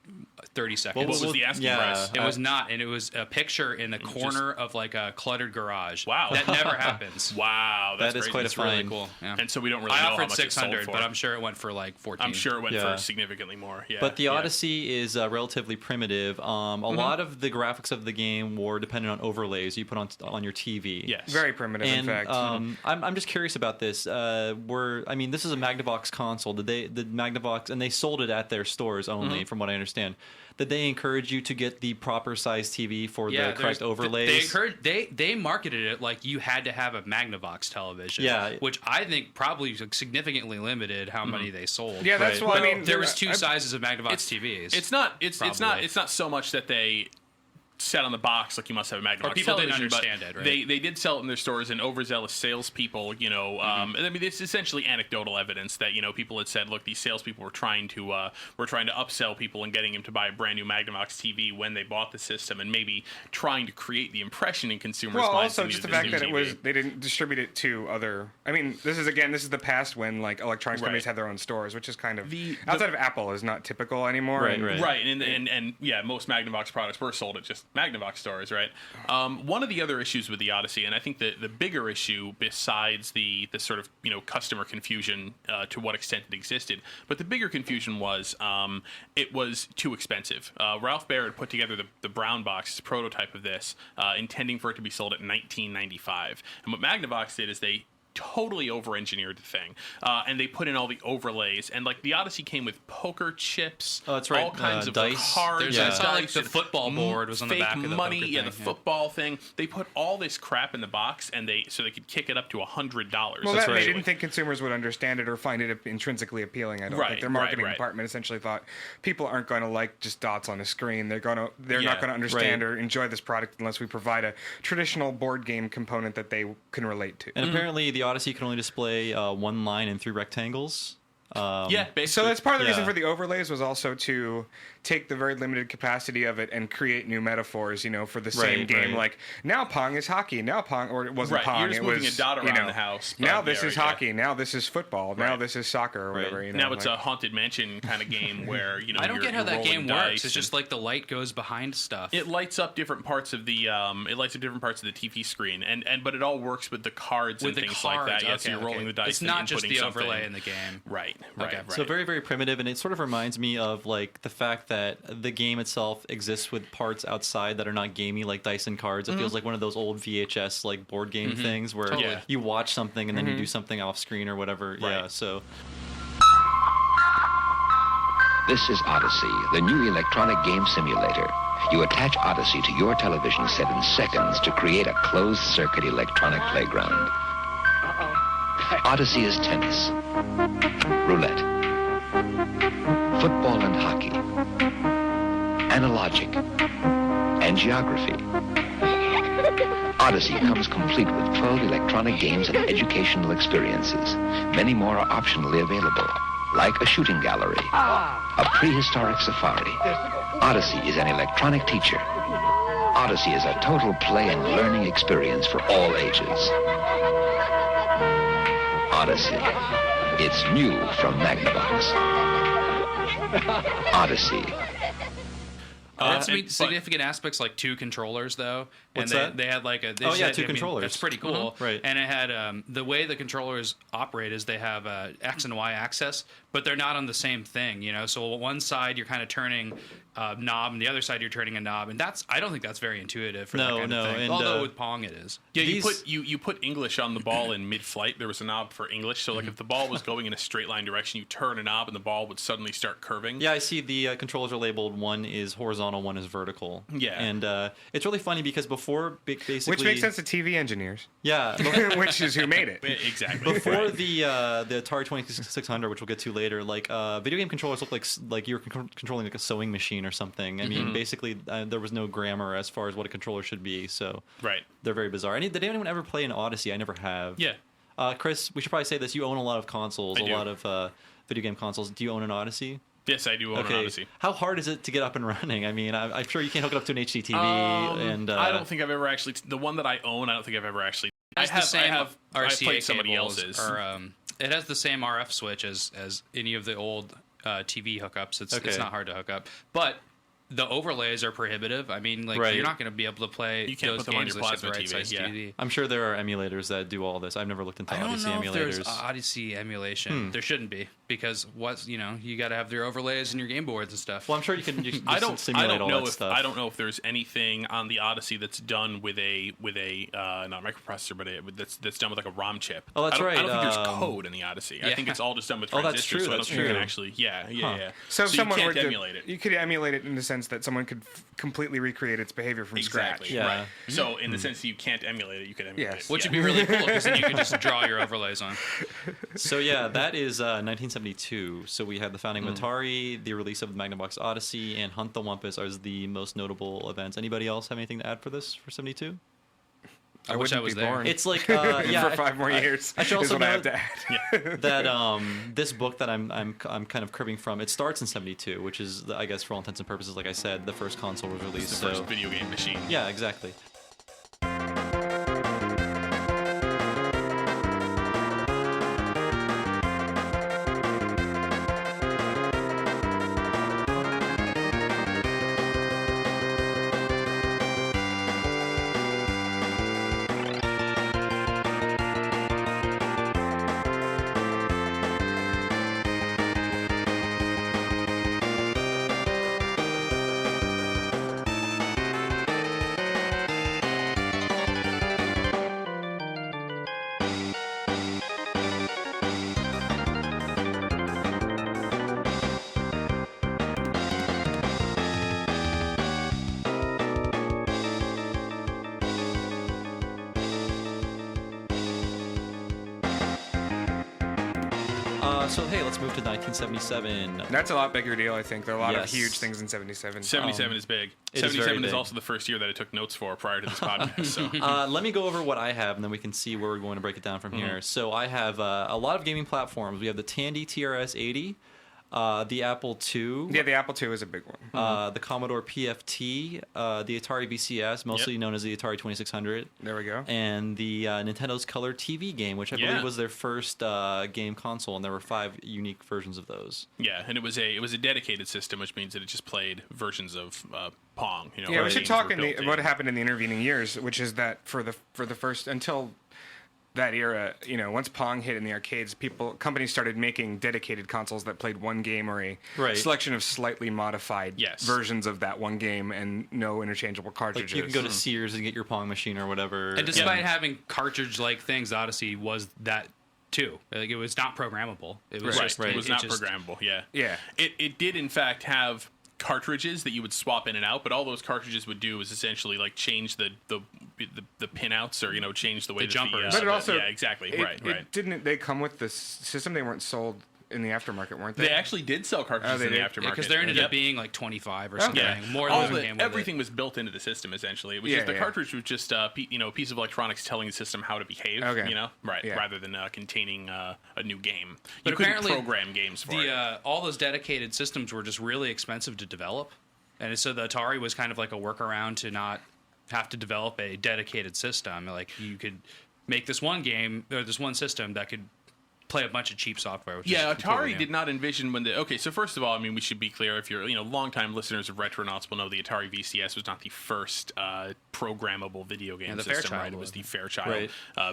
30 seconds. What was the asking price? It was not, and it was a picture in the corner of like a cluttered garage. Wow. That never happens. Wow. That's that is crazy. quite a find. Really cool. Yeah. And so we don't really I know offered how much it sold $600, for. but I'm sure it went for like $14. I'm sure it went for significantly more. Yeah. But the Odyssey is relatively primitive. A lot of the graphics of the game were dependent on overlays you put on your TV. Yes. Very primitive, and, in fact. I'm just curious about this. This is a Magnavox console. Did Magnavox, and they sold it at their stores only, from what I understand. Did they encourage you to get the proper size TV for the correct overlays? They marketed it like you had to have a Magnavox television. Yeah. Which I think probably significantly limited how many they sold. Yeah, that's why. I mean, there was two sizes of Magnavox TVs. It's not so much that they said on the box like you must have a Magnavox or people didn't television, understand it, right? They did sell it in their stores, and overzealous salespeople, you know, I mean, it's essentially anecdotal evidence that, you know, people had said, look, these salespeople were trying to upsell people and getting them to buy a brand new Magnavox TV when they bought the system, and maybe trying to create the impression in consumers' minds. Well, also that just the it was fact a that new TV. they didn't distribute it to other. I mean, this is the past when like electronics companies had their own stores, which is kind of outside of Apple is not typical anymore. Right, and most Magnavox products were sold at just Magnavox stores. Right. One of the other issues with the Odyssey, and I think the bigger issue besides the sort of, you know, customer confusion to what extent it existed, but the bigger confusion was it was too expensive. Ralph Baer had put together the brown box prototype of this, intending for it to be sold at $19.95. And what Magnavox did is they totally over-engineered the thing, and they put in all the overlays, and like the Odyssey came with poker chips, oh, that's right, all kinds of dice. cards, I saw like the football board was on the back of the money, poker thing. the football thing. They put all this crap in the box, and so they could kick it up to $100. Well, they didn't think consumers would understand it or find it intrinsically appealing. I don't think their marketing department essentially thought people aren't going to like just dots on a screen. They're not going to understand or enjoy this product unless we provide a traditional board game component that they can relate to. And apparently the Odyssey can only display one line and 3 rectangles. Basically. So that's part of the reason for the overlays was also to take the very limited capacity of it and create new metaphors, you know, for the same game. Like, now Pong is hockey. Now Pong, or it wasn't Pong. You're just it moving was, a dot around the house. Now this is hockey. Now this is football. Now this is soccer or whatever. You know, now it's a Haunted Mansion kind of game where, you know, I don't get how that game works. It's and just like the light goes behind stuff. It lights up different parts of the TV screen, but it all works with the cards and things like that. Yeah, so you're rolling the dice. It's not and just the something. overlay in the game. Right. So very, very primitive, and it sort of reminds me of like the fact that the game itself exists with parts outside that are not gamey, like dice and cards. It feels like one of those old VHS like board game things where you watch something and then you do something off screen or whatever. Right. Yeah. So this is Odyssey, the new electronic game simulator. You attach Odyssey to your television set in seconds to create a closed-circuit electronic playground. Odyssey is tennis, roulette, football and hockey, analogic, and geography. Odyssey comes complete with 12 electronic games and educational experiences. Many more are optionally available, like a shooting gallery, a prehistoric safari. Odyssey is an electronic teacher. Odyssey is a total play and learning experience for all ages. Odyssey. It's new from Magnavox. Odyssey. That's significant aspects like 2 controllers though, What's and that? they had like a 2 controllers. That's pretty cool, Right? And it had the way the controllers operate is they have X and Y access, but they're not on the same thing, you know. So one side you're kind of turning a knob, and the other side you're turning a knob, and I don't think that's very intuitive for that kind of thing. And, although with Pong it is. Yeah, you put English on the ball in mid-flight. There was a knob for English, so like if the ball was going in a straight line direction, you turn a knob and the ball would suddenly start curving. Yeah, I see the controllers are labeled. One is horizontal, one is vertical. Yeah, and it's really funny because before basically, which makes sense to TV engineers. Yeah, which is who made it exactly. Before the Atari 2600, which we'll get to later, like video game controllers look like you were controlling like a sewing machine or something. I mean, basically there was no grammar as far as what a controller should be. So they're very bizarre. Did anyone ever play an Odyssey? I never have. Yeah. Chris, we should probably say this. You own a lot of consoles, I do. A lot of video game consoles. Do you own an Odyssey? Yes, I do own an Odyssey. How hard is it to get up and running? I mean, I'm sure you can't hook it up to an HDTV. I don't think I've ever actually. The one that I own, I don't think I've ever actually. I've played somebody else's. It has the same RF switch as any of the old TV hookups. It's not hard to hook up, but the overlays are prohibitive. I mean, like you're not going to be able to play. You can't those put them on games your unless you plasma have the right TV. size TV. I'm sure there are emulators that do all this. I've never looked into Odyssey I don't know emulators. if there's Odyssey emulation. There shouldn't be because you got to have your overlays and your game boards and stuff. Well, I'm sure you can just simulate all that stuff. I don't know if there's anything on the Odyssey that's done with a not microprocessor, but that's done with like a ROM chip. Oh, that's right. I don't think there's code in the Odyssey. I think it's all just done with transistors. Oh, that's true. So I don't think you can actually. Yeah. So if you someone can't were to emulate it. You could emulate it in the sense that someone could completely recreate its behavior from scratch. Yeah. Right. So in the sense that you can't emulate it, you could emulate it. Which would be really cool because then you could just draw your overlays on. So yeah, that is 1972. So we had the founding of Atari, the release of the Magnavox Odyssey, and Hunt the Wumpus are the most notable events. Anybody else have anything to add for this for 72? I wish I was there. Born. It's like for 5 more years. I should also note that this book that I'm kind of cribbing from, it starts in 72, which is I guess for all intents and purposes, like I said, the first console was released. It's the first video game machine. Yeah, exactly. So hey, let's move to 1977. That's a lot bigger deal, I think. There are a lot of huge things in 77. 77 is big. 77 is also the first year that I took notes for prior to this podcast. So let me go over what I have, and then we can see where we're going to break it down from here. So I have a lot of gaming platforms. We have the Tandy TRS-80. The Apple II. Yeah, the Apple II is a big one. The Commodore PFT, the Atari VCS, mostly known as the Atari 2600. There we go. And the Nintendo's Color TV game, which I believe was their first game console, and there were 5 unique versions of those. Yeah, and it was a dedicated system, which means that it just played versions of Pong. You know, yeah, we should talk what happened in the intervening years, which is that for the first until that era, you know, once Pong hit in the arcades, companies started making dedicated consoles that played one game or a selection of slightly modified versions of that one game and no interchangeable cartridges. Like you can go to Sears and get your Pong machine or whatever. And despite having cartridge-like things, Odyssey was that too. Like it was not programmable. It was it was not programmable. Yeah. It did in fact have cartridges that you would swap in and out, but all those cartridges would do is essentially like change the pinouts or change the way the jumpers. But it also exactly right. Didn't they come with the system? They weren't sold in the aftermarket, weren't they? They actually did sell cartridges in the aftermarket because there ended up being like 25 or something. More than everything was built into the system essentially. It was just the cartridge was just a piece of electronics telling the system how to behave. Rather than containing a new game. But you couldn't apparently program games for it. All those dedicated systems were just really expensive to develop, and so the Atari was kind of like a workaround to not have to develop a dedicated system. Like you could make this one game or this one system that could play a bunch of cheap software. Which Yeah, is completely Atari new. did not envision when the... Okay, so first of all, I mean, we should be clear. If you're, longtime listeners of Retronauts will know the Atari VCS was not the first programmable video game the system, Fairchild right? It was the wasn't. Fairchild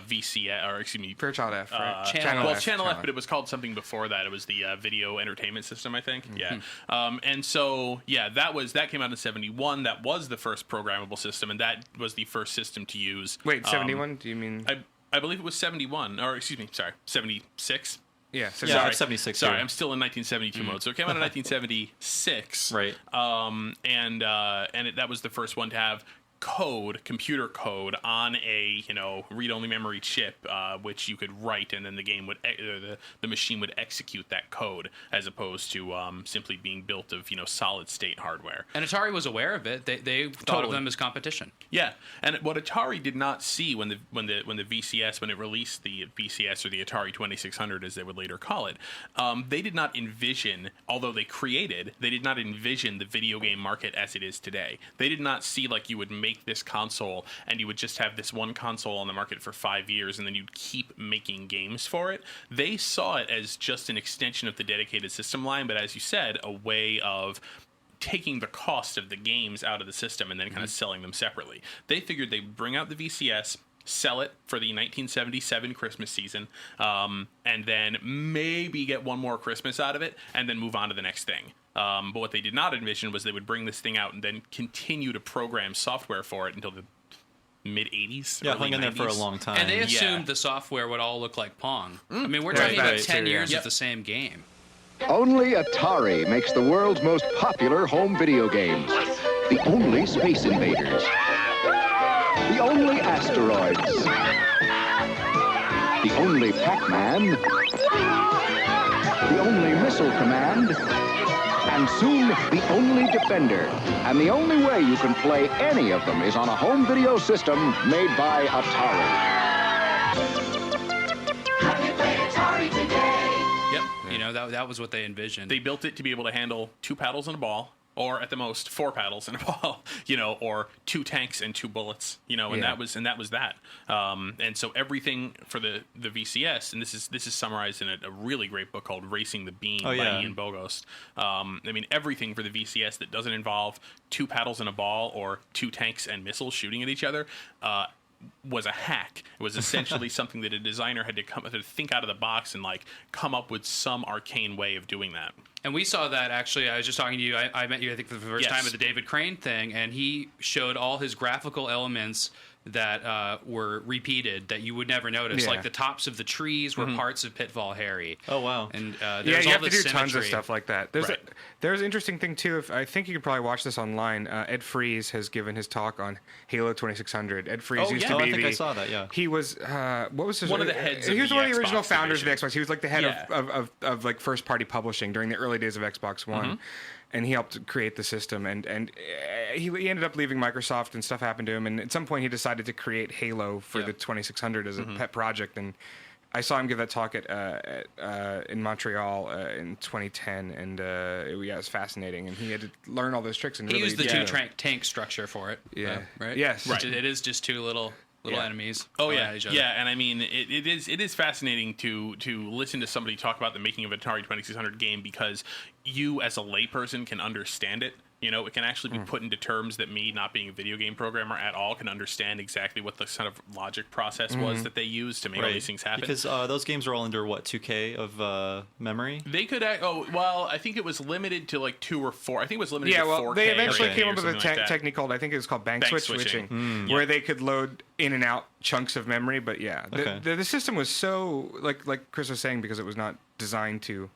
VCS, or excuse me... Fairchild F, right? Channel F, but it was called something before that. It was the video entertainment system, I think. Yeah. And so, yeah, that came out in 71. That was the first programmable system, and that was the first system to use... Wait, 71? Do you mean... I believe it was 71, or excuse me, sorry, 76. Yeah, sorry, 76. Sorry, I'm still in 1972 mode. So it came out in 1976, right? That was the first one to have computer code on a read-only memory chip, which you could write, and then the game would the machine would execute that code, as opposed to simply being built of solid state hardware. And Atari was aware of it. They thought of them as competition. Yeah, and what Atari did not see when it released the VCS, or the Atari 2600 as they would later call it, they did not envision, although they did not envision the video game market as it is today. They did not see like you would make this console and you would just have this one console on the market for 5 years and then you'd keep making games for it. They saw it as just an extension of the dedicated system line, but as you said, a way of taking the cost of the games out of the system and then kind of selling them separately. They figured they'd bring out the VCS, sell it for the 1977 Christmas season, and then maybe get one more Christmas out of it, and then move on to the next thing. But what they did not envision was they would bring this thing out and then continue to program software for it until the mid-'80s. Yeah, hung in there for a long time. And they assumed the software would all look like Pong. I mean, we're talking about 10 years of the same game. Only Atari makes the world's most popular home video games. The only Space Invaders. The only Asteroids. The only Pac-Man. The only Missile Command. And soon, the only Defender. And the only way you can play any of them is on a home video system made by Atari. Have you played Atari today? Yep. That was what they envisioned. They built it to be able to handle 2 paddles and a ball, or at the most 4 paddles and a ball, or 2 tanks and 2 bullets, and that was that. And so everything for the VCS, and this is summarized in a really great book called Racing the Beam by Ian Bogost. Everything for the VCS that doesn't involve 2 paddles and a ball or 2 tanks and missiles shooting at each other was a hack. It was essentially something that a designer had to think out of the box and come up with some arcane way of doing that. And we saw that, actually. I was just talking to you. I met you, I think, for the first time at the David Crane thing, and he showed all his graphical elements that were repeated that you would never notice. Yeah. Like the tops of the trees were parts of Pitfall Harry. Oh, wow. And you there's have all to do this tons of symmetry. stuff like that. There's an interesting thing, too. I think you could probably watch this online. Ed Fries has given his talk on Halo 2600. Ed Fries used to be I think I saw that, yeah. He was, what was his... One of the heads He was of one the of the original Xbox founders division. of the Xbox. He was like the head of first-party publishing during the early days of Xbox One. And he helped create the system, and he ended up leaving Microsoft, and stuff happened to him. And at some point, he decided to create Halo for the 2600 as a pet project. And I saw him give that talk in Montreal in 2010, and it was fascinating. And he had to learn all those tricks. And He really used the 2-tank structure for it. Yeah. Right? Yes. Right. It is just 2 little enemies. Oh at each other. and I mean it is fascinating to listen to somebody talk about the making of an Atari 2600 game, because you as a layperson can understand it. It can actually be put into terms that me, not being a video game programmer at all, can understand exactly what the kind of logic process was that they used to make all these things happen. Because those games are all under, 2K of memory? They could... I think it was limited to 2 or 4. I think it was limited to 4K. They eventually came or up with a something like that. technique called, I think it was called bank switching, Yeah. where they could load in and out chunks of memory. But yeah, the system was so, like Chris was saying, because it was not designed to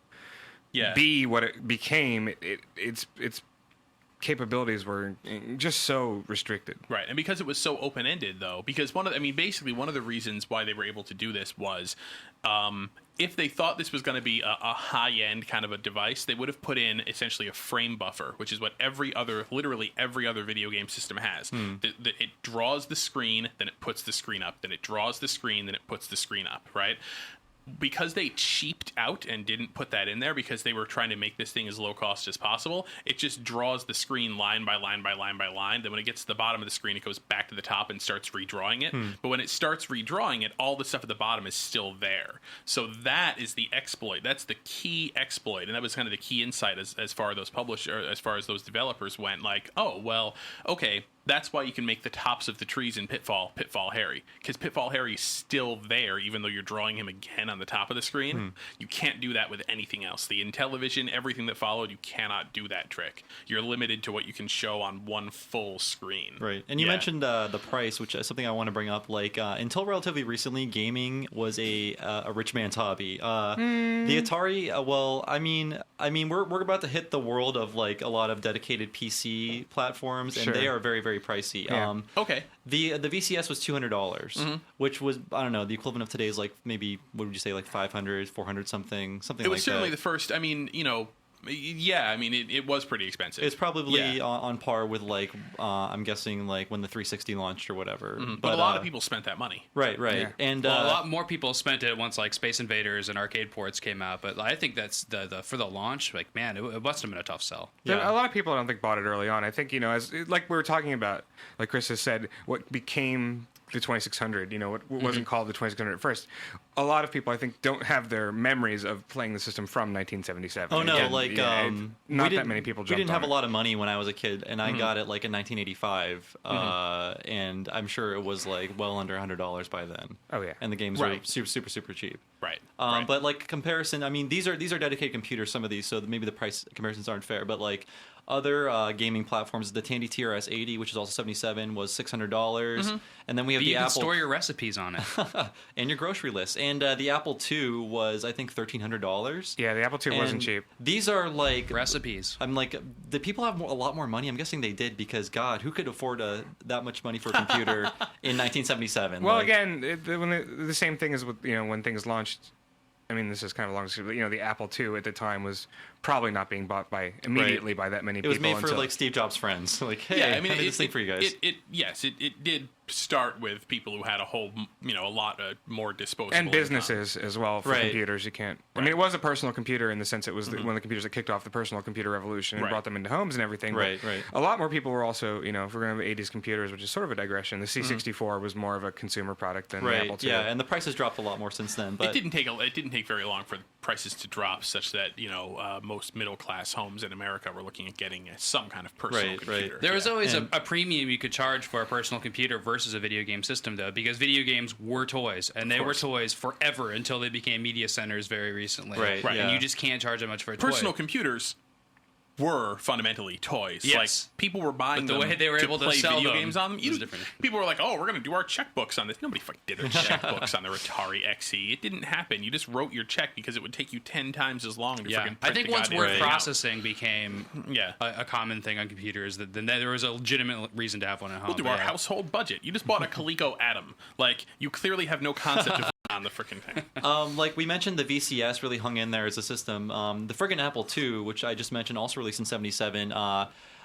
be what it became, its capabilities were just so restricted. Right, and because it was so open-ended, though, because one of the reasons why they were able to do this was, if they thought this was going to be a high-end kind of a device, they would have put in essentially a frame buffer, which is what literally every other video game system has. It draws the screen, then it puts the screen up, then it draws the screen, then it puts the screen up, right? because they cheaped out and didn't put that in there because they were trying to make this thing as low cost as possible, it just draws the screen line by line by line by line. Then when it gets to the bottom of the screen, it goes back to the top and starts redrawing it. But when it starts redrawing it, all the stuff at the bottom is still there. So that is the exploit. That's the key exploit. And that was kind of the key insight as far as those publishers, as far as those developers went. Like, oh, well, okay, that's why you can make the tops of the trees in Pitfall Harry, because Pitfall Harry is still there even though you're drawing him again on the top of the screen. You can't do that with anything else. The Intellivision, everything that followed, you cannot do that trick. You're limited to what you can show on one full screen. Right. And you mentioned the price, which is something I want to bring up. Like until relatively recently, gaming was a rich man's hobby. The Atari, well, I mean we're about to hit the world of like a lot of dedicated PC platforms, and they are very, very pricey. Yeah. Okay. The VCS was $200, which was, I don't know, the equivalent of today's like maybe, what would you say, like 500, 400 something like that. It was certainly the first. I mean, you know. Yeah, I mean, it was pretty expensive. It's probably on par with, like, I'm guessing, like, when the 360 launched or whatever. But a lot of people spent that money. Right. Yeah. And a lot more people spent it once, like, Space Invaders and Arcade Ports came out. But I think that's for the launch, like, man, it must have been a tough sell. Yeah. A lot of people, I don't think, bought it early on. I think, you know, as like we were talking about, like Chris has said, what became the 2600, you know, what wasn't called the 2600 at first. A lot of people, I think, don't have their memories of playing the system from 1977. Oh, no, Again, like, not that many people jumped We didn't have on a lot of money when I was a kid, and I got it, like, in 1985, and I'm sure it was, like, well under $100 by then. Oh, yeah. And the games were super, super, super cheap. Right. But, like, comparison, I mean, these are dedicated computers, some of these, so maybe the price comparisons aren't fair, but, like, other gaming platforms, the Tandy TRS-80, which is also 77, was $600, and then we have but the you Apple. You can store your recipes on it and your grocery list. And the Apple II was, I think, $1,300. Yeah, the Apple II wasn't cheap. These are like recipes. I'm like, the people have a lot more money. I'm guessing they did because God, who could afford that much money for a computer in 1977? Well, again, the same thing is with when things launched. I mean, this is kind of a long story, but the Apple II at the time was probably not being bought immediately by that many people. It was made for like Steve Jobs' friends. Like, hey, yeah, I mean, I made this thing for you guys. It did start with people who had a lot more disposable and businesses as well for computers. You can't. I mean, it was a personal computer in the sense it was one of the computers that kicked off the personal computer revolution and brought them into homes and everything. Right. A lot more people were also, if we're going to have 80s computers, which is sort of a digression, the C64 was more of a consumer product than the Apple II. Yeah, and the prices dropped a lot more since then. But it didn't take very long for the prices to drop, such that most middle class homes in America were looking at getting some kind of personal computer. There was always a premium you could charge for a personal computer versus a video game system, though, because video games were toys, and they were toys forever until they became media centers very recently. Right. And you just can't charge that much for a toy. Personal computers were fundamentally toys. Yes. Like, people were buying the them way they were able to play sell video them games on them. was different. People were like, oh, we're going to do our checkbooks on this. Nobody fucking did their checkbooks on their Atari XE. It didn't happen. You just wrote your check because it would take you 10 times as long to freaking print I think the once goddamn word thing out. processing became a common thing on computers, then there was a legitimate reason to have one at home. We'll do our household budget. You just bought a Coleco Atom. Like, you clearly have no concept of on the freaking thing. Like we mentioned, the VCS really hung in there as a system. The friggin' Apple II, which I just mentioned, also released in 77.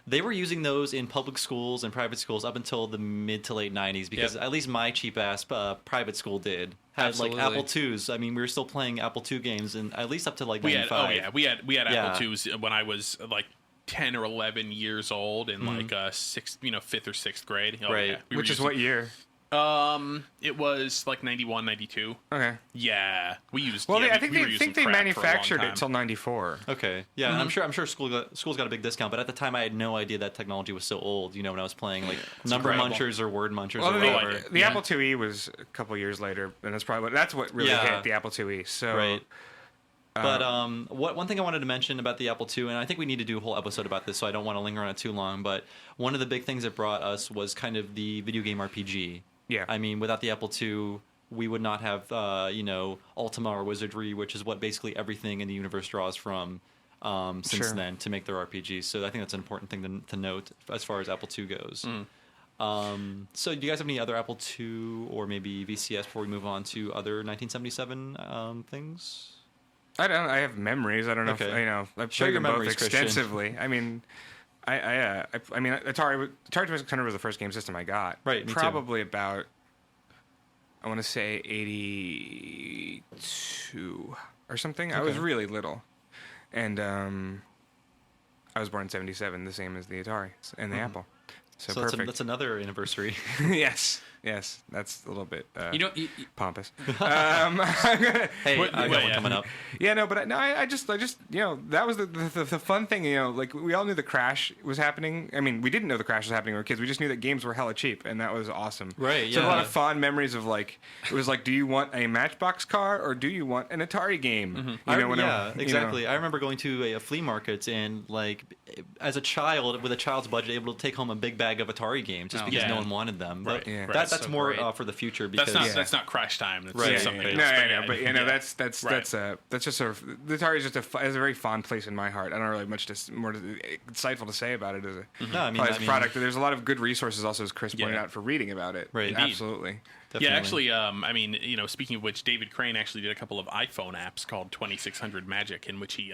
They were using those in public schools and private schools up until the mid to late 90s because at least my cheap-ass private school had like Apple IIs. I mean, we were still playing Apple II games and at least up to like 95. We had Apple IIs when I was like 10 or 11 years old in like 5th or 6th grade. Right. Which is what year? It was like 91, 92. Okay. Yeah, we used. Well, yeah, I think they manufactured it till 94. Okay. Yeah, and I'm sure schools got a big discount, but at the time I had no idea that technology was so old. When I was playing like number munchers or word munchers or whatever. The Apple IIe was a couple years later, and that's what really hit the Apple IIe. So. Right. But one thing I wanted to mention about the Apple II, and I think we need to do a whole episode about this, so I don't want to linger on it too long, but one of the big things it brought us was kind of the video game RPG. Yeah. I mean, without the Apple II, we would not have, Ultima or Wizardry, which is what basically everything in the universe draws from since then to make their RPGs. So I think that's an important thing to note as far as Apple II goes. So do you guys have any other Apple II or maybe VCS before we move on to other 1977 things? I have memories. I don't know if I've played them both extensively. Christian. I mean, I mean, Atari 2600 was the first game system I got. Right, me probably too. About I want to say 82 or something. I was really little. And I was born in 77, the same as the Atari and the Apple. So perfect. That's another anniversary. Yes, that's a little bit pompous. Hey, I got one coming up. Yeah, no, but I just that was the fun thing. Like we all knew the crash was happening. I mean, we didn't know the crash was happening when we were kids. We just knew that games were hella cheap, and that was awesome. Right. So a lot of fond memories of like it was like, do you want a Matchbox car or do you want an Atari game? Exactly. I remember going to a flea market and like as a child with a child's budget, able to take home a big bag of Atari games just because no one wanted them. But that's so more great. For the future because that's not crash time. That's something else. But that's just sort of the Atari is just has a very fond place in my heart. I don't really much more insightful to say about it as a product. There's a lot of good resources also, as Chris pointed out, for reading about it. Right, absolutely. Definitely. Yeah, actually, I mean, speaking of which, David Crane actually did a couple of iPhone apps called 2600 Magic, in which he,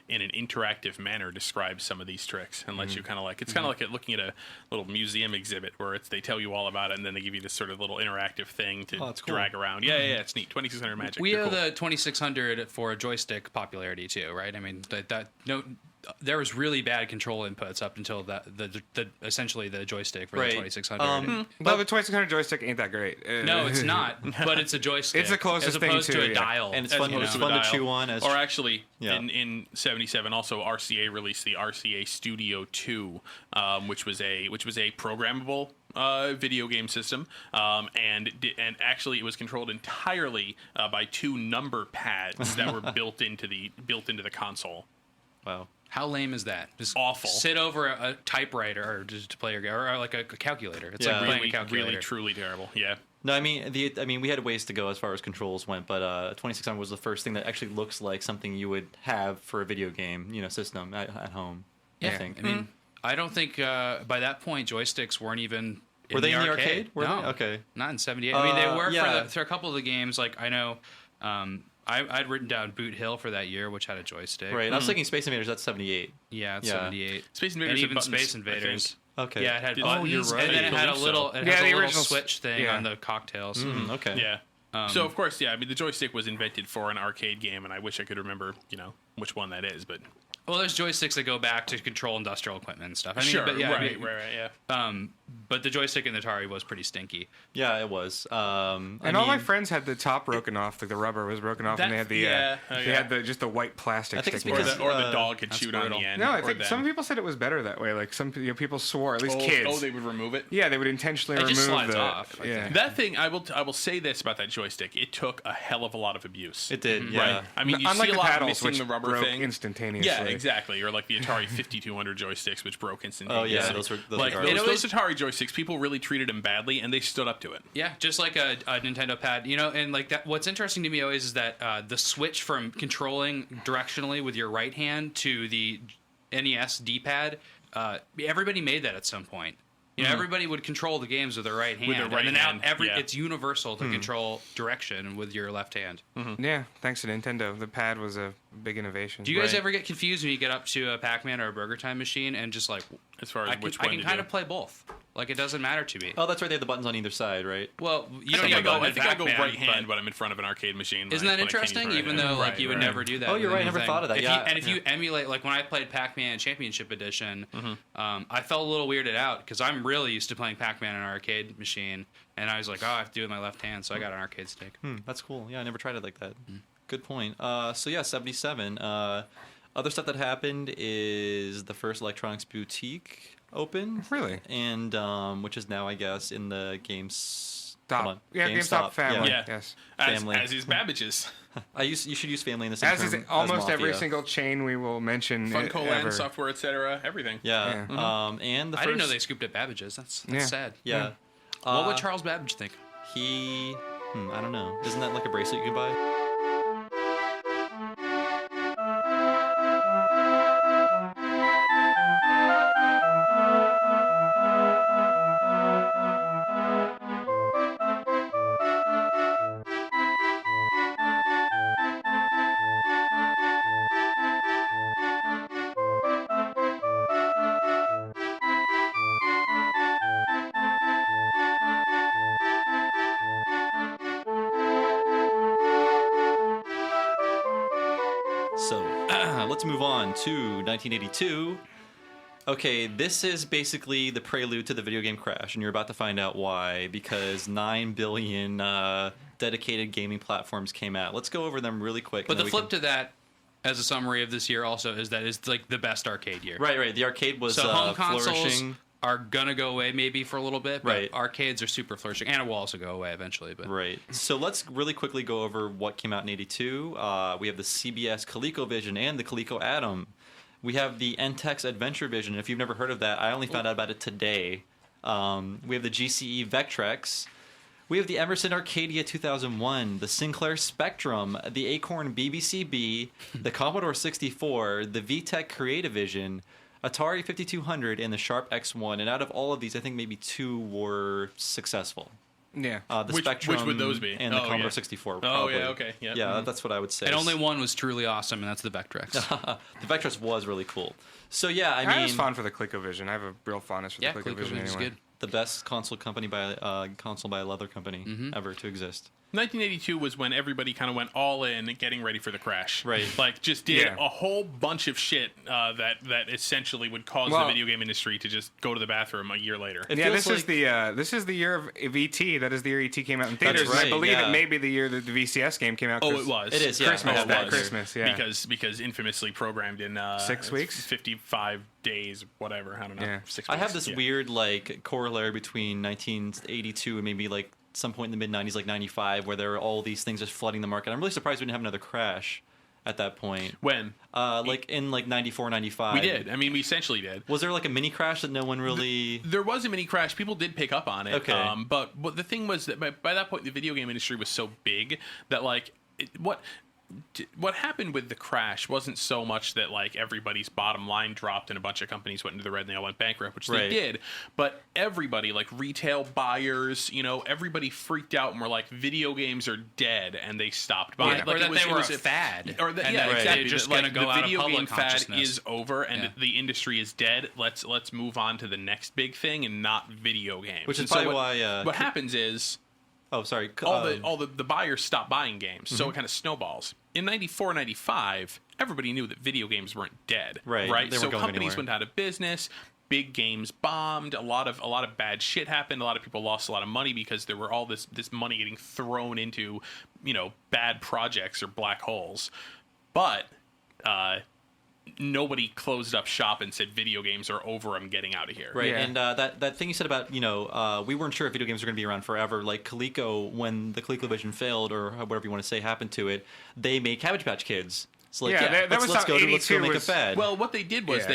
in an interactive manner, describes some of these tricks and lets you kind of like, it's kind of like looking at a little museum exhibit where they tell you all about it and then they give you this sort of little interactive thing to drag around. Yeah, it's neat. 2600 Magic. We owe the 2600 for a joystick popularity too, right? I mean, there was really bad control inputs up until the essentially the joystick for the 2600. But the 2600 joystick ain't that great. No, it's not. But it's a joystick. It's the closest thing to a dial, and it's fun to chew on. Or actually, in '77, also RCA released the RCA Studio 2, which was a programmable video game system, and actually it was controlled entirely by two number pads that were built into the console. Wow. How lame is that? Just awful. Sit over a typewriter or just to play your game, or like a calculator. It's like playing a calculator. Really, truly terrible. Yeah. No, I mean we had ways to go as far as controls went, but 2600 was the first thing that actually looks like something you would have for a video game, system at home. Yeah. I think. I mean, I don't think by that point joysticks weren't even. Were they in the arcade? No. Okay. Not in '78. I mean, they were for a couple of the games. Like I know. I'd written down Boot Hill for that year, which had a joystick. Right. I was thinking Space Invaders. That's '78. Yeah, it's '78. Space Invaders and even buttons, Space Invaders. Okay. Yeah, it had buttons. You're right. And then it had a little, the little switch thing on the cocktails. Okay. Yeah. So of course, I mean, the joystick was invented for an arcade game, and I wish I could remember, which one that is, but. Well, there's joysticks that go back to control industrial equipment and stuff. I mean, sure, but right, yeah. But the joystick in the Atari was pretty stinky. Yeah, it was. All my friends had the top broken off, like the rubber was broken off, and they had just the white plastic. I think or the dog had chewed on the end. No, I think some people said it was better that way. Like some people swore, at least kids. Oh, they would remove it. Yeah, they would intentionally remove just slides the. off. Yeah. That thing, I will say this about that joystick: it took a hell of a lot of abuse. It did. Yeah. Right? I mean, you unlike see a the lot paddles, missing which the rubber broke thing instantaneously. Yeah, exactly. Or like the Atari 5200 joysticks, which broke instantaneously. Oh yeah, those those Atari joysticks, people really treated them badly, and they stood up to it. Yeah, just like a Nintendo pad, and like that. What's interesting to me always is that the switch from controlling directionally with your right hand to the NES D-pad. Everybody made that at some point. Everybody would control the games with their right hand. With their right hand. It's universal to control direction with your left hand. Yeah, thanks to Nintendo, the pad was a big innovation. Do you guys ever get confused when you get up to a Pac-Man or a Burger Time machine and just like, as far as which one I can kind of play both. Like it doesn't matter to me. Oh, that's right. They have the buttons on either side, right? Well, you I don't think go I go Pac-Man, right hand when I'm in front of an arcade machine. Isn't that interesting? Even though like you would never do that. Oh, you're right. I never thought of that. If you emulate, like when I played Pac-Man Championship Edition, I felt a little weirded out because I'm really used to playing Pac-Man on an arcade machine, and I was like, I have to do it with my left hand, so I got an arcade stick. That's cool. Yeah, I never tried it like that. Good point. So yeah, 77. Other stuff that happened is the first electronics boutique opened. Really? And which is now, I guess, in the GameStop. GameStop family. Yeah. Yes. Family. As is Babbage's. You should use family in the same As term is almost as every Mafia. single chain we will mention. Funko ever. Land, software, etc. Everything. Yeah. And the first... I didn't know they scooped at Babbage's. That's sad. Yeah. What would Charles Babbage think? He... I don't know. Isn't that like a bracelet you can buy? Let's move on to 1982. Okay, this is basically the prelude to the video game crash, and you're about to find out why, because 9 billion dedicated gaming platforms came out. Let's go over them really quick. But the flip to that, as a summary of this year also, is that it's like the best arcade year. Right. The arcade was so home consoles flourishing. Are gonna go away maybe for a little bit, but right. arcades are super flourishing, and it will also go away eventually. But right. So let's really quickly go over what came out in '82. We have the CBS ColecoVision and the Coleco Atom. We have the NTEX Adventure Vision. If you've never heard of that, I only found out about it today. We have the GCE Vectrex. We have the Emerson Arcadia 2001, the Sinclair Spectrum, the Acorn BBCB, the Commodore 64, the VTech Creativision, Atari 5200, and the Sharp X1. And out of all of these, I think maybe 2 were successful. Yeah. The Spectrum. Which would those be? And the Commodore 64. Oh, probably. yeah, okay. Yep. Yeah, that's what I would say. And only one was truly awesome, and that's the Vectrex. The Vectrex was really cool. So, yeah, I mean... I was fond for the ColecoVision. I have a real fondness for the ColecoVision anyway. Is good. The best console by a leather company ever to exist. 1982 was when everybody kind of went all in, getting ready for the crash. Right. Like, just did a whole bunch of shit that essentially would cause the video game industry to just go to the bathroom a year later. This is the year of ET. That is the year ET came out in theaters. Right, I believe it may be the year that the VCS game came out. Oh, it was. It is. Yeah. Christmas. That Christmas. Yeah. Because infamously programmed in 6 weeks, 55 days, whatever. I don't know. Yeah. 6 weeks. I have this weird corollary between 1982 and maybe some point in the mid 90s, like 95, where there were all these things just flooding the market. I'm really surprised we didn't have another crash at that point. When? In 94, 95. We did. I mean, we essentially did. Was there a mini crash that no one really... There was a mini crash. People did pick up on it. Okay. But the thing was that by that point, the video game industry was so big that what happened with the crash wasn't so much that everybody's bottom line dropped and a bunch of companies went into the red and they all went bankrupt, which they did, but everybody, retail buyers, everybody freaked out and were like, video games are dead, and they stopped buying. Or that they were a fad. Or that, exactly. They're just going to go out of video public game fad consciousness. is over and the industry is dead. Let's move on to the next big thing and not video games. Which is probably why... what happens is... Oh, sorry. All the buyers stop buying games, so it kind of snowballs. In 94, 95, everybody knew that video games weren't dead. Right. So companies went out of business. Big games bombed. A lot of bad shit happened. A lot of people lost a lot of money because there were all this money getting thrown into, bad projects or black holes. But nobody closed up shop and said video games are over, I'm getting out of here. Right, and that thing you said about, we weren't sure if video games were going to be around forever. Like Coleco, when the ColecoVision failed, or whatever you want to say happened to it, they made Cabbage Patch Kids. So let's go make a fad. Well, what they did was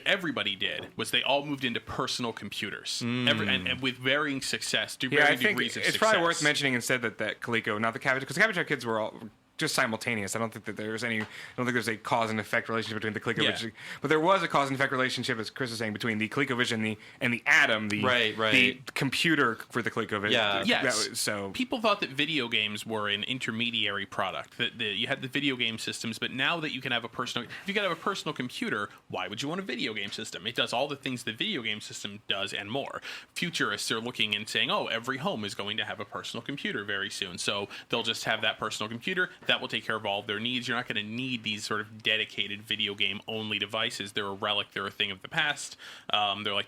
everybody did was they all moved into personal computers, and with varying success, I think it's probably worth mentioning instead that Coleco, not the Cabbage, because Cabbage Patch Kids were all just simultaneous. I don't think there's a cause and effect relationship between the ColecoVision, but there was a cause and effect relationship, as Chris was saying, between the ColecoVision and the Atom, the computer for the ColecoVision. Yeah, yes. So people thought that video games were an intermediary product. That you had the video game systems, but now that you can have if you can have a personal computer, why would you want a video game system? It does all the things the video game system does and more. Futurists are looking and saying, oh, every home is going to have a personal computer very soon, so they'll just have that personal computer. That will take care of all of their needs. You're not going to need these sort of dedicated video game only devices. They're a relic. They're a thing of the past. They're like,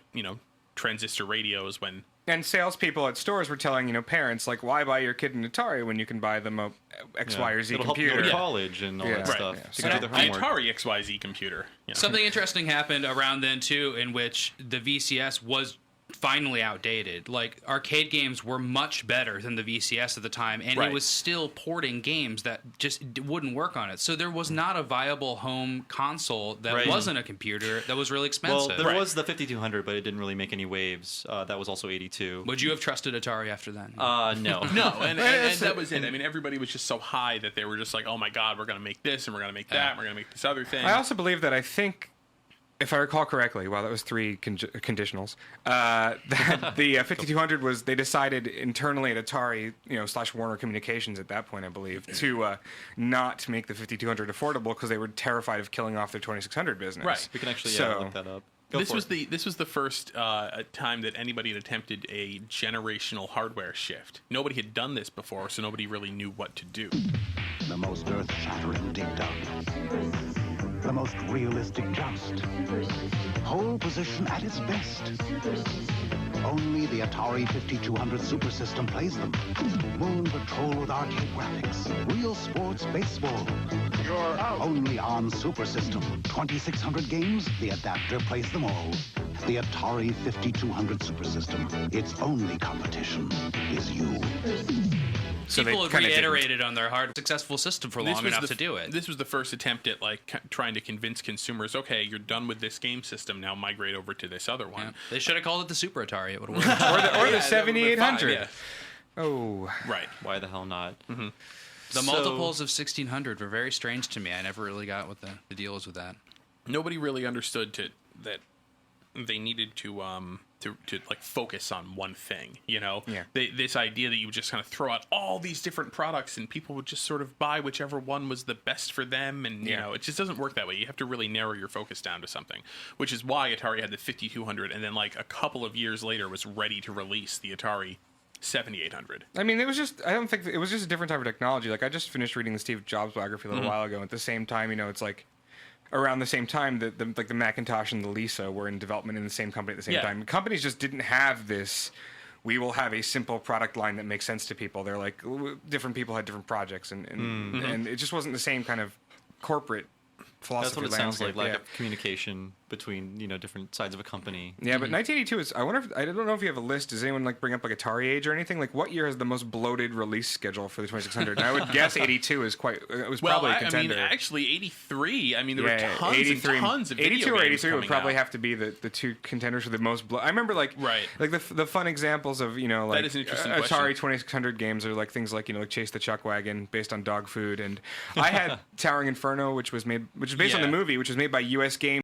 transistor radios when... And salespeople at stores were telling, parents, why buy your kid an Atari when you can buy them a X, Y, or Z computer? It'll help college and all that stuff. To do their homework. Atari XYZ computer. Something interesting happened around then, too, in which the VCS was finally outdated. Arcade games were much better than the VCS at the time, and it was still porting games that just wouldn't work on it. So there was not a viable home console that wasn't a computer that was really expensive. Well, there was the 5200, but it didn't really make any waves. That was also 82. Would you have trusted Atari after that? No. No, and that was it. I mean, everybody was just so high that they were just like, oh my God, we're going to make this, and we're going to make that, and we're going to make this other thing. I also believe that if I recall correctly, that was 3 conditionals, that the 5200 was, they decided internally at Atari, / Warner Communications at that point, I believe, to not make the 5200 affordable because they were terrified of killing off their 2600 business. Right. We can actually look that up. This was the first time that anybody had attempted a generational hardware shift. Nobody had done this before, so nobody really knew what to do. The most earth-shattering ding-dong. the most realistic joust. Pole position at its best. Only the Atari 5200 Super System plays them. Moon Patrol with arcade graphics. Real sports baseball. You're out. Only on Super System. 2,600 games, the adapter plays them all. The Atari 5200 Super System. Its only competition is you. So people have reiterated on their hard, successful system for long enough to do it. This was the first attempt at trying to convince consumers, okay, you're done with this game system, now migrate over to this other one. Yeah. They should have called it the Super Atari. It would work. or the 7800. Yeah. Oh, right. Why the hell not? Mm-hmm. The multiples of 1600 were very strange to me. I never really got what the deal was with that. Nobody really understood that they needed to focus on one thing, you know? Yeah. This idea that you would just kind of throw out all these different products and people would just sort of buy whichever one was the best for them, and you know, it just doesn't work that way. You have to really narrow your focus down to something, which is why Atari had the 5200 and then like a couple of years later was ready to release the Atari 7800. I mean, it was just a different type of technology. Like, I just finished reading the Steve Jobs biography a little while ago, and at the same time, you know, it's like around the same time that the Macintosh and the Lisa were in development in the same company at the same time. Companies just didn't have this, we will have a simple product line that makes sense to people. They're like, different people had different projects, and it just wasn't the same kind of corporate philosophy. That's what it sounds like yeah. of communication between, you know, different sides of a company. Yeah, but 1982 is. I wonder if I don't know if you have a list. Does anyone like bring up like Atari Age or anything? Like, what year has the most bloated release schedule for the 2600? And I would guess 82 is quite. It was probably a contender. I mean, actually, 83. I mean, there were tons and tons of video 82 or 83 games would probably out. have to be the two contenders for the most. I remember like the fun examples of, you know, like that is an interesting Atari question. 2600 games are like things like, you know, like Chase the Chuck Wagon based on dog food, and I had Towering Inferno, which was based on the movie, which was made by U.S. Games.